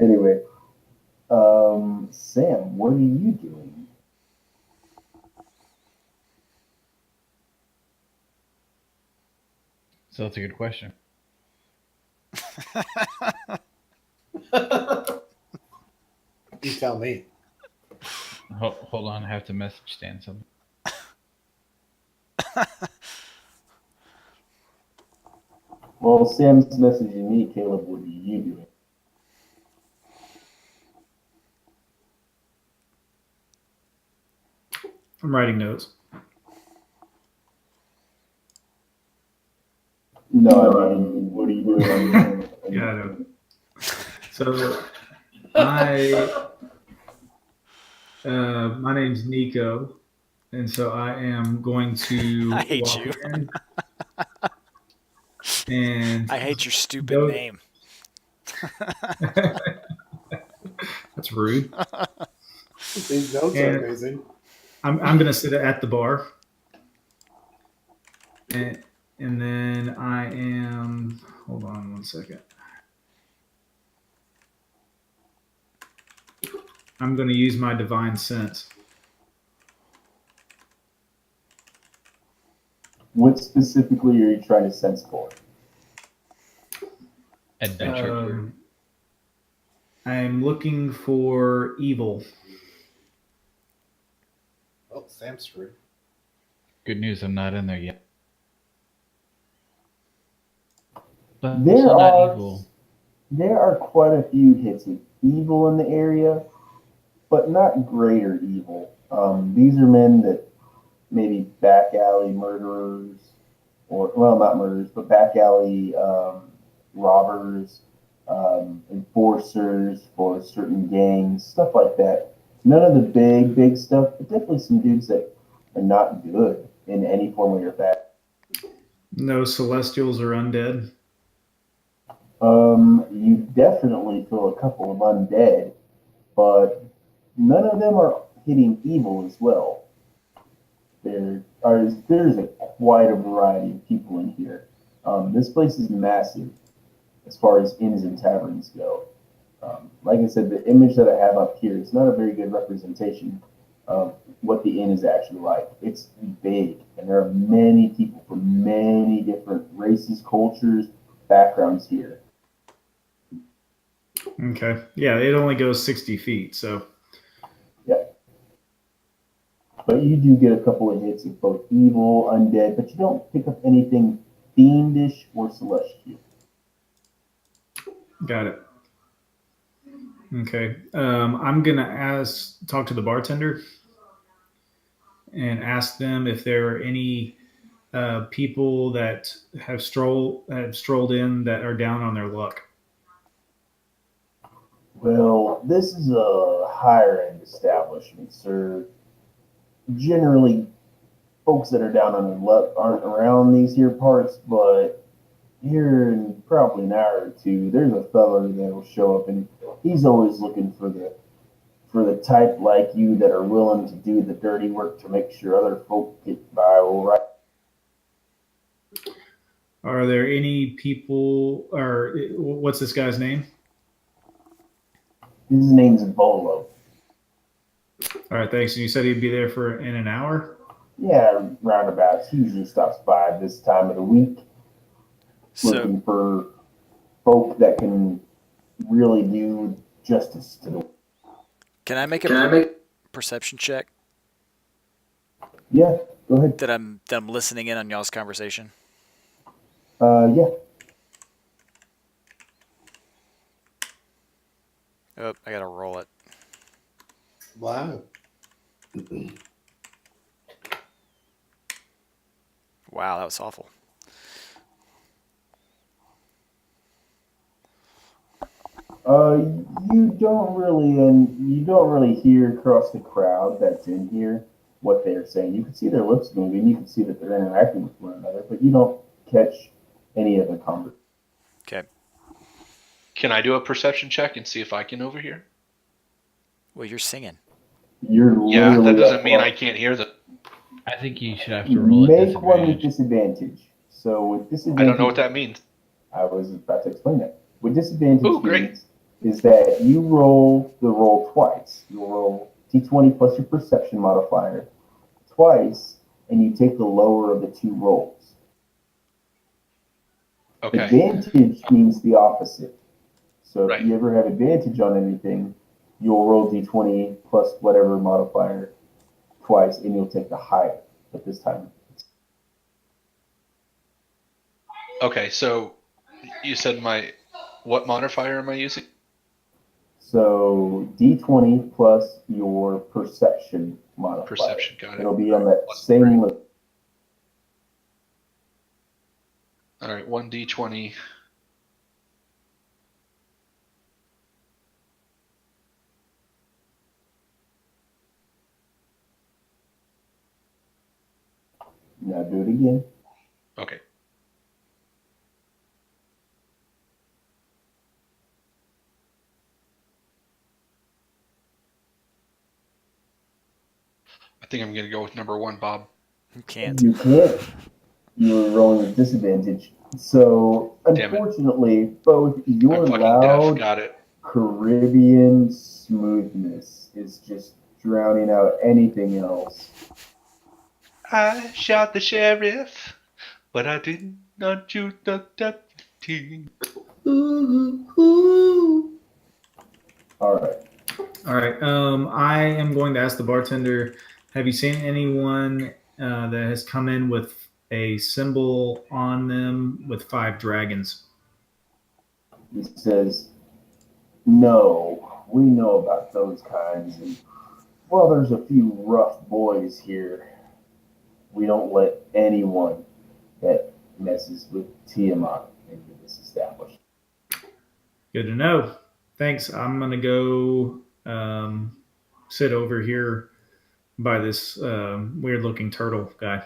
Anyway, Sam, what are you doing? So that's a good question. You tell me. Hold on, I have to message Stan something. Well, Sam's messaging me, Caleb, what are you doing? I'm writing notes. No, I mean, what are you doing? Yeah, I know. So, my name's Nico, and so I am going to I hate walk you. in. And I hate your stupid go- name. That's rude. These notes are And- amazing. I'm going to sit at the bar, and then I am. Hold on 1 second. I'm going to use my divine sense. What specifically are you trying to sense for? Adventure. I'm looking for evil. Oh, Sam's screwed. Good news, I'm not in there yet. But There also not are evil. there are quite a few hits with evil in the area, but not greater evil. These are men that maybe back alley murderers, or well, not murderers, but back alley robbers, enforcers for certain gangs, stuff like that. None of the big stuff, but definitely some dudes that are not good in any form or fashion. No celestials or undead. You definitely feel a couple of undead, but none of them are hitting evil as well. There's quite a variety of people in here. This place is massive as far as inns and taverns go. Like I said, the image that I have up here is not a very good representation of what the inn is actually like. It's big, and there are many people from many different races, cultures, backgrounds here. Okay. Yeah, it only goes 60 feet, so. But you do get a couple of hits of both evil, undead, but you don't pick up anything fiendish or celestial. Got it. Okay. I'm gonna talk to the bartender and ask them if there are any people that have strolled in that are down on their luck. Well, this is a higher end establishment, sir. Generally, folks that are down on their luck aren't around these here parts, but here in probably an hour or two, there's a fella that'll show up, and he's always looking for the type like you that are willing to do the dirty work to make sure other folk get by all right. Are there any people, or what's this guy's name? His name's Bolo. All right, thanks. And you said he'd be there for in an hour? Yeah, roundabouts. He usually stops by this time of the week So looking for folk that can really do justice to the. can I make a perception check Yeah, go ahead. that I'm listening in on y'all's conversation? Yeah. Oh, I gotta roll it. Wow. Wow, that was awful. You don't really hear across the crowd that's in here what they're saying. You can see their lips moving. You can see that they're interacting with one another, but you don't catch any of the conversation. Okay. Can I do a perception check and see if I can overhear? Well, you're singing. You're Yeah, that literally doesn't up mean on- I can't hear them. I think you should have to roll at Make one with disadvantage. disadvantage. So with disadvantage, I don't know what that means. I was about to explain that. What disadvantage Ooh, great. means is that you roll the roll twice. You roll d20 plus your perception modifier twice, and you take the lower of the two rolls. Okay. Advantage means the opposite. So Right. if you ever have advantage on anything, you'll roll d20 plus whatever modifier twice, and you'll take the higher. But this time, Okay, so you said what modifier am I using? so d20 plus your perception modifier. Perception, got it. It'll be on that Plus same three. list. All right, 1d20. Now do it again. Okay. I think I'm going to go with number 1, Bob. You can't. You can't. You were rolling with disadvantage. So Damn it. unfortunately, both your I'm fucking deaf. loud Got it. Caribbean smoothness is just drowning out anything else. I shot the sheriff, but I did not shoot the deputy. All right. All right. I am going to ask the bartender, have you seen anyone that has come in with a symbol on them with 5 dragons? He says, "No, we know about those kinds. And well, there's a few rough boys here. We don't let anyone that messes with Tiamat into this establishment." Good to know. Thanks. I'm going to go sit over here by this weird looking turtle guy.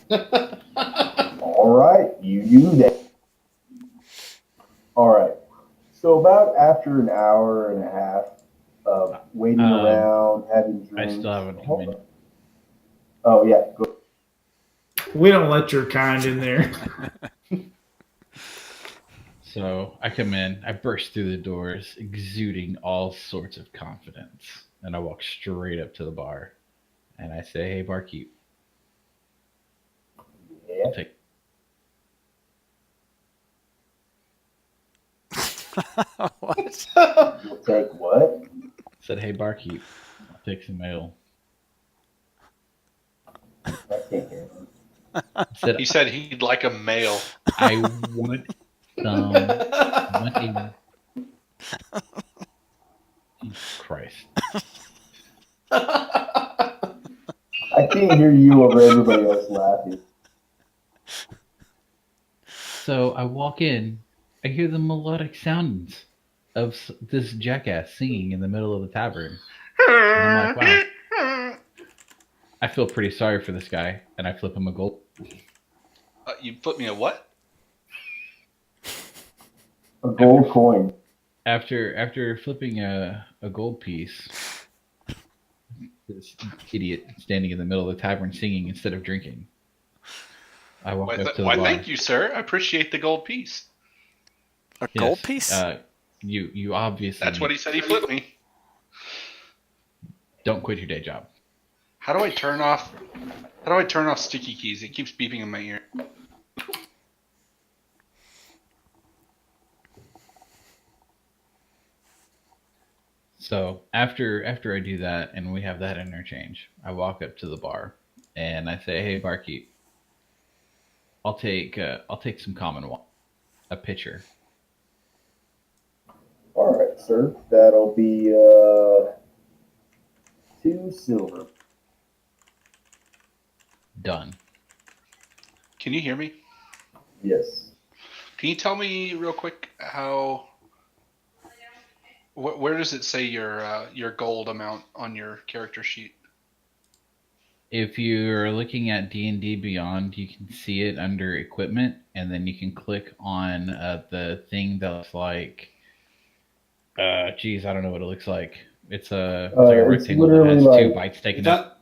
All right, you do that. All right. So about after an hour and a half of waiting around, having drinks. I still haven't come in. Oh yeah, go. We don't let your kind in there. So I come in, I burst through the doors, exuding all sorts of confidence, and I walk straight up to the bar, and I say, "Hey, barkeep, Yeah. I'll take." What? You'll take what? I said, "Hey, barkeep, I'll take some ale." I can't hear him. I said, He said he'd like a male. "I want some. I want a." Jesus Christ. I can't hear you over everybody else laughing. So I walk in, I hear the melodic sounds of this jackass singing in the middle of the tavern. And I'm like, wow. I feel pretty sorry for this guy, and I flip him a gold. You put me a what? A gold coin. After flipping a gold piece, this idiot standing in the middle of the tavern singing instead of drinking. I walk Why, up to the why bar. thank you, sir. I appreciate the gold piece. A Yes, gold piece? You obviously That's what he said he flipped me. don't quit your day job. How do I turn off sticky keys? It keeps beeping in my ear. So after I do that and we have that interchange, I walk up to the bar and I say, "Hey, barkeep, I'll take some common water, a pitcher." All right, sir. That'll be 2 silver. Done. Can you hear me? Yes. Can you tell me real quick how? Where does it say your gold amount on your character sheet? If you're looking at D&D Beyond, you can see it under equipment, and then you can click on the thing that's like, geez, I don't know what it looks like. It's a It's rectangle that has literally two like- bytes taken Is up. that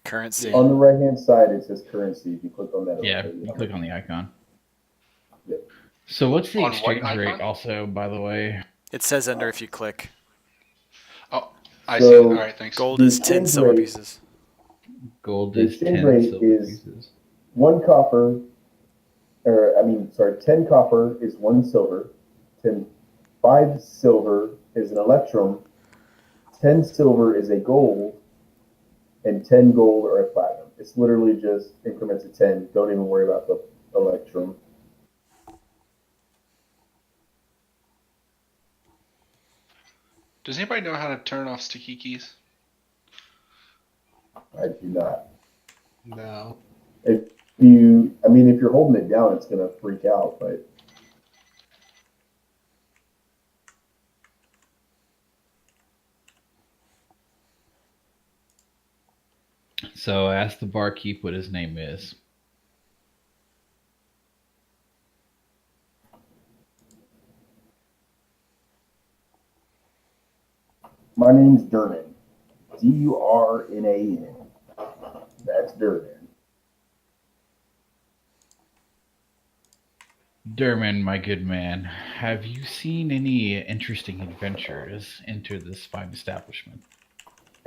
Currency. On the right-hand side, it says currency. If you click on that, Yeah, it'll tell you how click much. on the icon. Yep. So what's the On what exchange rate icon? also, by the way? It says under if you click. Oh, I So- see it. All right, thanks. Gold The is 10 exchange silver rate- pieces. Gold The is exchange 10 rate silver is- pieces. 1 copper, 10 copper is 1 silver. 5 silver is an electrum. 10 silver is a gold. And 10 gold are a platinum. It's literally just increments of 10. Don't even worry about the electrum. Does anybody know how to turn off sticky keys? I do not. no? If you're holding it down, it's gonna freak out. But So I asked the barkeep what his name is. my name's Durnan. Durnan. That's Durnan. Derman, my good man, have you seen any interesting adventures enter this fine establishment?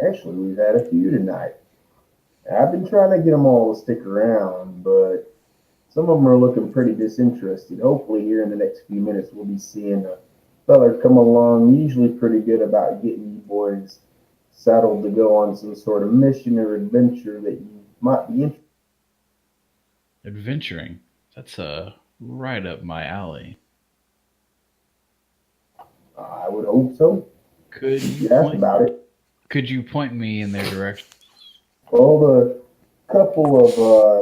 Actually, we've had a few tonight. I've been trying to get them all to stick around, but some of them are looking pretty disinterested. Hopefully, here in the next few minutes, we'll be seeing a feller come along, usually pretty good about getting you boys settled to go on some sort of mission or adventure that you might be interested Adventuring. That's right up my alley. in. I would hope so. Could you You asked point, about it. could you point me in their direction? Well, the couple of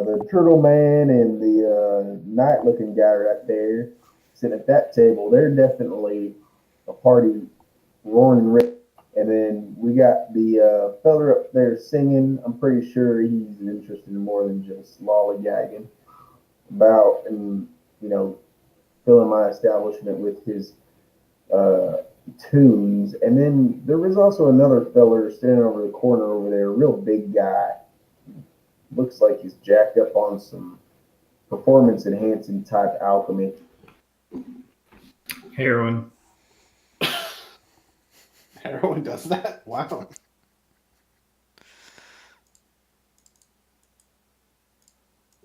the turtle man and the knight looking guy right there sitting at that table, they're definitely a party roaring and rip. And then we got the feller up there singing. I'm pretty sure he's interested in more than just lollygagging about and, filling my establishment with his tunes. And then there was also another feller standing over the corner over there, a real big guy. Looks like he's jacked up on some performance enhancing type alchemy. Heroin. Heroin does that? Wow.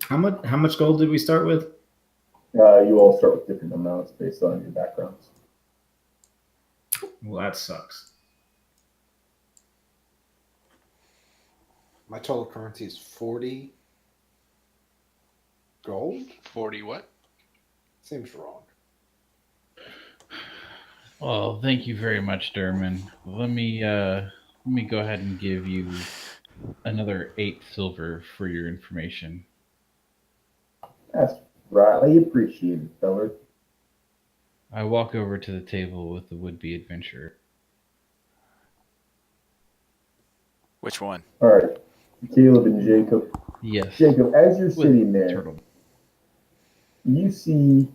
How much gold did we start with? You all start with different amounts based on your backgrounds. Well, that sucks. My total currency is 40 gold? 40 what? Seems wrong. Well, thank you very much, Derman. Let me go ahead and give you another 8 silver for your information. That's rightly appreciated, feller. I walk over to the table with the would-be adventurer. Which one? All right, Caleb and Jacob. Yes. Jacob, as you're with sitting there, turtle. you see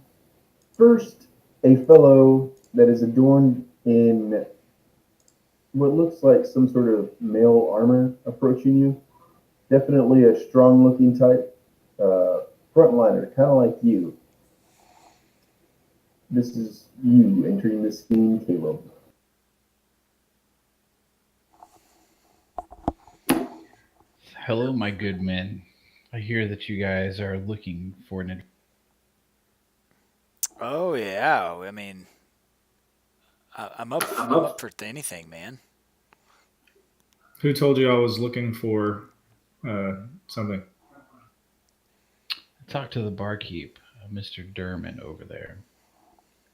first a fellow that is adorned in what looks like some sort of male armor approaching you. Definitely a strong looking type. frontliner, kind of like you. This is you entering this game, Caleb. Hello, my good men. I hear that you guys are looking for an. Oh yeah. I mean, I'm up. I'm up for anything, man. Who told you I was looking for something? Talk to the barkeep, Mr. Durman over there.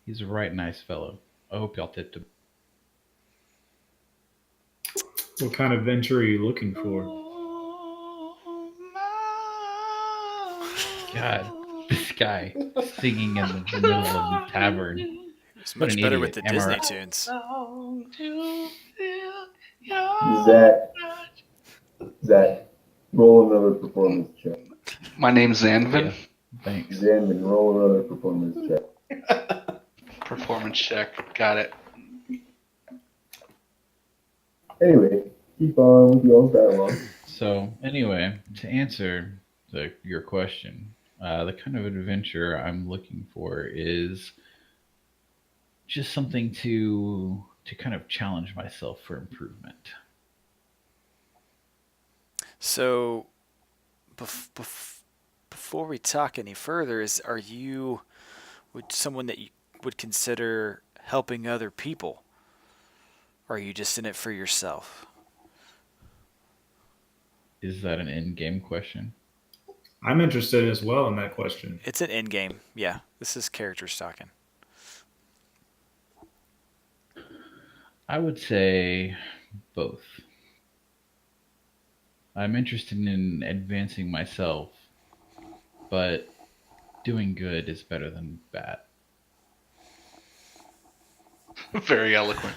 He's a right nice fellow. I hope y'all tipped him. What kind of venture are you looking for? God, this guy singing in the middle of the tavern. It's What much an better idiot. with the Am I Disney right? tunes. Zach, roll another performance check. My name's Zanvin. Yeah, thanks. Zanvin, roll another performance check. Performance check. Got it. Anyway, keep on with y'all's dialogue. So, anyway, to answer your question, the kind of adventure I'm looking for is just something to kind of challenge myself for improvement. So, before we talk any further, are you someone that you would consider helping other people? Or are you just in it for yourself? Is that an in-game question? I'm interested as well in that question. It's an end game. Yeah, this is characters talking. I would say both. I'm interested in advancing myself, but doing good is better than bad. Very eloquent.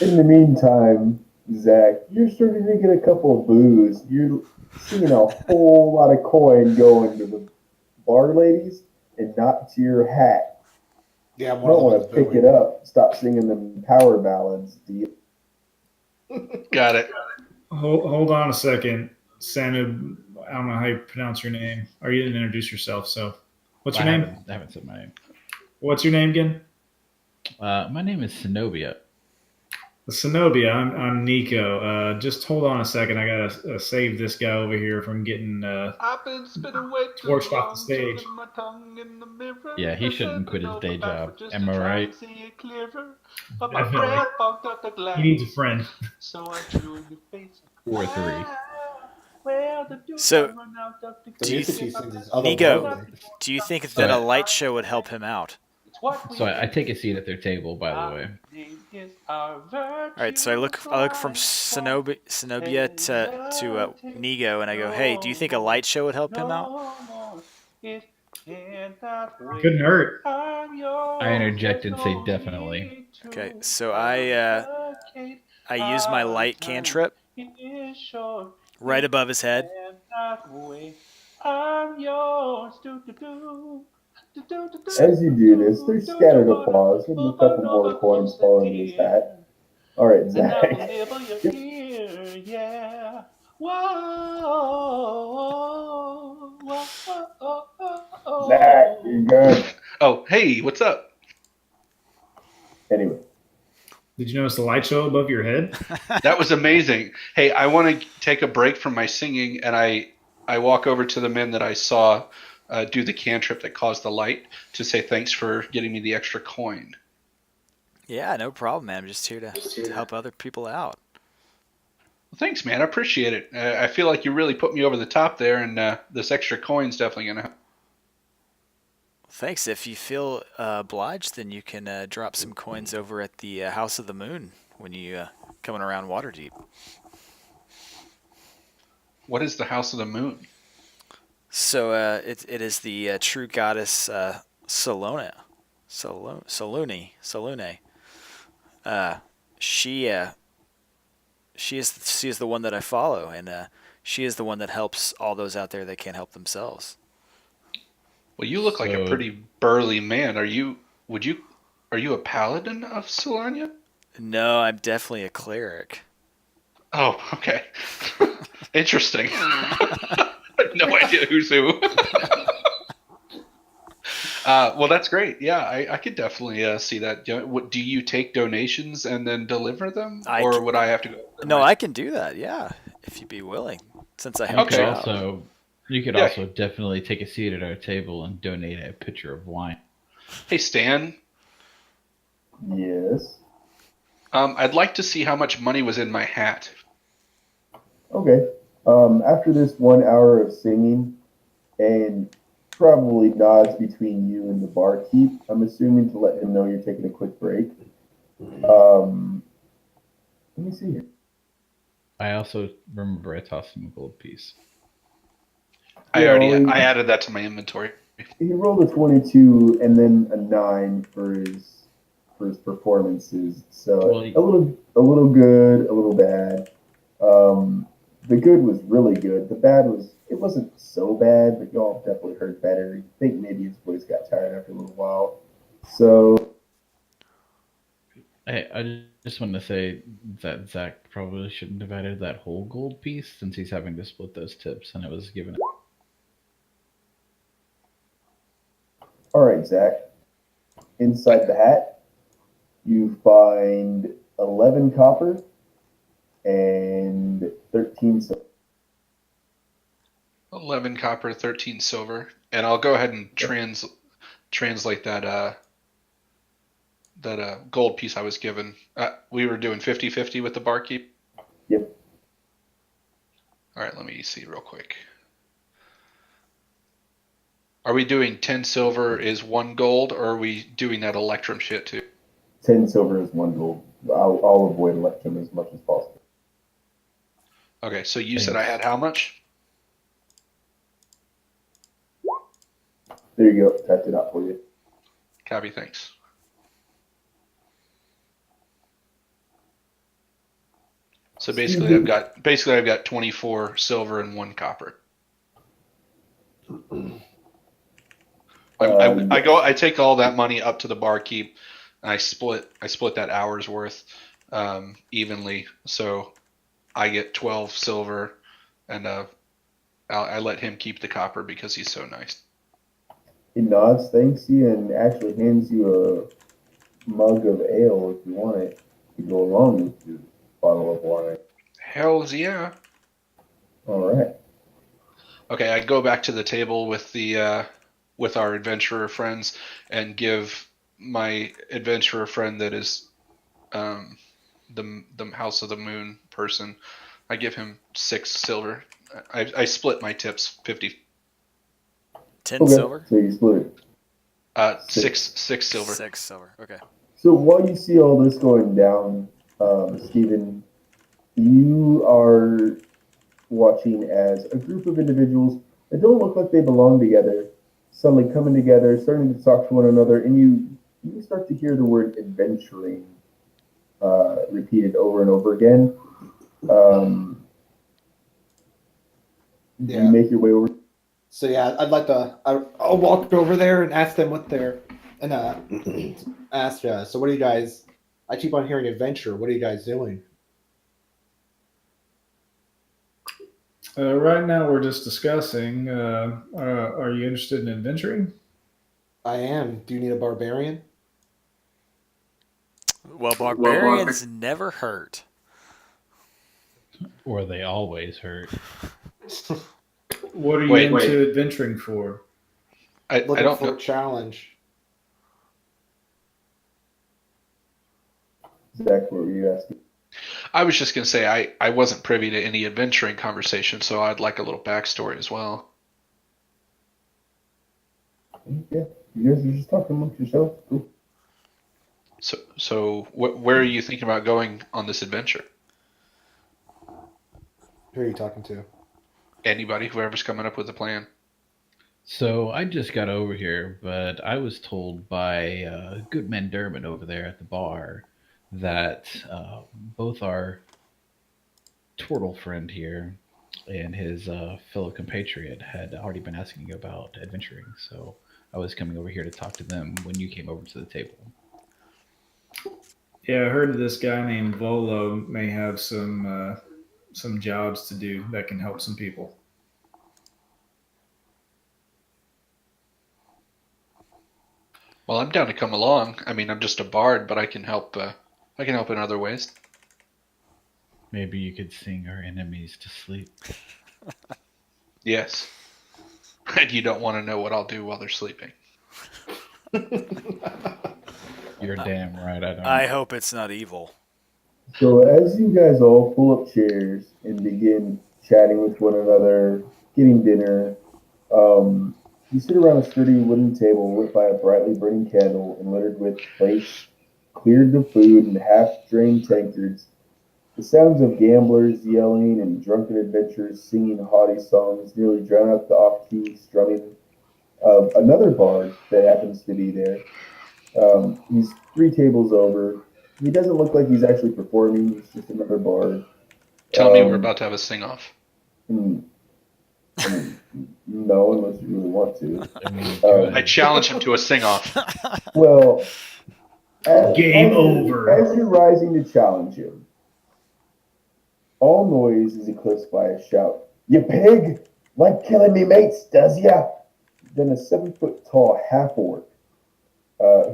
In the meantime, Zach, you're starting to get a couple of boos. You're seeing a whole lot of coin going to the bar ladies and not to your hat. Yeah, I'm You one of don't the want ones to pick booing. it up. Stop singing them power ballads, do you? Got it. Hold on a second, Sanu. I don't know how you pronounce your name. Or you didn't introduce yourself. So, what's your name? I haven't said my name. What's your name again? My name is Zenobia. Zenobia. I'm Nico. Just hold on a second. I gotta save this guy over here from getting I've been spinning way too torched off long, the stage. tickling my tongue in the mirror. Yeah, he shouldn't quit his day job. Am I right? See it clearer. But my Definitely. breath fogged up the glass. He needs a friend. So I drew your face. 4 or 3. So, The Do you music he th- sings is Nico, otherworldly. do you think that a light show would help him out? So I take a seat at their table, by the way. All right, so I look from Zenobia to Nigo, and I go, "Hey, do you think a light show would help him out?" Couldn't hurt. I interject and say definitely. Okay, so I use my light cantrip right above his head. As you do this, there's scattered applause and a couple more coins falling in his hat. All right, Zach. Zach, you're good. Oh, hey, what's up? Anyway, Did you notice the light show above your head? That was amazing. Hey, I want to take a break from my singing, and I walk over to the men that I saw do the cantrip that caused the light to say thanks for getting me the extra coin. Yeah, no problem, man. I'm just here to help other people out. Well, thanks, man. I appreciate it. I feel like you really put me over the top there, and this extra coin's definitely going to help. Thanks. If you feel obliged, then you can drop some coins over at the House of the Moon when you coming around Waterdeep. What is the House of the Moon? So it is the true goddess Salune. She is the one that I follow, and she is the one that helps all those out there that can't help themselves. Well, you look like a pretty burly man. Are you a paladin of Solania? No, I'm definitely a cleric. Oh, okay. Interesting. No idea who's who. Well, that's great. Yeah, I could definitely see that. Do you take donations and then deliver them, or would I have to go? No, I can do that. Yeah, if you'd be willing, since I You helped could you Okay. out. Yeah. also definitely take a seat at our table and donate a pitcher of wine. Hey, Stan. Yes. I'd like to see how much money was in my hat. Okay. After this 1 hour of singing and probably nods between you and the barkeep, I'm assuming to let him know you're taking a quick break. Let me see here. I also remember I tossed him a gold piece. I Yeah, added that to my inventory. he rolled a 22 and then a 9 for his performances. So Well, a little good, a little bad. The good was really good. The bad it wasn't so bad, but y'all definitely heard better. You think maybe his voice got tired after a little while. So I just wanted to say that Zach probably shouldn't have added that whole gold piece since he's having to split those tips, and it was given. all right, Zach. Inside the hat, you find 11 copper and 13 silver. 11 copper, 13 silver, and I'll go ahead and translate that gold piece I was given. We were doing 50-50 with the barkeep. Yep. All right, let me see real quick. Are we doing 10 silver is 1 gold, or are we doing that electrum shit too? 10 silver is 1 gold. I'll avoid electrum as much as possible. Okay, so you said I had how much? There you go. Typed it out for you. Copy, thanks. So basically, I've got 24 silver and 1 copper. I take all that money up to the barkeep, and I split that hour's worth evenly. So I get 12 silver, and I let him keep the copper because he's so nice. He nods, thanks you, and actually hands you a mug of ale if you want it to go along with your bottle of wine. Hells yeah. All right. Okay, I go back to the table with with our adventurer friends and give my adventurer friend that is the House of the Moon person. I give him 6 silver. I split my tips 50. 10 Okay, silver? so you split it. 6 silver. 6 silver. Okay. So while you see all this going down, Stephen, you are watching as a group of individuals that don't look like they belong together suddenly coming together, starting to talk to one another, and you start to hear the word adventuring repeated over and over again. Yeah. You make your way over. So yeah, I'll walk over there and ask them what they're, and ask, so what are you guys, I keep on hearing adventure. What are you guys doing? Right now, we're just discussing. Are you interested in adventuring? I am. Do you need a barbarian? Well, barbarians never hurt. Or they always hurt. What are you into adventuring for? I Looking don't for know. a challenge. Zach, what were you asking? I was just going to say I wasn't privy to any adventuring conversation, so I'd like a little backstory as well. Yeah, you guys are just talking amongst yourselves. Cool. So where are you thinking about going on this adventure? Who are you talking to? Anybody, whoever's coming up with a plan. So I just got over here, but I was told by Goodman Dermot over there at the bar that both our turtle friend here and his fellow compatriot had already been asking you about adventuring. So I was coming over here to talk to them when you came over to the table. Yeah, I heard this guy named Volo may have some jobs to do that can help some people. Well, I'm down to come along. I mean, I'm just a bard, but I can help. I can help in other ways. Maybe you could sing our enemies to sleep. Yes. And you don't want to know what I'll do while they're sleeping. You're damn right. I don't. I hope it's not evil. So as you guys all pull up chairs and begin chatting with one another, getting dinner, you sit around a sturdy wooden table lit by a brightly burning candle and littered with plates cleared of food and half-drained tankards. The sounds of gamblers yelling and drunken adventurers singing haughty songs nearly drown out the off-key strumming of another bard that happens to be there. He's three tables over. He doesn't look like he's actually performing. He's just another bard. Tell me we're about to have a sing-off. No, unless you really want to. I mean, I challenge him to a sing-off. Well, Game over. As you're rising to challenge him, all noise is eclipsed by a shout. You pig! Like killing me mates, does ya? Then a 7-foot tall half-orc,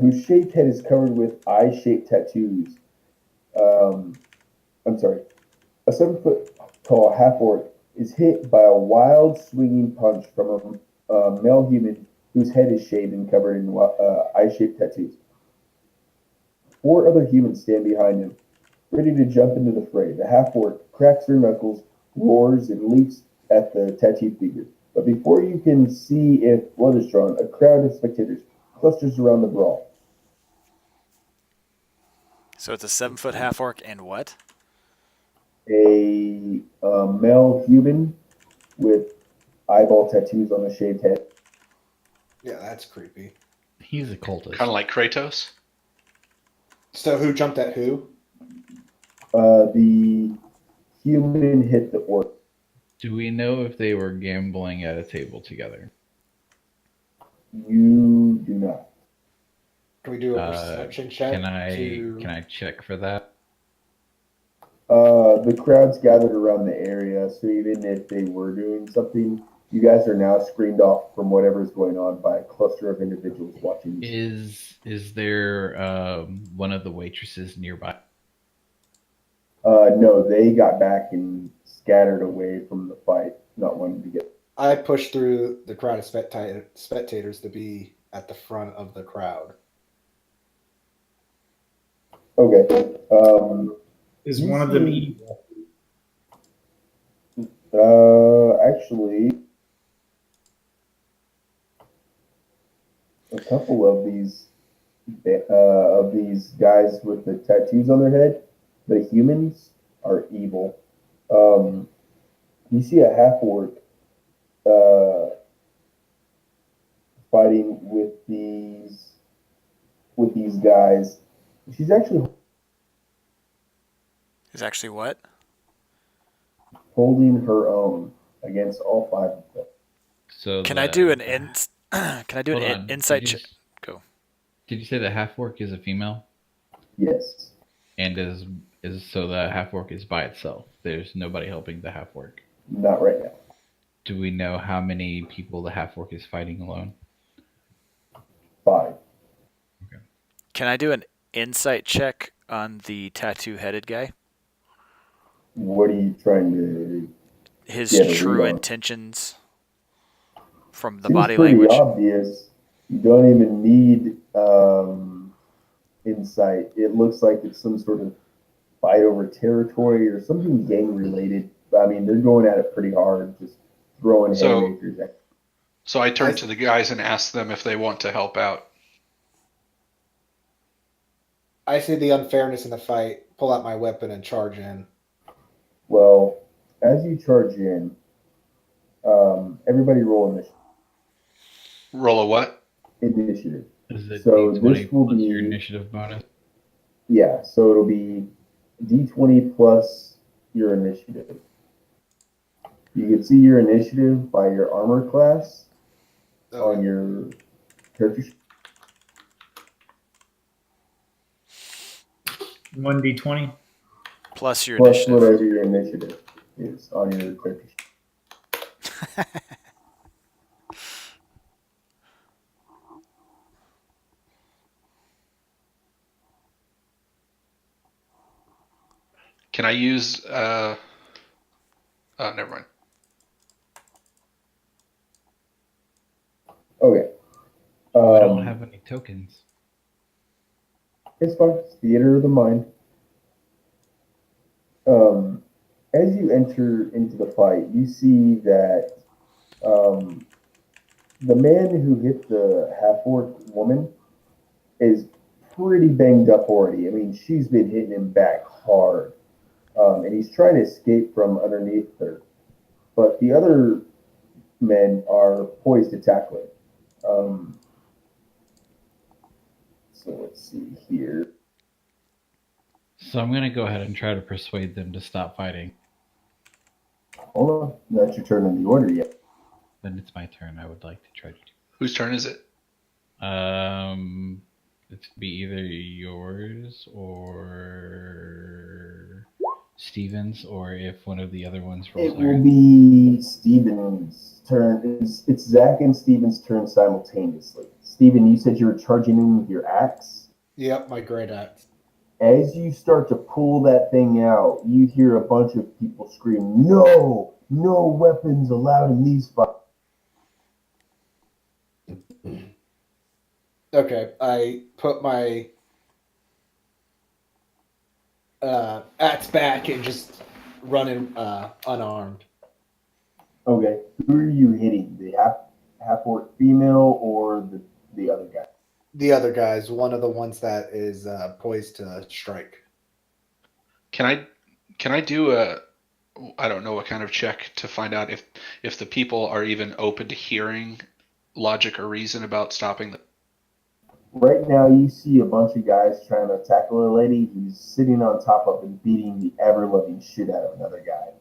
whose shaved head is covered with eye-shaped tattoos. I'm sorry. A 7-foot tall half-orc is hit by a wild swinging punch from a male human whose head is shaved and covered in eye-shaped tattoos. 4 other humans stand behind him, ready to jump into the fray. The half-orc cracks her knuckles, roars, and leaps at the tattooed figure. But before you can see if blood is drawn, a crowd of spectators clusters around the brawl. So it's a 7-foot half orc and what? A male human with eyeball tattoos on a shaved head. Yeah, that's creepy. he's a cultist. Kind of like Kratos. So who jumped at who? The human hit the orc. Do we know if they were gambling at a table together? You do not. Can we do a perception check? Can I check for that? The crowd's gathered around the area, so even if they were doing something, you guys are now screened off from whatever's going on by a cluster of individuals watching. Is there one of the waitresses nearby? No, they got back and scattered away from the fight, not wanting to get. I pushed through the crowd of spectators to be at the front of the crowd. Okay. Is one of them evil? Actually, a couple of these guys with the tattoos on their head, the humans, are evil. You see a half orc fighting with these guys. She's actually Is actually what? holding her own against all 5 of them. So Can I do an insight check? Go. Did you say the half orc is a female? Yes. And is so the half orc is by itself. There's nobody helping the half orc. Not right now. Do we know how many people the half orc is fighting alone? 5. Can I do an insight check on the tattoo-headed guy? What are you trying to? His Yeah, true we are. intentions from the Seems body pretty language. obvious. You don't even need insight. It looks like it's some sort of fight over territory or something gang related. I mean, they're going at it pretty hard, just throwing So- haymakers at. So I turn to the guys and ask them if they want to help out. I see the unfairness in the fight, pull out my weapon and charge in. Well, as you charge in, everybody roll initiative. Roll a what? Initiative. Is it So D20 this will plus be- your initiative bonus? Yeah, so it'll be D20 plus your initiative. You can see your initiative by your armor class on your character sheet. 1d20. Plus your Plus initiative. whatever your initiative is on your character sheet. Can I use? Never mind. Okay. I don't have any tokens. It's fun. It's theater of the mind. As you enter into the fight, you see that the man who hit the half-orc woman is pretty banged up already. I mean, she's been hitting him back hard, and he's trying to escape from underneath her. But the other men are poised to tackle him. So let's see here. So I'm gonna go ahead and try to persuade them to stop fighting. Hold on, not your turn in the order yet. Then it's my turn. I would like to try to Whose turn is it? do. It could be either yours or Steven's, or if one of the other ones rolls It will higher. be Steven's turn. It's Zach and Steven's turn simultaneously. Steven, you said you were charging in with your axe. Yep, my great axe. As you start to pull that thing out, you hear a bunch of people scream, "No! No weapons allowed in these fights." Okay, I put my axe back and just run in unarmed. Okay, who are you hitting? The half orc female or the other guy? The other guy's one of the ones that is poised to strike. Can I do a? I don't know what kind of check to find out if the people are even open to hearing logic or reason about stopping them. Right now, you see a bunch of guys trying to tackle a lady who's sitting on top of and beating the ever-loving shit out of another guy.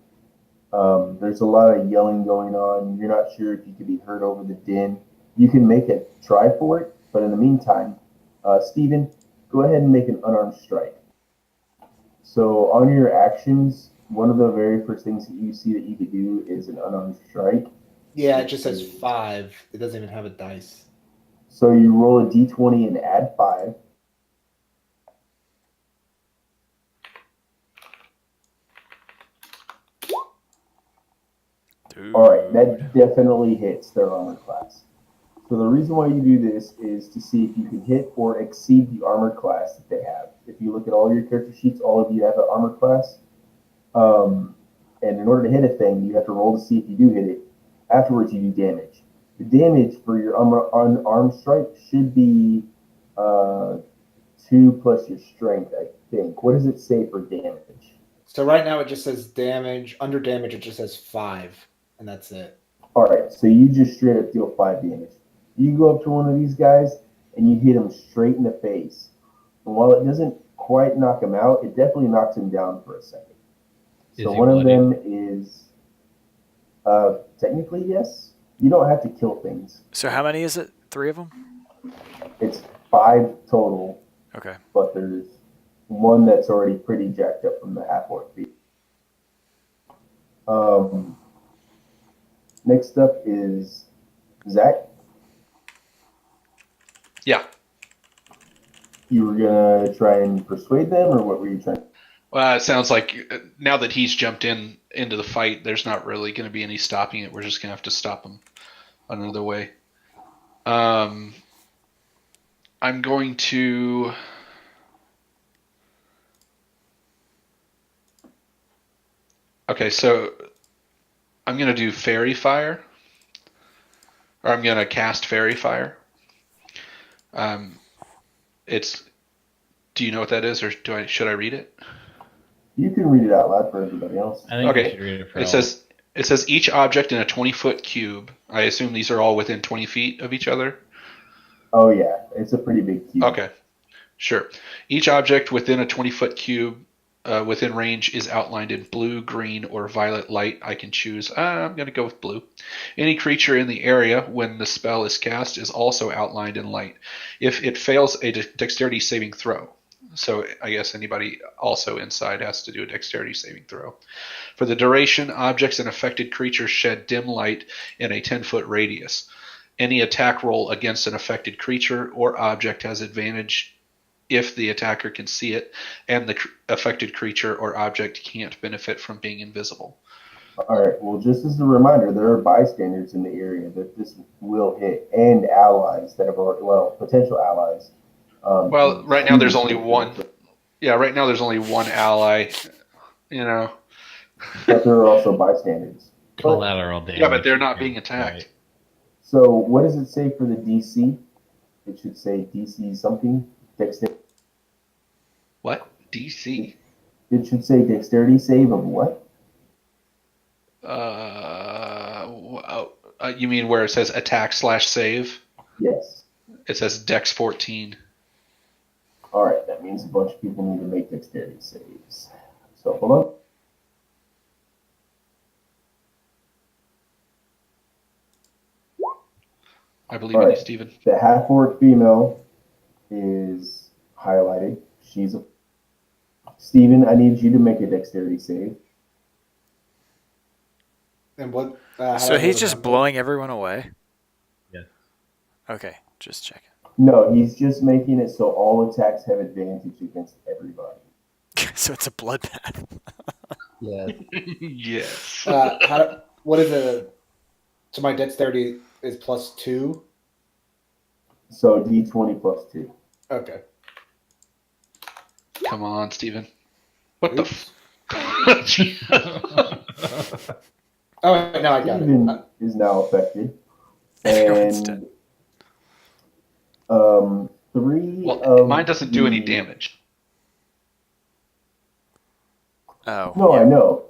There's a lot of yelling going on. You're not sure if you could be heard over the din. You can make a try for it, but in the meantime, Steven, go ahead and make an unarmed strike. So on your actions, one of the very first things that you see that you could do is an unarmed strike. Yeah, it just says 5. It doesn't even have a dice. So you roll a d20 and add 5. Dude. All right, that definitely hits their armor class. So the reason why you do this is to see if you can hit or exceed the armor class that they have. If you look at all your character sheets, all of you have an armor class. And in order to hit a thing, you have to roll to see if you do hit it. Afterwards, you do damage. The damage for your unarmed strike should be 2 plus your strength, I think. What does it say for damage? So right now it just says damage. Under damage, it just says 5, and that's it. All right, so you just straight up deal 5 damage. You go up to one of these guys and you hit him straight in the face. And while it doesn't quite knock him out, it definitely knocks him down for a second. So one of them is technically yes. You don't have to kill things. So how many is it? 3 of them? It's 5 total, Okay. but there's one that's already pretty jacked up from the half-orc feat. Next up is Zach. Yeah. You were gonna try and persuade them, or what were you trying? Well, it sounds like now that he's jumped into the fight, there's not really going to be any stopping it. We're just going to have to stop him another way. I'm going to. Okay, so I'm going to do Fairy Fire, or I'm going to cast Fairy Fire. It's. Do you know what that is, or should I read it? You can read it out loud for everybody else. I think Okay. we should read it for It all. says each object in a 20-foot cube. I assume these are all within 20 feet of each other. Oh yeah, it's a pretty big cube. Okay, sure. Each object within a 20-foot cube within range is outlined in blue, green, or violet light. I can choose. I'm going to go with blue. Any creature in the area when the spell is cast is also outlined in light. If it fails a dexterity saving throw, so I guess anybody also inside has to do a dexterity saving throw. For the duration, objects and affected creatures shed dim light in a 10-foot radius. Any attack roll against an affected creature or object has advantage if the attacker can see it, and the affected creature or object can't benefit from being invisible. All right. Well, just as a reminder, there are bystanders in the area that this will hit, and allies that have already, well, potential allies. Well, right now there's only one. Yeah, right now there's only one ally. You know. But there are also bystanders. Collateral damage. Yeah, but they're not being attacked. Right. So, what does it say for the DC? It should say DC something. Dexterity. What? DC? It should say dexterity save of what? You mean where it says attack/save? Yes. It says Dex 14. All right. That means a bunch of people need to make dexterity saves. So, hold on. I believe All in you, right. Steven. The half-orc female is highlighted. She's a... Steven, I need you to make a dexterity save. And what? So he's just blowing everyone away? Yes. Okay, just checking. No, he's just making it so all attacks have advantage against everybody. So it's a bloodbath. Yeah. Yes. What is it? So my dexterity is +2. So D20 plus 2. Okay. Come on, Steven. What the? Oh, no, I got Steven it. is now affected. Everyone's And dead. 3 Well, of mine doesn't do any the- damage. Oh. No, yeah. I know.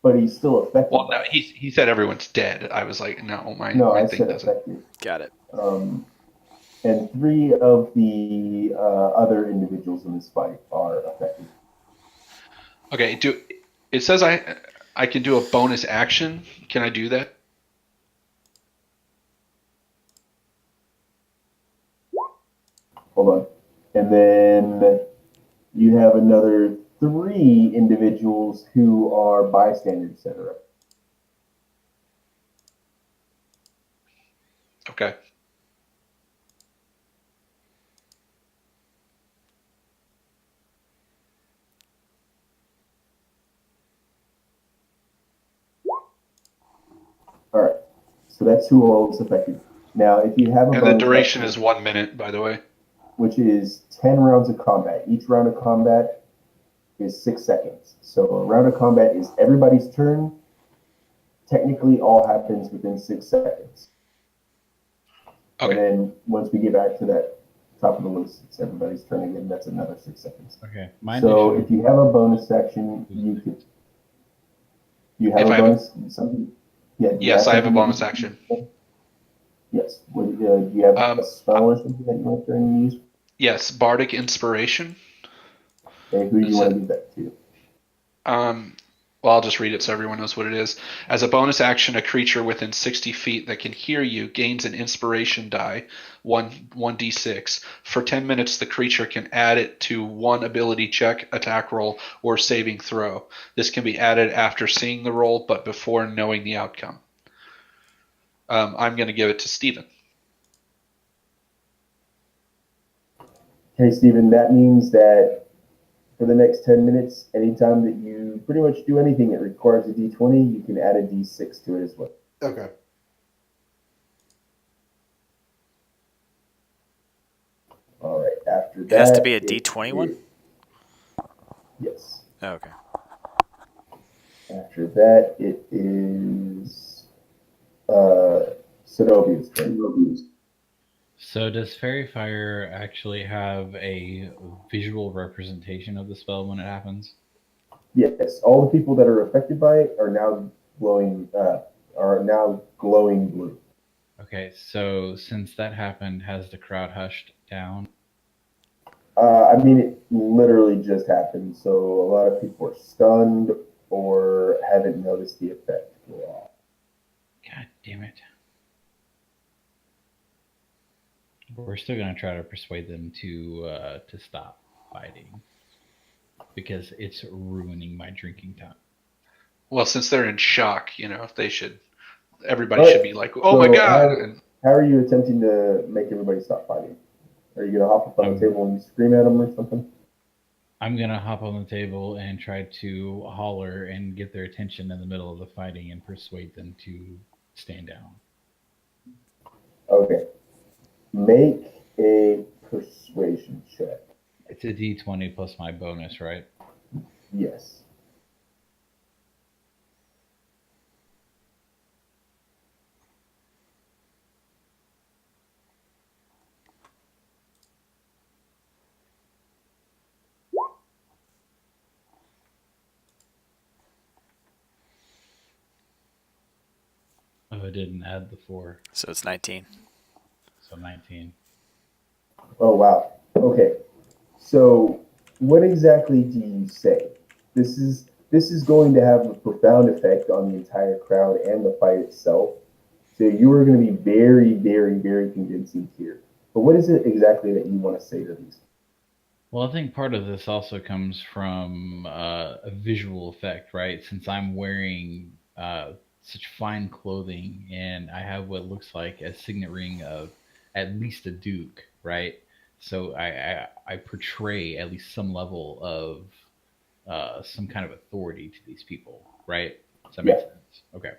But he's still affected. Well, no, he said everyone's dead. I was like, no, my I thing said doesn't. affected. Got it. And 3 of the other individuals in this fight are affected. Okay, it says I can do a bonus action. Can I do that? Hold on. And then you have another 3 individuals who are bystanders, etc. Okay. All right. So that's who all is affected. Now, if you have a And the bonus duration action, is 1 minute, by the way. which is 10 rounds of combat. Each round of combat is 6 seconds. So a round of combat is everybody's turn. Technically, all happens within 6 seconds. Okay. And then once we get back to that top of the list, it's everybody's turn again. That's another 6 seconds. Okay. My So initial- if you have a bonus action, you could. You have If a I have a- bonus? Something? Yeah. do you Yes, I have a something bonus that- action. Yes. Do you have a spell or something that you want to use? Yes, Bardic Inspiration. And who do you Is want it- to give that to? Well, I'll just read it so everyone knows what it is. As a bonus action, a creature within 60 feet that can hear you gains an inspiration die, 1d6. For 10 minutes, the creature can add it to one ability check, attack roll, or saving throw. This can be added after seeing the roll, but before knowing the outcome. I'm going to give it to Steven. Okay, Steven, that means that for the next 10 minutes, anytime that you pretty much do anything that requires a d20, you can add a d6 to it as well. Okay. All right, after that. It has to be a it D20 one? is- Yes. Oh, okay. After that, it is Sonovia's turn. So does Fairy Fire actually have a visual representation of the spell when it happens? Yes, all the people that are affected by it are now glowing blue. Okay, so since that happened, has the crowd hushed down? I mean, it literally just happened, so a lot of people are stunned or haven't noticed the effect. God damn it. We're still gonna try to persuade them to stop fighting because it's ruining my drinking time. Well, since they're in shock, everybody Right. should be like, oh So my god. How are you attempting to make everybody stop fighting? Are you gonna hop up on the table and scream at them or something? I'm gonna hop on the table and try to holler and get their attention in the middle of the fighting and persuade them to stand down. Okay. Make a persuasion check. It's a D20 plus my bonus, right? Yes. Oh, I didn't add the 4, So it's 19. so 19. Oh wow. Okay. So what exactly do you say? This is going to have a profound effect on the entire crowd and the fight itself. So you are going to be very, very, very convincing here. But what is it exactly that you want to say to these? Well, I think part of this also comes from a visual effect, right? Since I'm wearing such fine clothing and I have what looks like a signet ring of at least a duke, right? So I portray at least some level of some kind of authority to these people, right? Does that make Yeah. sense? Okay.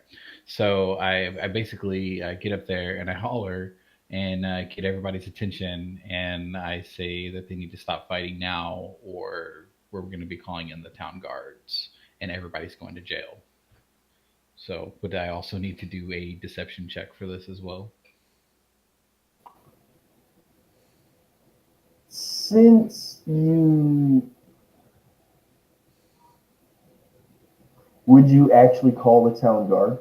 So I basically get up there and I holler and get everybody's attention, and I say that they need to stop fighting now, or we're going to be calling in the town guards, and everybody's going to jail. So, would I also need to do a deception check for this as well? Since you would you actually call the town guard?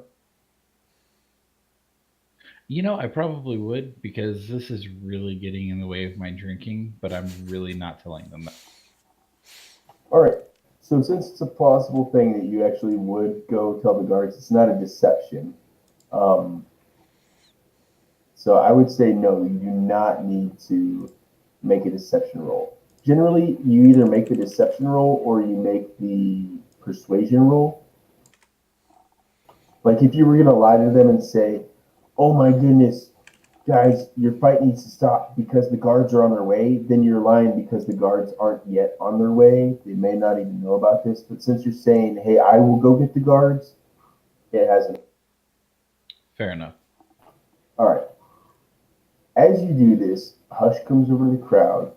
You know, I probably would, because this is really getting in the way of my drinking, but I'm really not telling them that. All right. So since it's a plausible thing that you actually would go tell the guards, it's not a deception. Um, so I would say no, you do not need to make a deception roll. Generally, you either make the deception roll or you make the persuasion roll. Like if you were going to lie to them and say, "Oh my goodness, guys, your fight needs to stop because the guards are on their way," then you're lying because the guards aren't yet on their way. They may not even know about this. But since you're saying, "Hey, I will go get the guards," it hasn't. Fair enough. All right. As you do this, a hush comes over the crowd.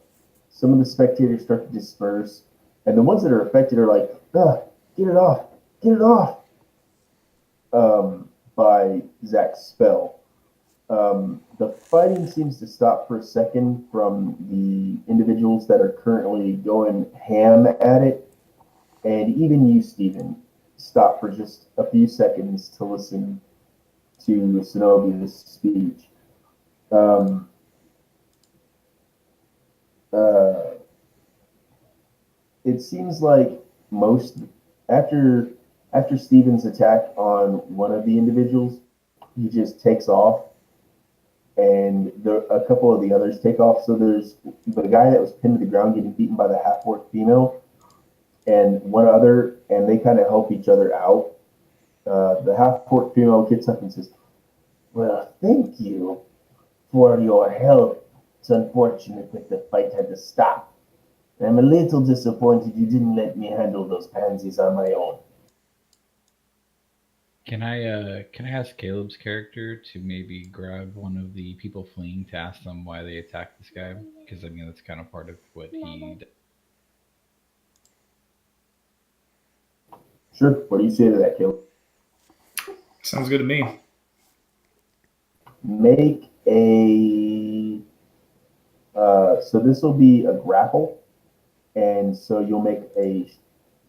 Some of the spectators start to disperse, and the ones that are affected are like, "Ugh, get it off, get it off," by Zach's spell. The fighting seems to stop for a second from the individuals that are currently going ham at it, and even you, Stephen, stop for just a few seconds to listen to Zenobio's speech. Um, uh, it seems like most after after Stephen's attack on one of the individuals, he just takes off, and a couple of the others take off. So there's the guy that was pinned to the ground getting beaten by the half-orc female, and one other, and they kind of help each other out. The half-orc female gets up and says, "Well, thank you for your help. It's unfortunate that the fight had to stop. I'm a little disappointed you didn't let me handle those pansies on my own." Can I ask Caleb's character to maybe grab one of the people fleeing to ask them why they attacked this guy? Because I mean that's kind of part of what he. Sure. What do you say to that, Caleb? Sounds good to me. Make a. So this will be a grapple, and so you'll make a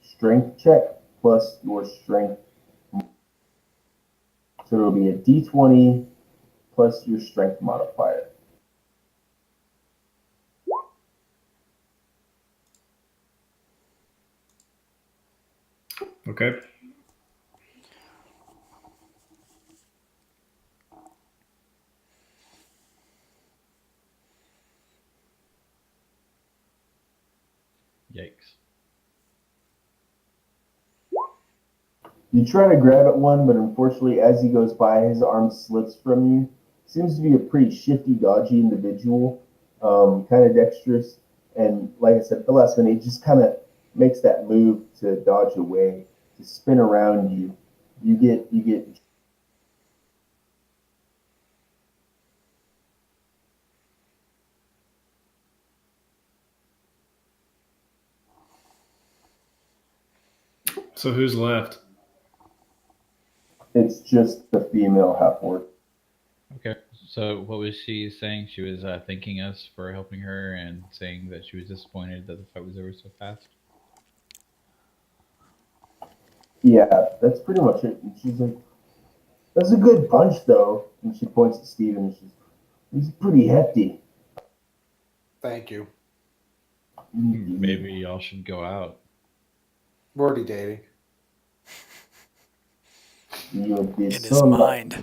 strength check plus your strength. So it'll be a d20 plus your strength modifier. Okay. Yikes. You try to grab at one, but unfortunately, as he goes by, his arm slips from you. Seems to be a pretty shifty, dodgy individual. kind of dexterous. And like I said, the last one, it just kind of makes that move to dodge away, to spin around you. You get. So who's left? It's just the female half orc. Okay. So what was she saying? She was thanking us for helping her and saying that she was disappointed that the fight was over so fast. Yeah, that's pretty much it. And she's like, "That's a good punch, though." And she points to Steven and "He's pretty hefty." Thank you. Maybe y'all should go out. We're already dating. You would be In so his mind.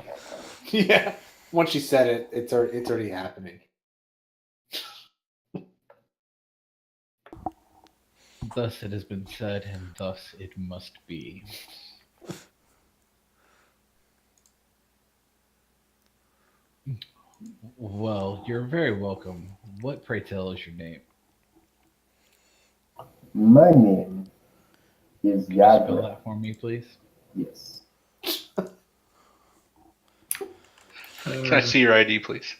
Yeah. Once she said it, it's already happening. Thus it has been said, and thus it must be. Well, you're very welcome. What, pray tell, is your name? My name is Can you spell Yagra. that for me, please? Yes. Can I see your ID, please?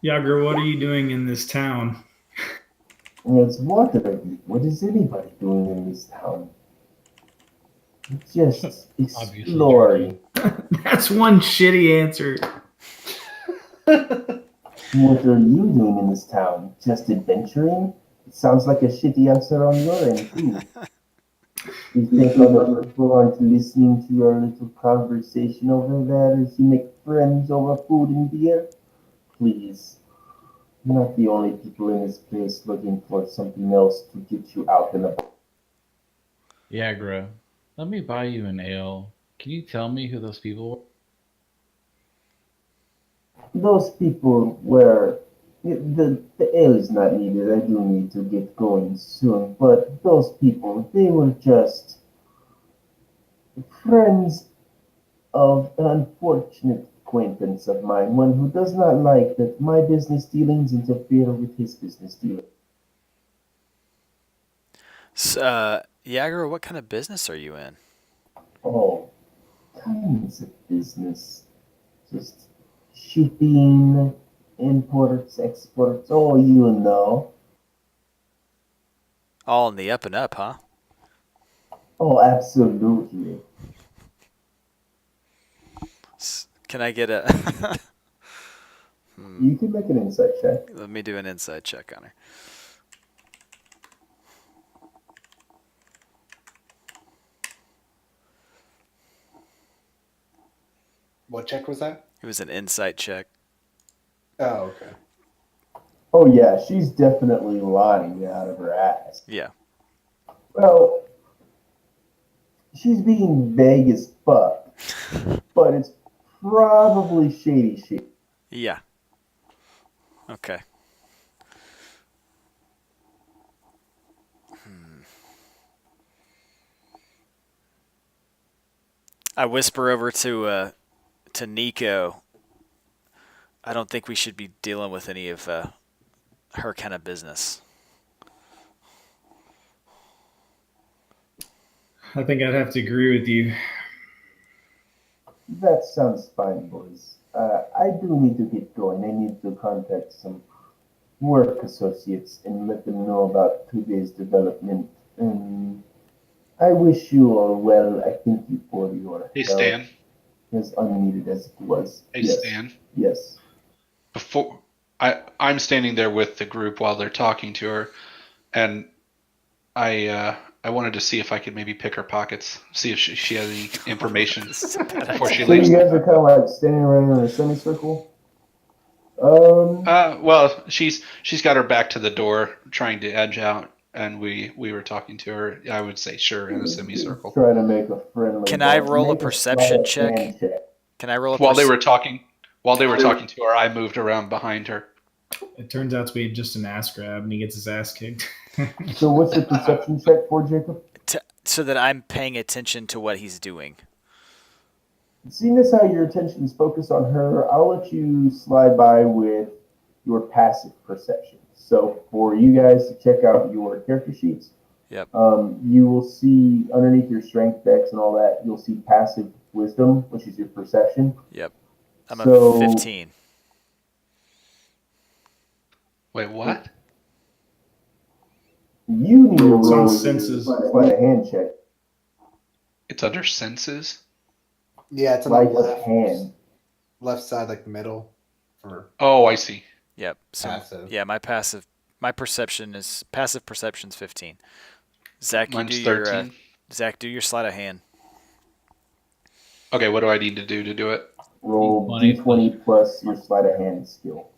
Yager, what are you doing in this town? It's Waterdeep. What is anybody doing in this town? Just exploring. That's one shitty answer. What are you doing in this town? Just adventuring? It sounds like a shitty answer on your end, too. You think other people aren't listening to your little conversation over there as you make friends over food and beer? Please. You're not the only people in this place looking for something else to get you out and about. Yagra, let me buy you an ale. Can you tell me who those people were? Those people were. The ale is not needed. I do need to get going soon. But those people, they were just friends of an unfortunate acquaintance of mine, one who does not like that my business dealings interfere with his business dealings. Yager, what kind of business are you in? All kinds of business. Just shipping, imports, exports, oh, you know. All in the up and up, huh? Oh, absolutely. Can I get a... You can make an insight check. Let me do an insight check on her. What check was that? It was an insight check. Oh, okay. Oh, yeah, she's definitely lying out of her ass. Yeah. Well, she's being vague as fuck, but it's probably shady shit. Yeah. Okay. I whisper over to Nico. I don't think we should be dealing with any of her kind of business. I think I'd have to agree with you. That sounds fine, boys. I do need to get going. I need to contact some work associates and let them know about today's development. And I wish you all well. I thank you for your Hey, help, Stan. as unneeded as it was. Hey, Yes. Stan. Yes. Before I'm standing there with the group while they're talking to her, and I wanted to see if I could maybe pick her pockets, see if she has any information before she So you leaves. guys are kind of like standing around in a semicircle. Well, she's got her back to the door, trying to edge out, and we were talking to her. I would say sure in a semicircle. Try to make a friendly. Can I roll a make perception sleight of hand check? Can I roll a While they were talking, While they were talking to her, I moved around behind her. It turns out to be just an ass grab, and he gets his ass kicked. So what's your perception check for, Jacob? So that I'm paying attention to what he's doing. Seeing as how your attention is focused on her, I'll let you slide by with your passive perception. So for you guys to check out your character sheets, Yep. You will see underneath your strength decks and all that, you'll see passive wisdom, which is your perception. Yep. I'm So- a 15. Wait, what? You need to It's on roll senses. sleight of hand check, It's under senses? Yeah, it's on like the a hand. left side, like middle. For Oh, I see. Yep. So passive. yeah, my passive perception's 15. Zach, you Mine's do your 13. Zach, do your sleight of hand. Okay, what do I need to do to do it? Roll D20 d20 plus your sleight of hand skill.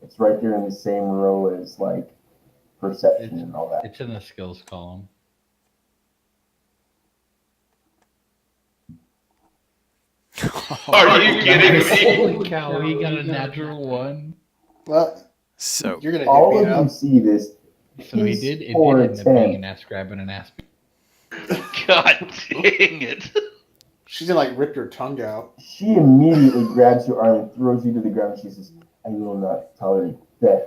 It's right there in the same row as like perception and all that. It's in the skills column. Are you kidding me? Holy cow, he got a natural 1. Well, So you're gonna All get beat of you up. see this. So it piece did for end up being 10. an ass grab and an ass. God dang it. She's gonna like rip your tongue out. She immediately grabs your arm and throws you to the ground. She says, "I will not tolerate theft.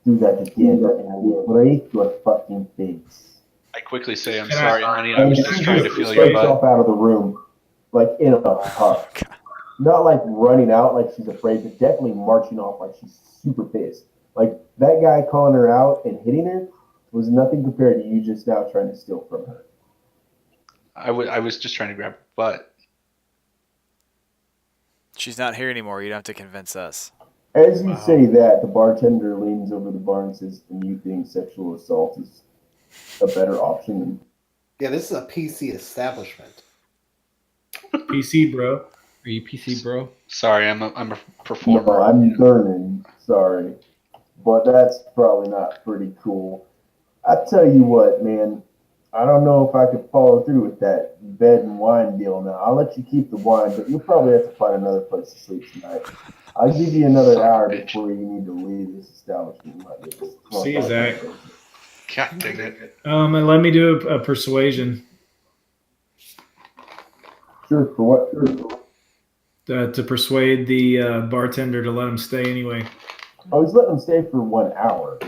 Do that again, and I will break your fucking face." I quickly say, I'm Can I- sorry, honey. I And was she just trying to just feel your straight butt. off out of the room, like in a huff. Not like running out like she's afraid, but definitely marching off like she's super pissed. Like that guy calling her out and hitting her was nothing compared to you just now trying to steal from her. I was just trying to grab her butt. she's not here anymore. You don't have to convince us. As you Wow. say that, the bartender leans over the bar and says, "And you think sexual assault is a better option than Yeah, this is a PC establishment. PC, bro. Are you PC, bro? Sorry, I'm a performer. No, I'm learning. Sorry, but that's probably not pretty cool. I tell you what, man. I don't know if I could follow through with that bed and wine deal now. I'll let you keep the wine, but you'll probably have to find another place to sleep tonight. I'll give you another Son of a hour bitch. before you need to leave this establishment. You might get this See you, Zach. God dang it. And let me do a persuasion Sure, for what? Sure. to persuade the bartender to let him stay anyway. I was letting them stay for 1 hour,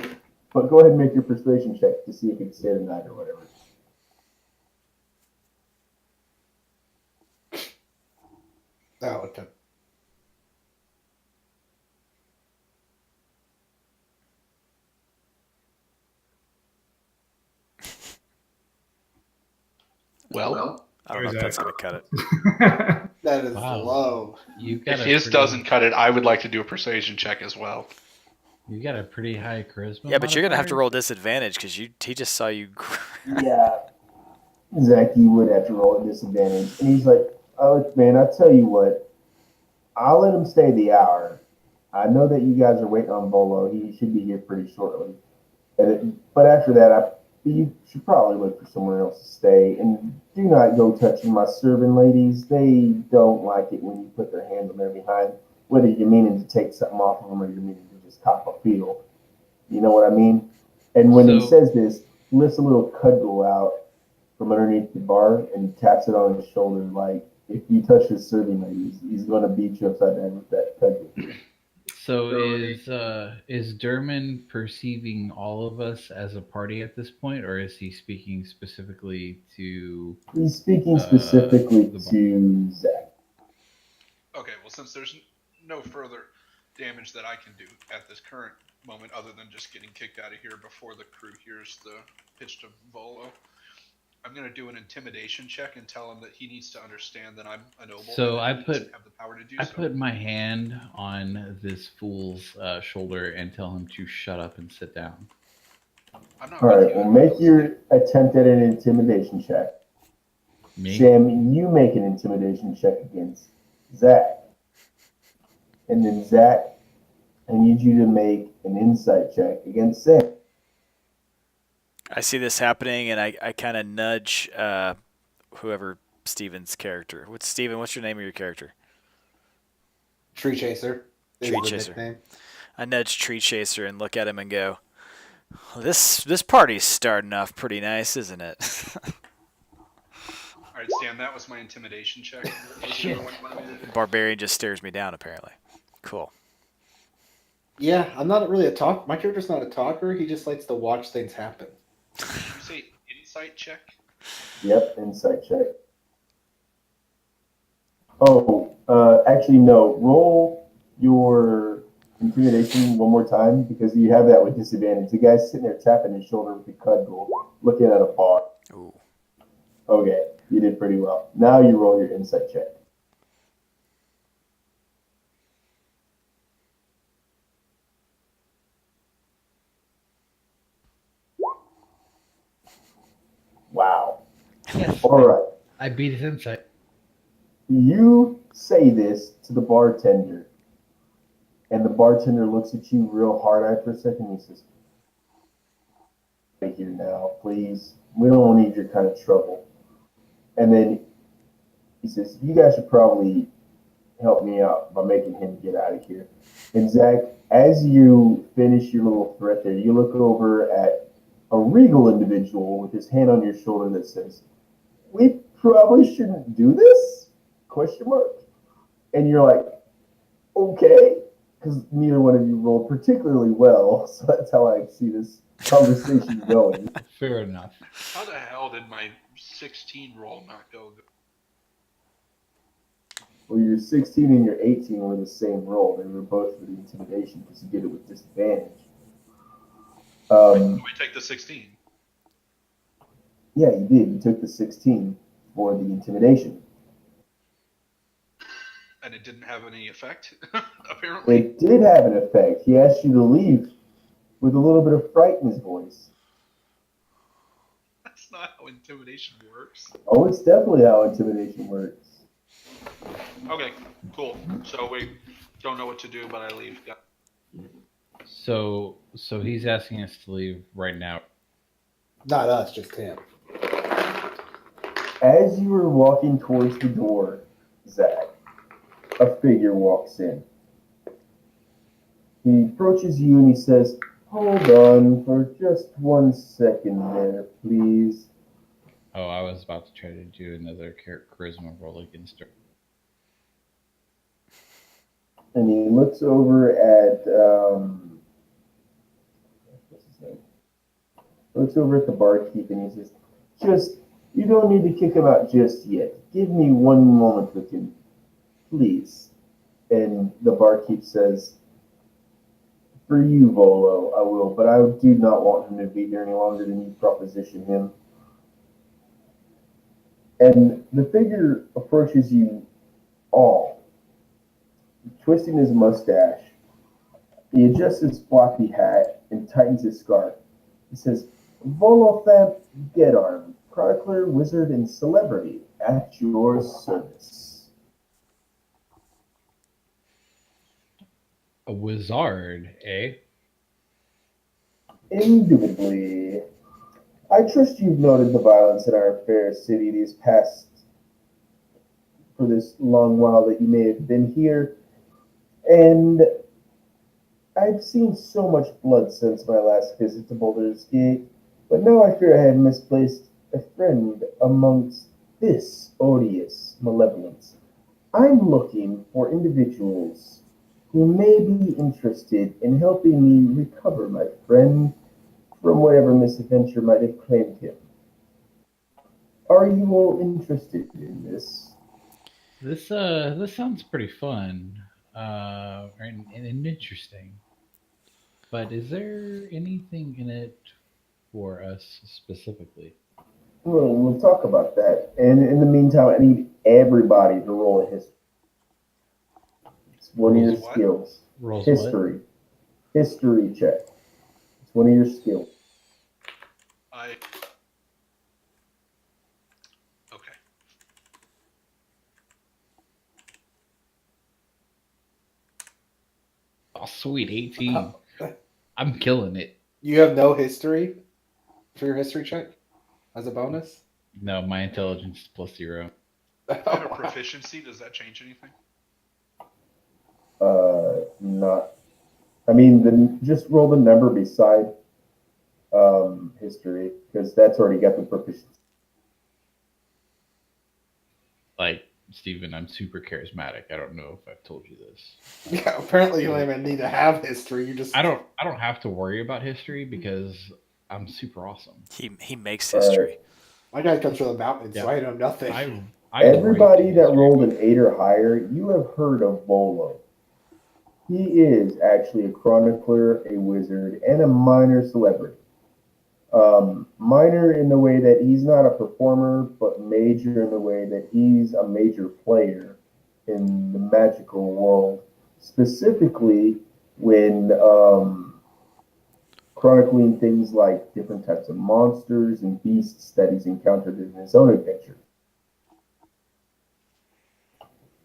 but go ahead and make your persuasion check to see if you can stay the night or whatever. Oh, okay. Well, I don't know if that's going to cut it. That is Wow. low. You got if a his pretty- doesn't cut it, I would like to do a persuasion check as well. You got a pretty high charisma. Yeah, but you're going to have to modifier. roll disadvantage because he just saw you. Yeah, Zach, you would have to roll a disadvantage. And he's like, "Oh, man, I tell you what, I'll let him stay the hour. I know that you guys are waiting on Volo. He should be here pretty shortly. But after that, you should probably look for somewhere else to stay. And do not go touching my serving ladies. They don't like it when you put their hands on their behind, whether you're meaning to take something off of them or you're meaning to just cop a feel. You know what I mean?" And when he So- says this, he lifts a little cudgel out from underneath the bar and taps it on his shoulder like, if you touch his serving ladies, he's going to beat you upside the head with that cudgel. So is Derman perceiving all of us as a party at this point, or is he speaking specifically to? He's speaking specifically the bar. to Zach. Okay, well, since there's no further damage that I can do at this current moment other than just getting kicked out of here before the crew hears the pitch to Volo, I'm going to do an intimidation check and tell him that he needs to understand that I'm a noble. So and I he needs put- to have the power to do I so. put my hand on this fool's shoulder and tell him to shut up and sit down. I'm not All with right, you. well, make your attempt at an intimidation check. Me? Sam, you make an intimidation check against Zach. And then Zach, I need you to make an insight check against Sam. I see this happening, and I kind of nudge whoever Steven's character. Steven? What's your name of your character? Tree Chaser is Tree the Chaser. nickname. I nudge Tree Chaser and look at him and go, "This party's starting off pretty nice, isn't it?" All right, Stan, that was my intimidation check. Shit. Barbarian just stares me down. Apparently, cool. Yeah, I'm not really a talk. My character's not a talker. He just likes to watch things happen. Did you say insight check? Yep, insight check. Oh, actually, no. Roll your intimidation one more time because you have that with disadvantage. The guy's sitting there tapping his shoulder with a cudgel, looking at a bar. Ooh. Okay, you did pretty well. Now you roll your insight check. Wow. Yes. All right. I beat his insight. You say this to the bartender, and the bartender looks at you real hard for a second. He says, "Right here now, please. We don't need your kind of trouble." And then he says, "You guys should probably help me out by making him get out of here." And Zach, as you finish your little threat there, you look over at a regal individual with his hand on your shoulder that says, "We probably shouldn't do this?" Question mark. And you're like, "Okay," because neither one of you rolled particularly well, so that's how I see this conversation going. Fair enough. How the hell did my 16 roll not go good? Well, your 16 and your 18 were the same roll. They were both for the intimidation because you did it with disadvantage. Do I take the 16? Yeah, you did. You took the 16 for the intimidation. And it didn't have any effect, apparently. It did have an effect. He asked you to leave with a little bit of fright in his voice. That's not how intimidation works. Oh, it's definitely how intimidation works. Okay, cool. So we don't know what to do, but I leave. Yeah. So he's asking us to leave right now. Not us, just him. As you were walking towards the door, Zach, a figure walks in. He approaches you and he says, "Hold on for just 1 second there, please." Oh, I was about to try to do another charisma roll against her. And he looks over at what's his name? Looks over at the barkeep and he says, you don't need to kick him out just yet. Give me 1 moment with him, please." And the barkeep says, "For you, Volo, I will, but I do not want him to be here any longer than you proposition him." And the figure approaches you all, twisting his mustache. He adjusts his floppy hat and tightens his scarf. He says, "Volothamp Gedarm, chronicler, wizard, and celebrity, at your service." A wizard, eh? Indubitably. I trust you've noted the violence in our fair city for this long while that you may have been here, and I've seen so much blood since my last visit to Boulder's Gate, but now I fear I have misplaced a friend amongst this odious malevolence. I'm looking for individuals who may be interested in helping me recover my friend from whatever misadventure might have claimed him. Are you all interested in this? This sounds pretty fun, and interesting. But is there anything in it for us specifically? Well, we'll talk about that. And in the meantime, I need everybody to roll a history. It's one of your Rolls what? skills. Rolls History. History check. It's one of your skills. Okay. What? Oh, sweet, 18. I'm killing it. You have no history for your history check as a bonus? No, my intelligence is +0. If I have a proficiency, does that change anything? Not. I mean, then just roll the number beside history because that's already got the proficiency. Like, Steven, I'm super charismatic. I don't know if I've told you this. Yeah, apparently you don't even need to have history. You just I don't have to worry about history because I'm super awesome. He makes history. My guy comes from the mountains, so Yeah. I know nothing. I Everybody write that history. rolled an 8 or higher, you have heard of Volo. He is actually a chronicler, a wizard, and a minor celebrity. Minor in the way that he's not a performer, but major in the way that he's a major player in the magical world, specifically when chronicling things like different types of monsters and beasts that he's encountered in his own adventure.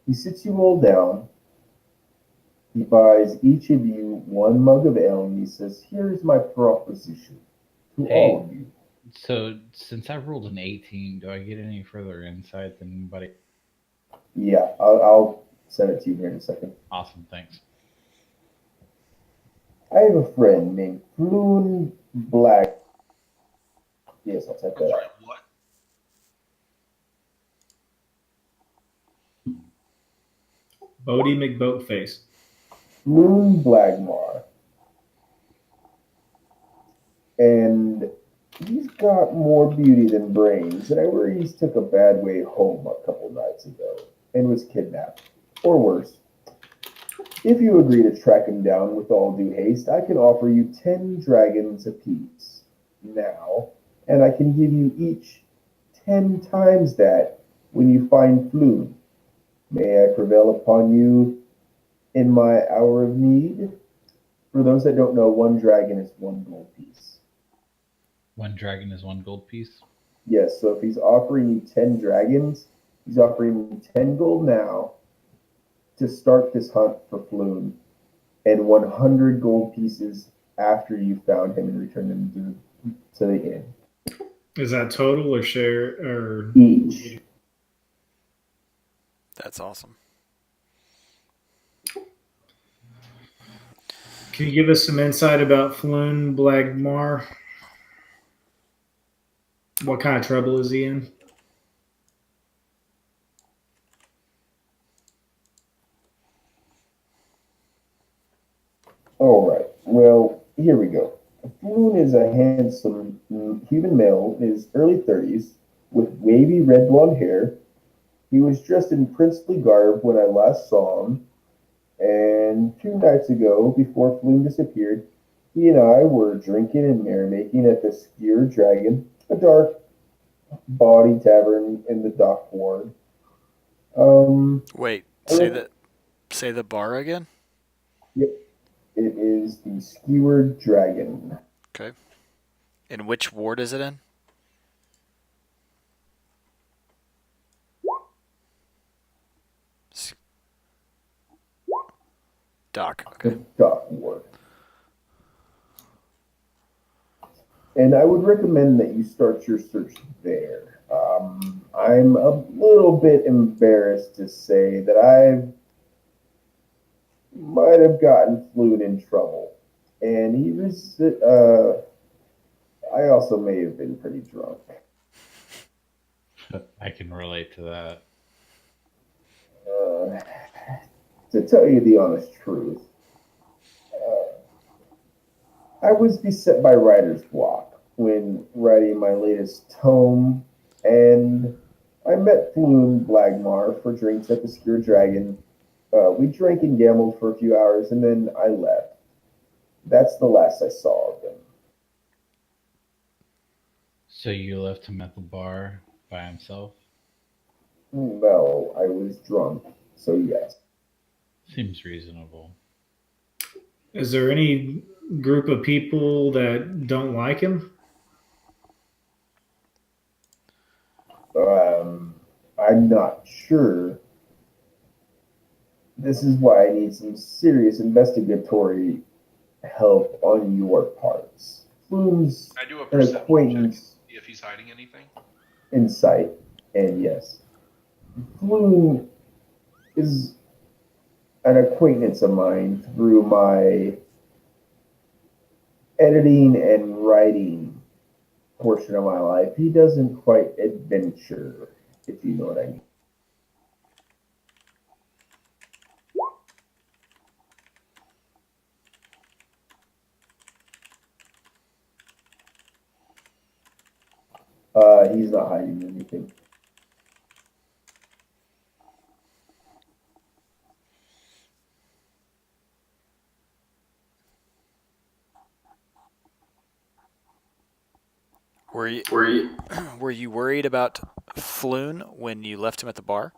He sits you all down. He buys each of you one mug of ale, and he says, "Here's my proposition to Hey. all of you." So, since I rolled an 18, do I get any further insight than anybody? Yeah, I'll send it to you here in a second. Awesome, thanks. I have a friend named Floon Black. Yes, I'll type I'm that sorry, out. what? Bodie McBoatface. Floon Blagmar. And he's got more beauty than brains, and I worry he's took a bad way home a couple nights ago and was kidnapped. Or worse. If you agree to track him down with all due haste, I can offer you 10 dragons apiece now, and I can give you each 10 times that when you find Floon. May I prevail upon you in my hour of need? For those that don't know, one dragon is one gold piece. One dragon is one gold piece. Yes, so if he's offering you 10 dragons, he's offering you 10 gold now to start this hunt for Floon, and 100 gold pieces after you found him and returned him to the inn. Is that total or share or Each. That's awesome. Can you give us some insight about Floon Blagmar? What kind of trouble is he in? All right. Well, here we go. Floon is a handsome human male in his early 30s with wavy red blonde hair. He was dressed in princely garb when I last saw him, and 2 nights ago, before Floon disappeared, he and I were drinking and merrymaking at the Skewer Dragon, a dark bawdy tavern in the dock ward. Wait, I say reckon- say the bar again. Yep, it is the Skewered Dragon. Okay. And which ward is it in? Doc. Okay. The dock ward. And I would recommend that you start your search there. I'm a little bit embarrassed to say that I might have gotten Floon in trouble, and he was. I also may have been pretty drunk. I can relate to that. To tell you the honest truth, I was beset by writer's block when writing my latest tome, and I met Floon Blagmar for drinks at the Skewer Dragon. We drank and gambled for a few hours, and then I left. That's the last I saw of him. So you left him at the bar by himself? Well, I was drunk, so yes. Seems reasonable. Is there any group of people that don't like him? I'm not sure. This is why I need some serious investigatory help on your parts. Floon's I do a an perception check. acquaintance See if he's hiding anything. insight, and yes. Floon is an acquaintance of mine through my editing and writing portion of my life. He doesn't quite adventure, if you know what I mean. He's not hiding anything. Were you were you worried about Floon when you left him at the bar?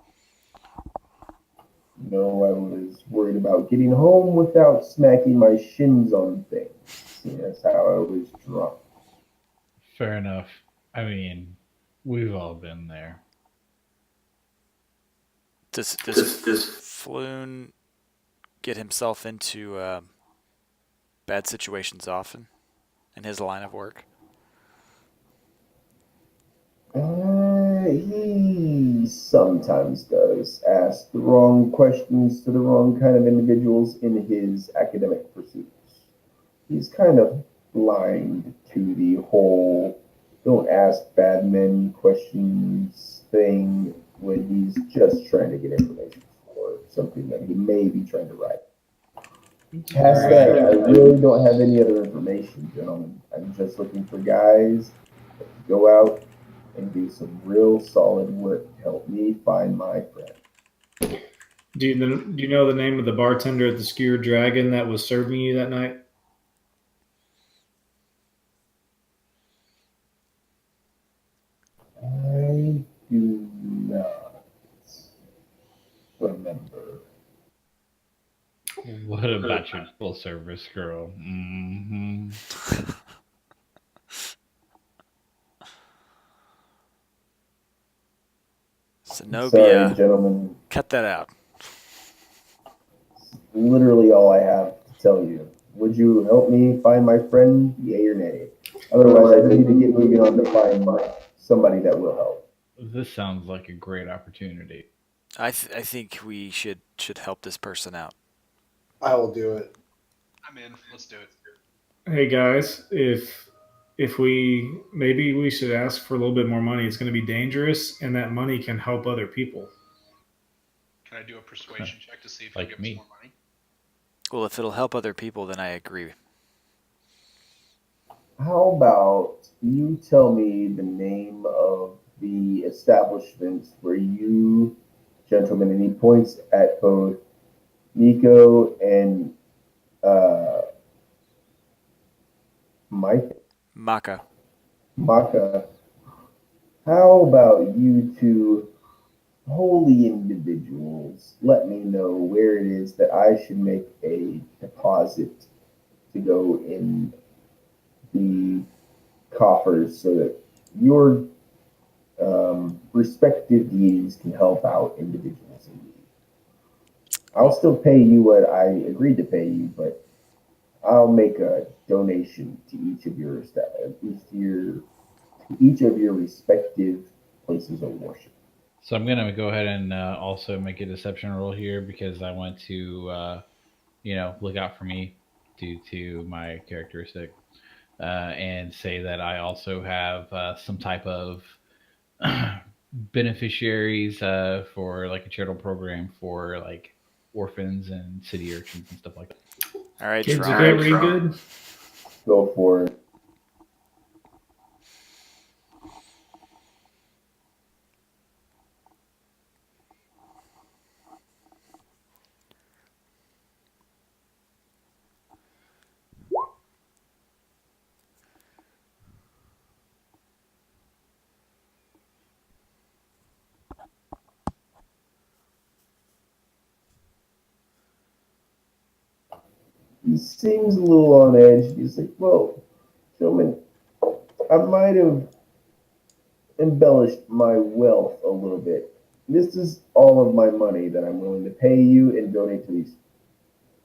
No, I was worried about getting home without smacking my shins on things. See, that's how I was drunk. Fair enough. I mean, we've all been there. Does Floon get himself into bad situations often in his line of work? He sometimes does ask the wrong questions to the wrong kind of individuals in his academic pursuits. He's kind of blind to the whole don't ask bad men questions thing when he's just trying to get information for something that he may be trying to write. Past that, I really don't have any other information, gentlemen. I'm just looking for guys that can go out and do some real solid work to help me find my friend. Do you know the name of the bartender at the Skewered Dragon that was serving you that night? I do not remember. What about your full service girl? Sorry, Zenobia, gentlemen. cut that out. Literally all I have to tell you. Would you help me find my friend, yay or nay? Otherwise, I need to get moving on to find somebody that will help. This sounds like a great opportunity. I think we should help this person out. I will do it. I'm in. Let's do it. Hey guys, if we should ask for a little bit more money. It's going to be dangerous, and that money can help other people. Can I do a persuasion check to see if Like you give me. us more money? Well, if it'll help other people, then I agree. How about you tell me the name of the establishments where you gentlemen, and he points at both Nico and uh, Mike Maka. Maka. How about you two holy individuals let me know where it is that I should make a deposit to go in the coffers so that your respective deities can help out individuals in need. I'll still pay you what I agreed to pay you, but I'll make a donation to each of your respective places of worship. So I'm gonna go ahead and also make a deception roll here because I want to, look out for me due to my characteristic, and say that I also have some type of beneficiaries for like a charitable program for like orphans and city urchins and stuff like that. All right, Kids who Tron. can't read good. Go for it. He seems a little on edge. He's like, well, gentlemen, I might have embellished my wealth a little bit. This is all of my money that I'm willing to pay you and donate to these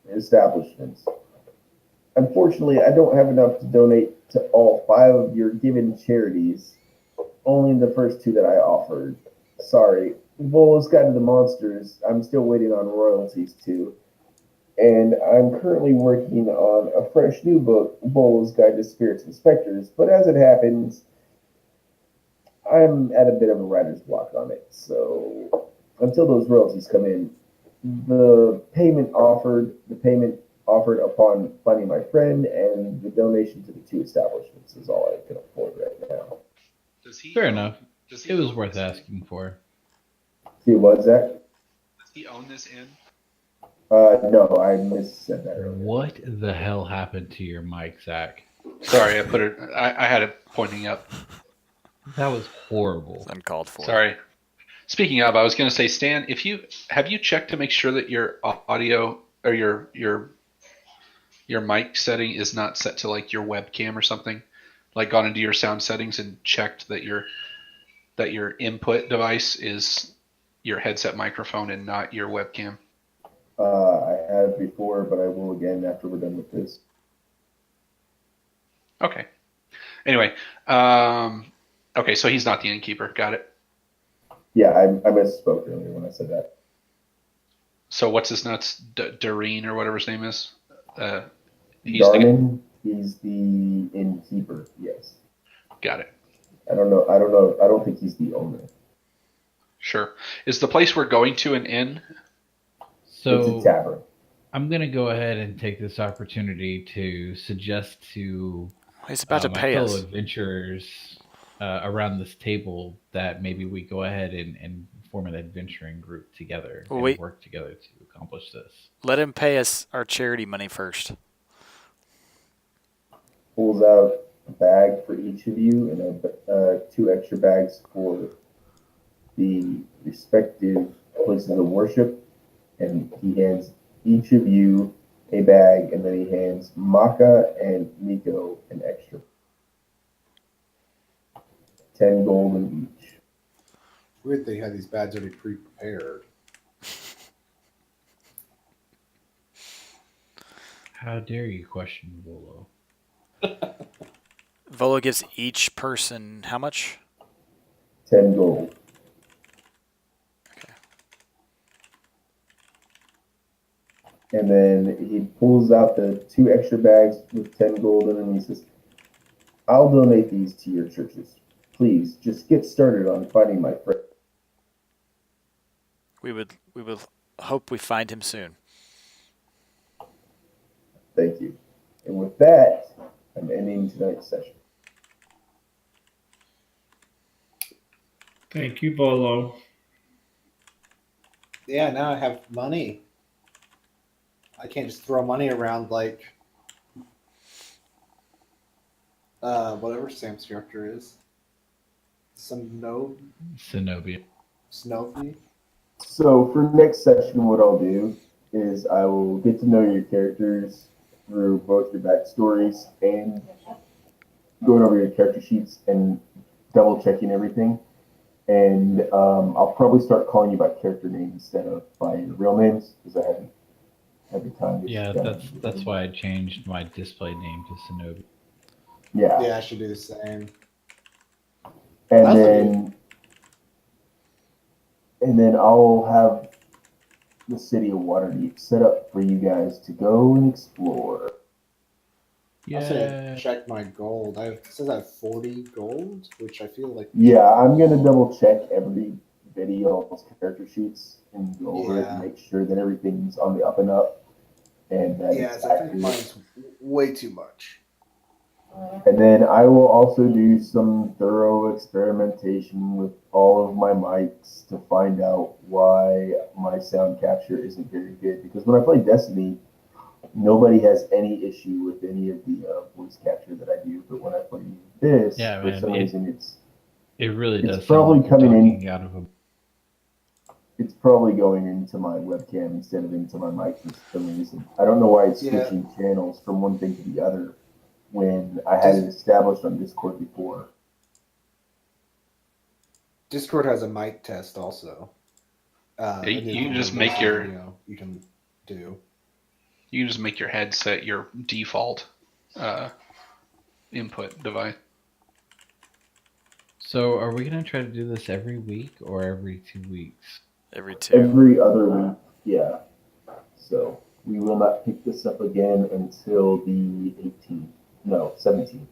establishments. Unfortunately, I don't have enough to donate to all five of your given charities, only the first two that I offered. Sorry, Vola's Guide to the Monsters, I'm still waiting on royalties too. And I'm currently working on a fresh new book, Vola's Guide to Spirits and Specters. But as it happens, I'm at a bit of a writer's block on it. So until those royalties come in, the payment offered upon finding my friend and the donation to the two establishments is all I can afford right now. Does he Fair own- enough. Does he It was own worth this inn? asking for. See what, Zach? Does he own this inn? No, I missaid that earlier. What the hell happened to your mic, Zach? Sorry, I put it. I had it pointing up. That was horrible. It's uncalled for. Sorry. Speaking of, I was going to say, Stan, have you checked to make sure that your audio or your mic setting is not set to like your webcam or something? Like gone into your sound settings and checked that your input device is your headset microphone and not your webcam. I have before, but I will again after we're done with this. Okay. Anyway, okay, so he's not the innkeeper. Got it. Yeah, I misspoke earlier when I said that. So what's his nuts? Doreen or whatever his name is. He's Darman, he's the innkeeper. Yes. Got it. I don't know. I don't think he's the owner. Sure. Is the place we're going to an inn? It's So a tavern. I'm going to go ahead and take this opportunity to suggest to He's about to my pay fellow us. adventurers around this table that maybe we go ahead and form an adventuring group together Well, and wait. work together to accomplish this. Let him pay us our charity money first. Pulls out a bag for each of you and two extra bags for the respective places of worship. And he hands each of you a bag, and then he hands Maka and Nico an extra 10 gold in each. Weird they had these bags already pre-prepared. How dare you question Volo? Volo gives each person how much? 10 gold. And then he pulls out the two extra bags with 10 gold in them, and he says, I'll donate these to your churches. Please, just get started on finding my friend. We would hope we find him soon. Thank you. And with that, I'm ending tonight's session. Thank you, Volo. Yeah, now I have money. I can't just throw money around like whatever Sam's character is. Zenobia. Snowy. So for next session, what I'll do is I will get to know your characters through both your backstories and going over your character sheets and double checking everything. And I'll probably start calling you by character names instead of by your real names because I haven't had the time. To Yeah, that's why I changed my display name to Zenobia. Yeah. Yeah, I should do the same. And That's then I'll have the city of Waterdeep set up for you guys to go and explore. I'll say Yeah. I check my gold. It says I have 40 gold, which I feel like. Yeah, I'm gonna double check every video of those character sheets and go over it and make sure that everything's on the up and up. And that Yeah, it's I think accurate. mine's way too much. And then I will also do some thorough experimentation with all of my mics to find out why my sound capture isn't very good. Because when I play Destiny, nobody has any issue with any of the voice capture that I do. But when I play this, Yeah, for man, some reason, it really it's does. probably sound like you're coming in- talking out of a. it's probably going into my webcam instead of into my mic for some reason. I don't know why it's switching channels from one thing to the other when I had it established on Discord before. Discord has a mic test also. You and can just then make your- you can do. You can just make your headset your default input device. So, are we gonna try to do this every week or every 2 weeks? Every 2. Every other week, yeah. So we will not pick this up again until the 18th. No, 17th.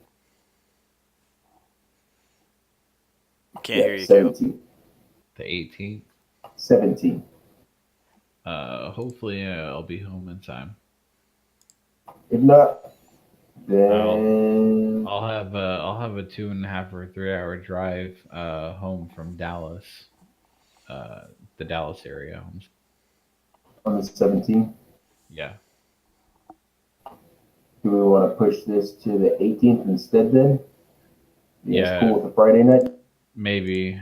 Can't Yeah, hear you, Caleb. 17th. The 18th. 17th. Hopefully, I'll be home in time. If not, then I'll have a 2.5 or 3 hour drive home from Dallas, the Dallas area. on the 17th, Yeah, do we want to push this to the 18th instead then? You guys Yeah. cool with the Friday night? maybe.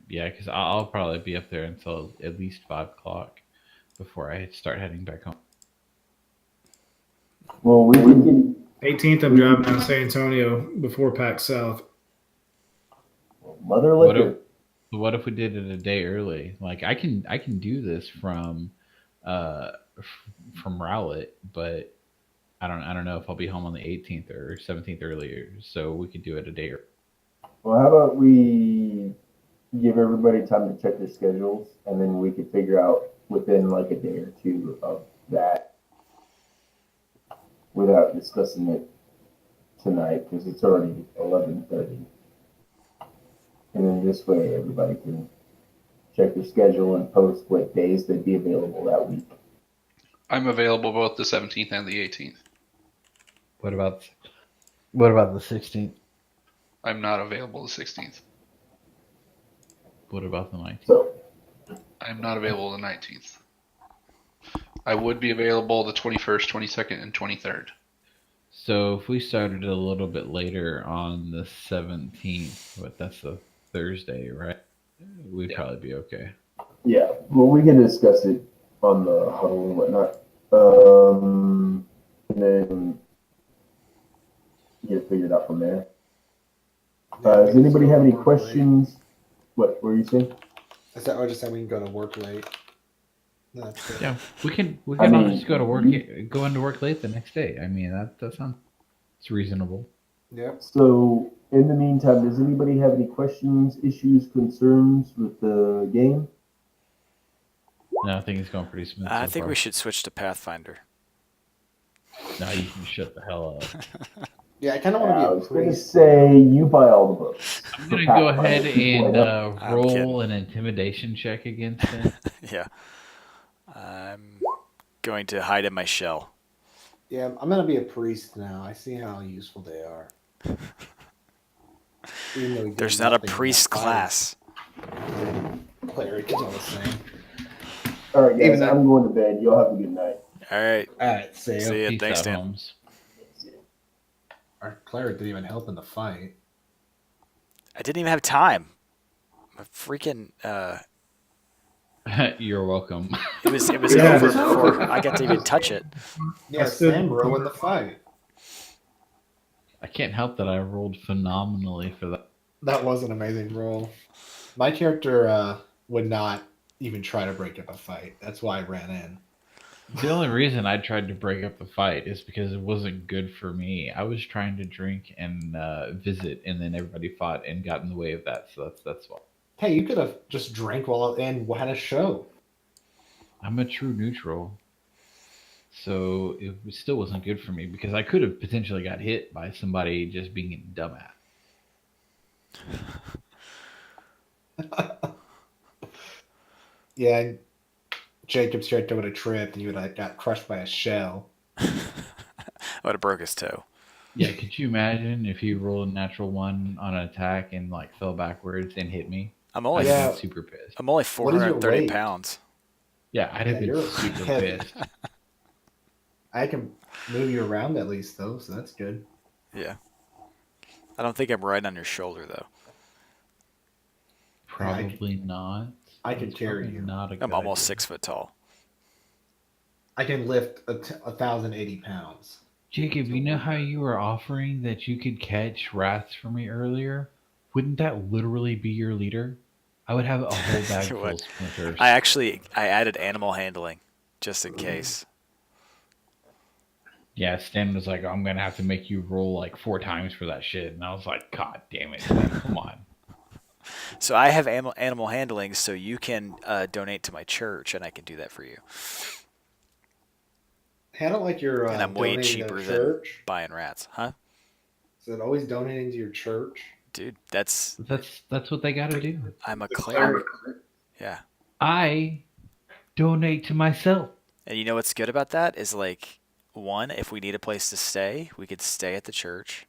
Yeah, because I'll probably be up there until at least 5 o'clock before I start heading back home. Well, we can. 18th, I'm driving down to San Antonio before PAX South. Mother What liquor. What if we did it a day early? Like I can do this from from Rowlett, but I don't know if I'll be home on the 18th or 17th earlier. So we could do it a day early. Well, how about we give everybody time to check their schedules, and then we could figure out within like a day or two of that without discussing it tonight because it's already 11:30. And then this way everybody can check their schedule and post what days they'd be available that week. I'm available both the 17th and the 18th. What about the 16th? I'm not available the 16th. What about the 19th? So I'm not available the 19th. I would be available the 21st, 22nd, and 23rd. So if we started a little bit later on the 17th, but that's a Thursday, right? We'd Yeah. probably be okay. yeah, well, we can discuss it on the huddle and whatnot, and then get it figured out from there. Does anybody have any questions? What were you saying? I said, I just said we can go to work late. No, that's good. Yeah, we can I all mean, just go into work late the next day. I mean that sounds it's reasonable. Yep. So, in the meantime, does anybody have any questions, issues, concerns with the game? No, I think it's going pretty smooth. I so think far. we should switch to Pathfinder. No, you can shut the hell up. Yeah, I kind of I want to be was a going to priest. say you buy all the books. I'm gonna go ahead and I'm roll an intimidation check against it. Yeah. I'm going to hide in my shell. Yeah, I'm gonna be a priest now. I see how useful they are. Even though we did There's not a nothing in priest that fight. class. Cleric is all the same. All right, guys, Even though- I'm going to bed. Y'all have a good night. All right. All right, see See ya. Peace Thanks, out, Dan. Holmes. Our cleric didn't even help in the fight. I didn't even have time. A freaking You're welcome. it was Yeah. over before I got to even touch it. Yeah, stood- Sambro in the fight. I can't help that I rolled phenomenally for that. That was an amazing roll. My character would not even try to break up a fight. That's why I ran in. The only reason I tried to break up the fight is because it wasn't good for me. I was trying to drink and visit, and then everybody fought and got in the way of that. So that's why. Hey, you could have just drank while and had a show. I'm a true neutral. So it still wasn't good for me because I could have potentially got hit by somebody just being a dumbass. Yeah, and Jacob's character would have tripped and you would have got crushed by a shell. I would have broke his toe. Yeah, could you imagine if he rolled a natural one on an attack and like fell backwards and hit me? I'm only I'd Yeah. been super pissed. I'm only What is your 430 weight? pounds. Yeah, I'd have Yeah, been you're super heavy. pissed. I can move you around at least, though, so that's good. Yeah. I don't think I'm right on your shoulder though. Probably not. I can It's carry probably you. Not a I'm good almost idea. 6 foot tall. I can lift 1,080 pounds. Jacob, you know how you were offering that you could catch rats for me earlier? Wouldn't that literally be your leader? I would have a whole bag full What? of splinters. I added animal handling just in case. Yeah, Stan was like, I'm gonna have to make you roll like 4 times for that shit, and I was like, God damn it, Stan, come on. So I have animal handling, so you can donate to my church, and I can do that for you. Hey, I don't like your And I'm way donating to cheaper than church. buying rats, huh? Is it always donating to your church? Dude, that's That's what they gotta do. I'm a cleric. Yeah. I donate to myself. And you know what's good about that is like, one, if we need a place to stay, we could stay at the church.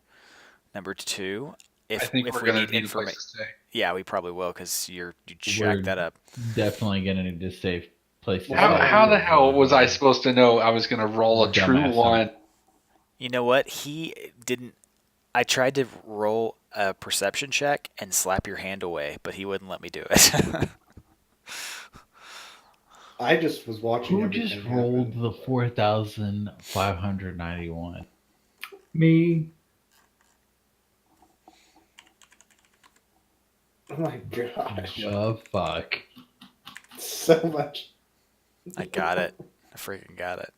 Number two, I if think if we're we gonna need need a place information, to stay. yeah, we probably will because you We're jack that up. definitely gonna need a safe place to How- stay. How the hell was I supposed to know I was gonna roll a true Dumbass. one? You know what? He didn't. I tried to roll a perception check and slap your hand away, but he wouldn't let me do it. I just was watching Who everything just rolled happen. the 4,591? Me. Oh my gosh. The fuck? So much. I got it. I freaking got it.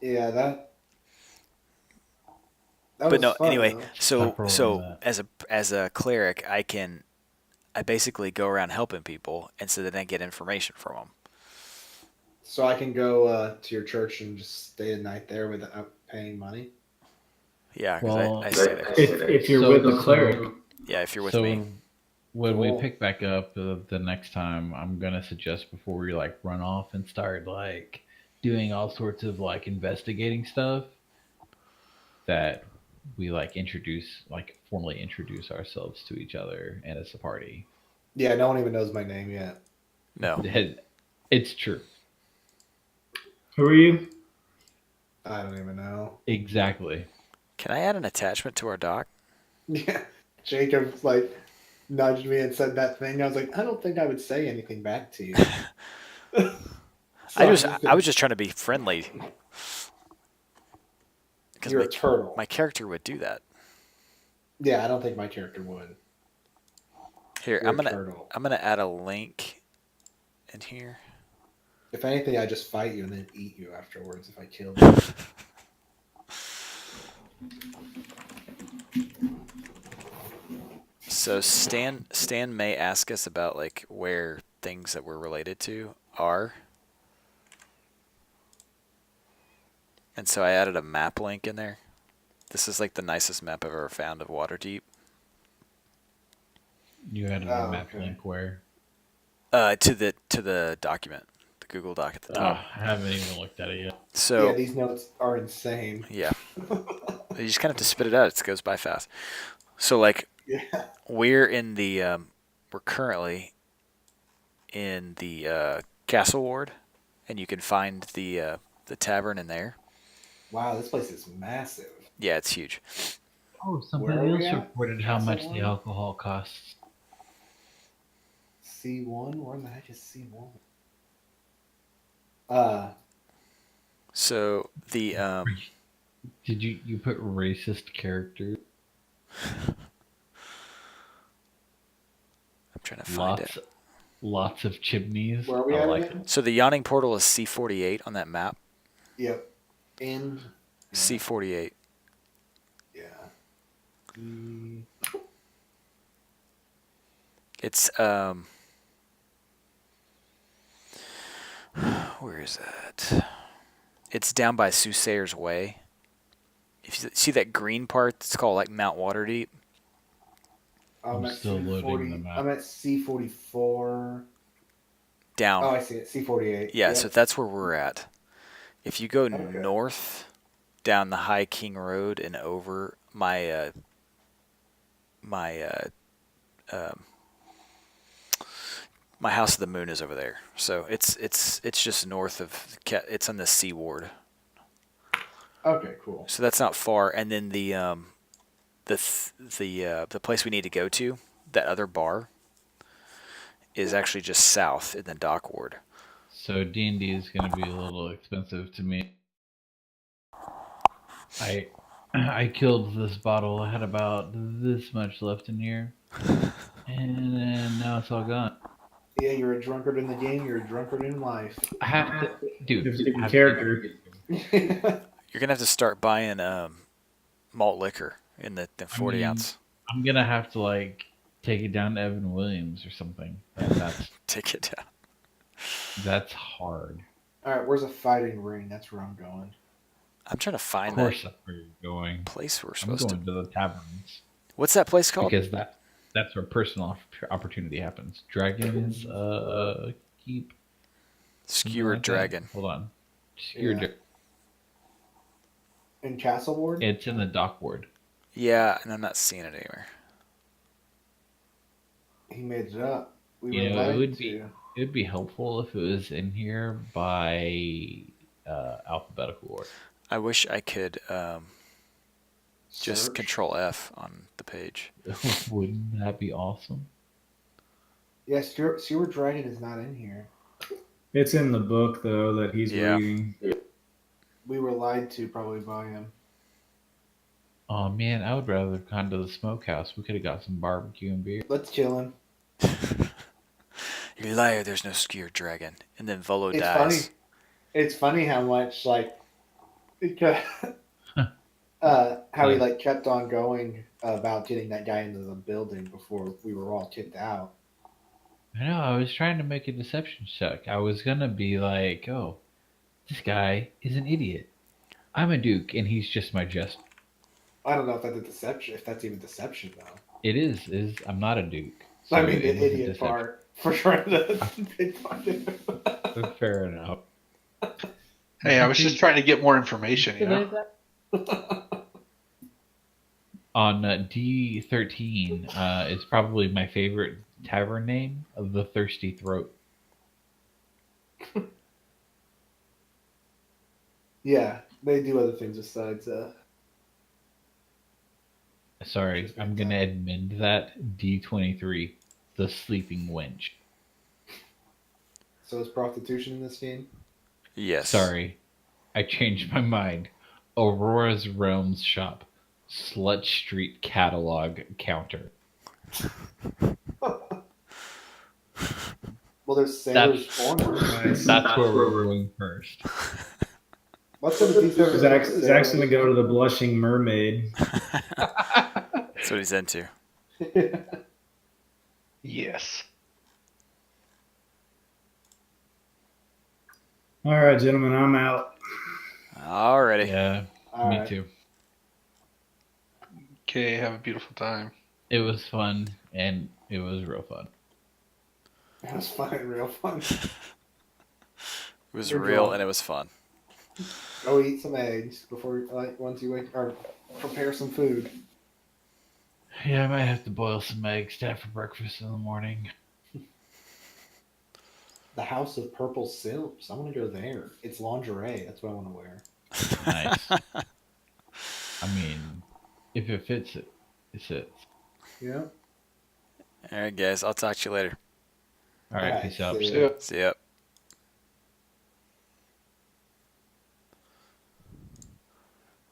Yeah, that But was no, fun, anyway, though. so rolling that. as a cleric, I basically go around helping people, and so then I get information from them. So I can go to your church and just stay the night there without paying money. Yeah, because Well, I stay there. If you're with the cleric, Yeah, if you're with so me. when we Cool. pick back up the next time, I'm gonna suggest before we like run off and start like doing all sorts of like investigating stuff that we like formally introduce ourselves to each other and as a party. Yeah, no one even knows my name yet. No. It's true. who are you? I don't even know. Exactly. Can I add an attachment to our doc? Yeah, Jacob like nudged me and said that thing. I was like, I don't think I would say anything back to you. So I was just trying to be friendly. Because You're a turtle. my character would do that. Yeah, I don't think my character would. Here, You're a turtle. I'm gonna add a link in here. If anything, I just fight you and then eat you afterwards if I kill you. So Stan may ask us about like where things that we're related to are. And so I added a map link in there. This is like the nicest map I've ever found of Waterdeep. You added Oh, a map okay. link where? To the document, the Google Doc at the top. I haven't even looked at it yet. So Yeah, these notes are insane. yeah, you just kind of have to spit it out. It goes by fast. So like Yeah. we're in the we're currently in the Castle Ward, and you can find the tavern in there. Wow, this place is massive. Yeah, it's huge. Oh, Where somebody are we else at? reported how much the Castle alcohol costs. C1? Where the heck is C1? So the Did you put racist characters? I'm trying to find it. Lots of chimneys. Where are we I at like again? it. So the yawning portal is C48 on that map. Yep. And C48. yeah. It's where is that? It's down by Soothsayer's Way. If you see that green part, it's called like Mount Waterdeep. I'm I'm at still loading C40. the map. I'm at C44. Down. Oh, I see it. C48. Yeah, Yep. so that's where we're at. If you go Okay. north down the High King Road and over my my House of the Moon is over there. So it's just north of it's on the Sea Ward. Okay, cool. So that's not far. And then the place we need to go to, that other bar, is actually just south in the Dock Ward. So D&D is going to be a little expensive to me. I killed this bottle. I had about this much left in here, and then now it's all gone. Yeah, you're a drunkard in the game. You're a drunkard in life. I have to, dude. Just I different have character. You're gonna have to start buying malt liquor in the I 40 mean, ounce. I'm gonna have to like take it down to Evan Williams or something, and Take it down. that's hard. All right, where's a fighting ring? That's where I'm going. I'm trying to Of find course, that that's where you're going. place we're I'm supposed to. going to the taverns What's that place called? because that's where personal opportunity happens. Dragons, keep something Skewered like that. Dragon. Hold on, skewered. Yeah. In Castleboard? It's in the dock ward. Yeah, and I'm not seeing it anywhere. He made it up. We You were know, it lied would to. be it would be helpful if it was in here by alphabetical order. I wish I could just Search. Control F on the page. Wouldn't that be awesome? Yeah, Sewer Dragon is not in here. It's in the book though that he's Yeah. reading. We were lied to probably by him. Oh man, I would rather have gone to the smokehouse. We could have got some barbecue and beer. Let's kill him. You liar, there's no Skewered Dragon. And then Volo It's dies. funny. It's funny how much because how he kept on going about getting that guy into the building before we were all kicked out. I know, I was trying to make a deception check. I was gonna be like, oh, this guy is an idiot. I'm a duke and he's just my jester. I don't know if that's a deception. If that's even deception though. It is I'm not a duke. So I mean, it the was a idiot deception. part for trying to make fun of him. Fair enough. Hey, I was just trying to get more information, you know? On D13 is probably my favorite tavern name, of the Thirsty Throat. Yeah, they do other things besides. Sorry, I'm gonna amend that D23, the Sleeping Wench. So is prostitution in this game? Yes. Sorry, I changed my mind. Aurora's Realms Shop, Slut Street Catalog Counter. Well, there's Sailor's Corner. Nice. That's where we're going first. What's in the details? Zach's gonna go to the Blushing Mermaid. That's what he's into. Yes. All right, gentlemen, I'm out. Alrighty. Yeah, All me right. too. Okay, have a beautiful time. It was fun, and it was real fun. It was fun and real fun. It was You're real drunk. and it was fun. Go eat some eggs before, once you wake, or prepare some food. Yeah, I might have to boil some eggs to have for breakfast in the morning. The House of Purple Silks. I want to go there. It's lingerie. That's what I want to wear. Nice. I mean, if it fits, it fits. Yeah. Alright, guys. I'll talk to you later. All right, Alright, peace out. see ya. See ya. See ya.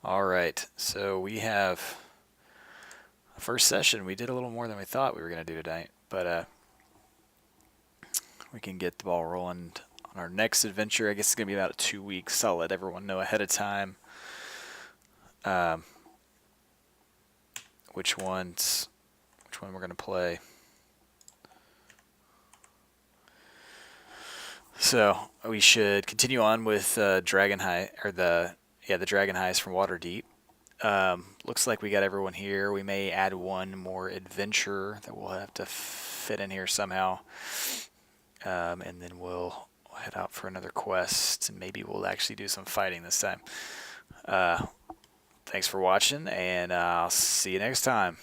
Alright. So we have a first session. We did a little more than we thought we were going to do tonight. But we can get the ball rolling on our next adventure. I guess it's going to be about 2 weeks. I'll let everyone know ahead of time which one we're going to play. So we should continue on with Dragon Heist, or the Dragon Heist from Waterdeep. Looks like we got everyone here. We may add one more adventure that we'll have to fit in here somehow, and then we'll head out for another quest, and maybe we'll actually do some fighting this time. Thanks for watching, and I'll see you next time.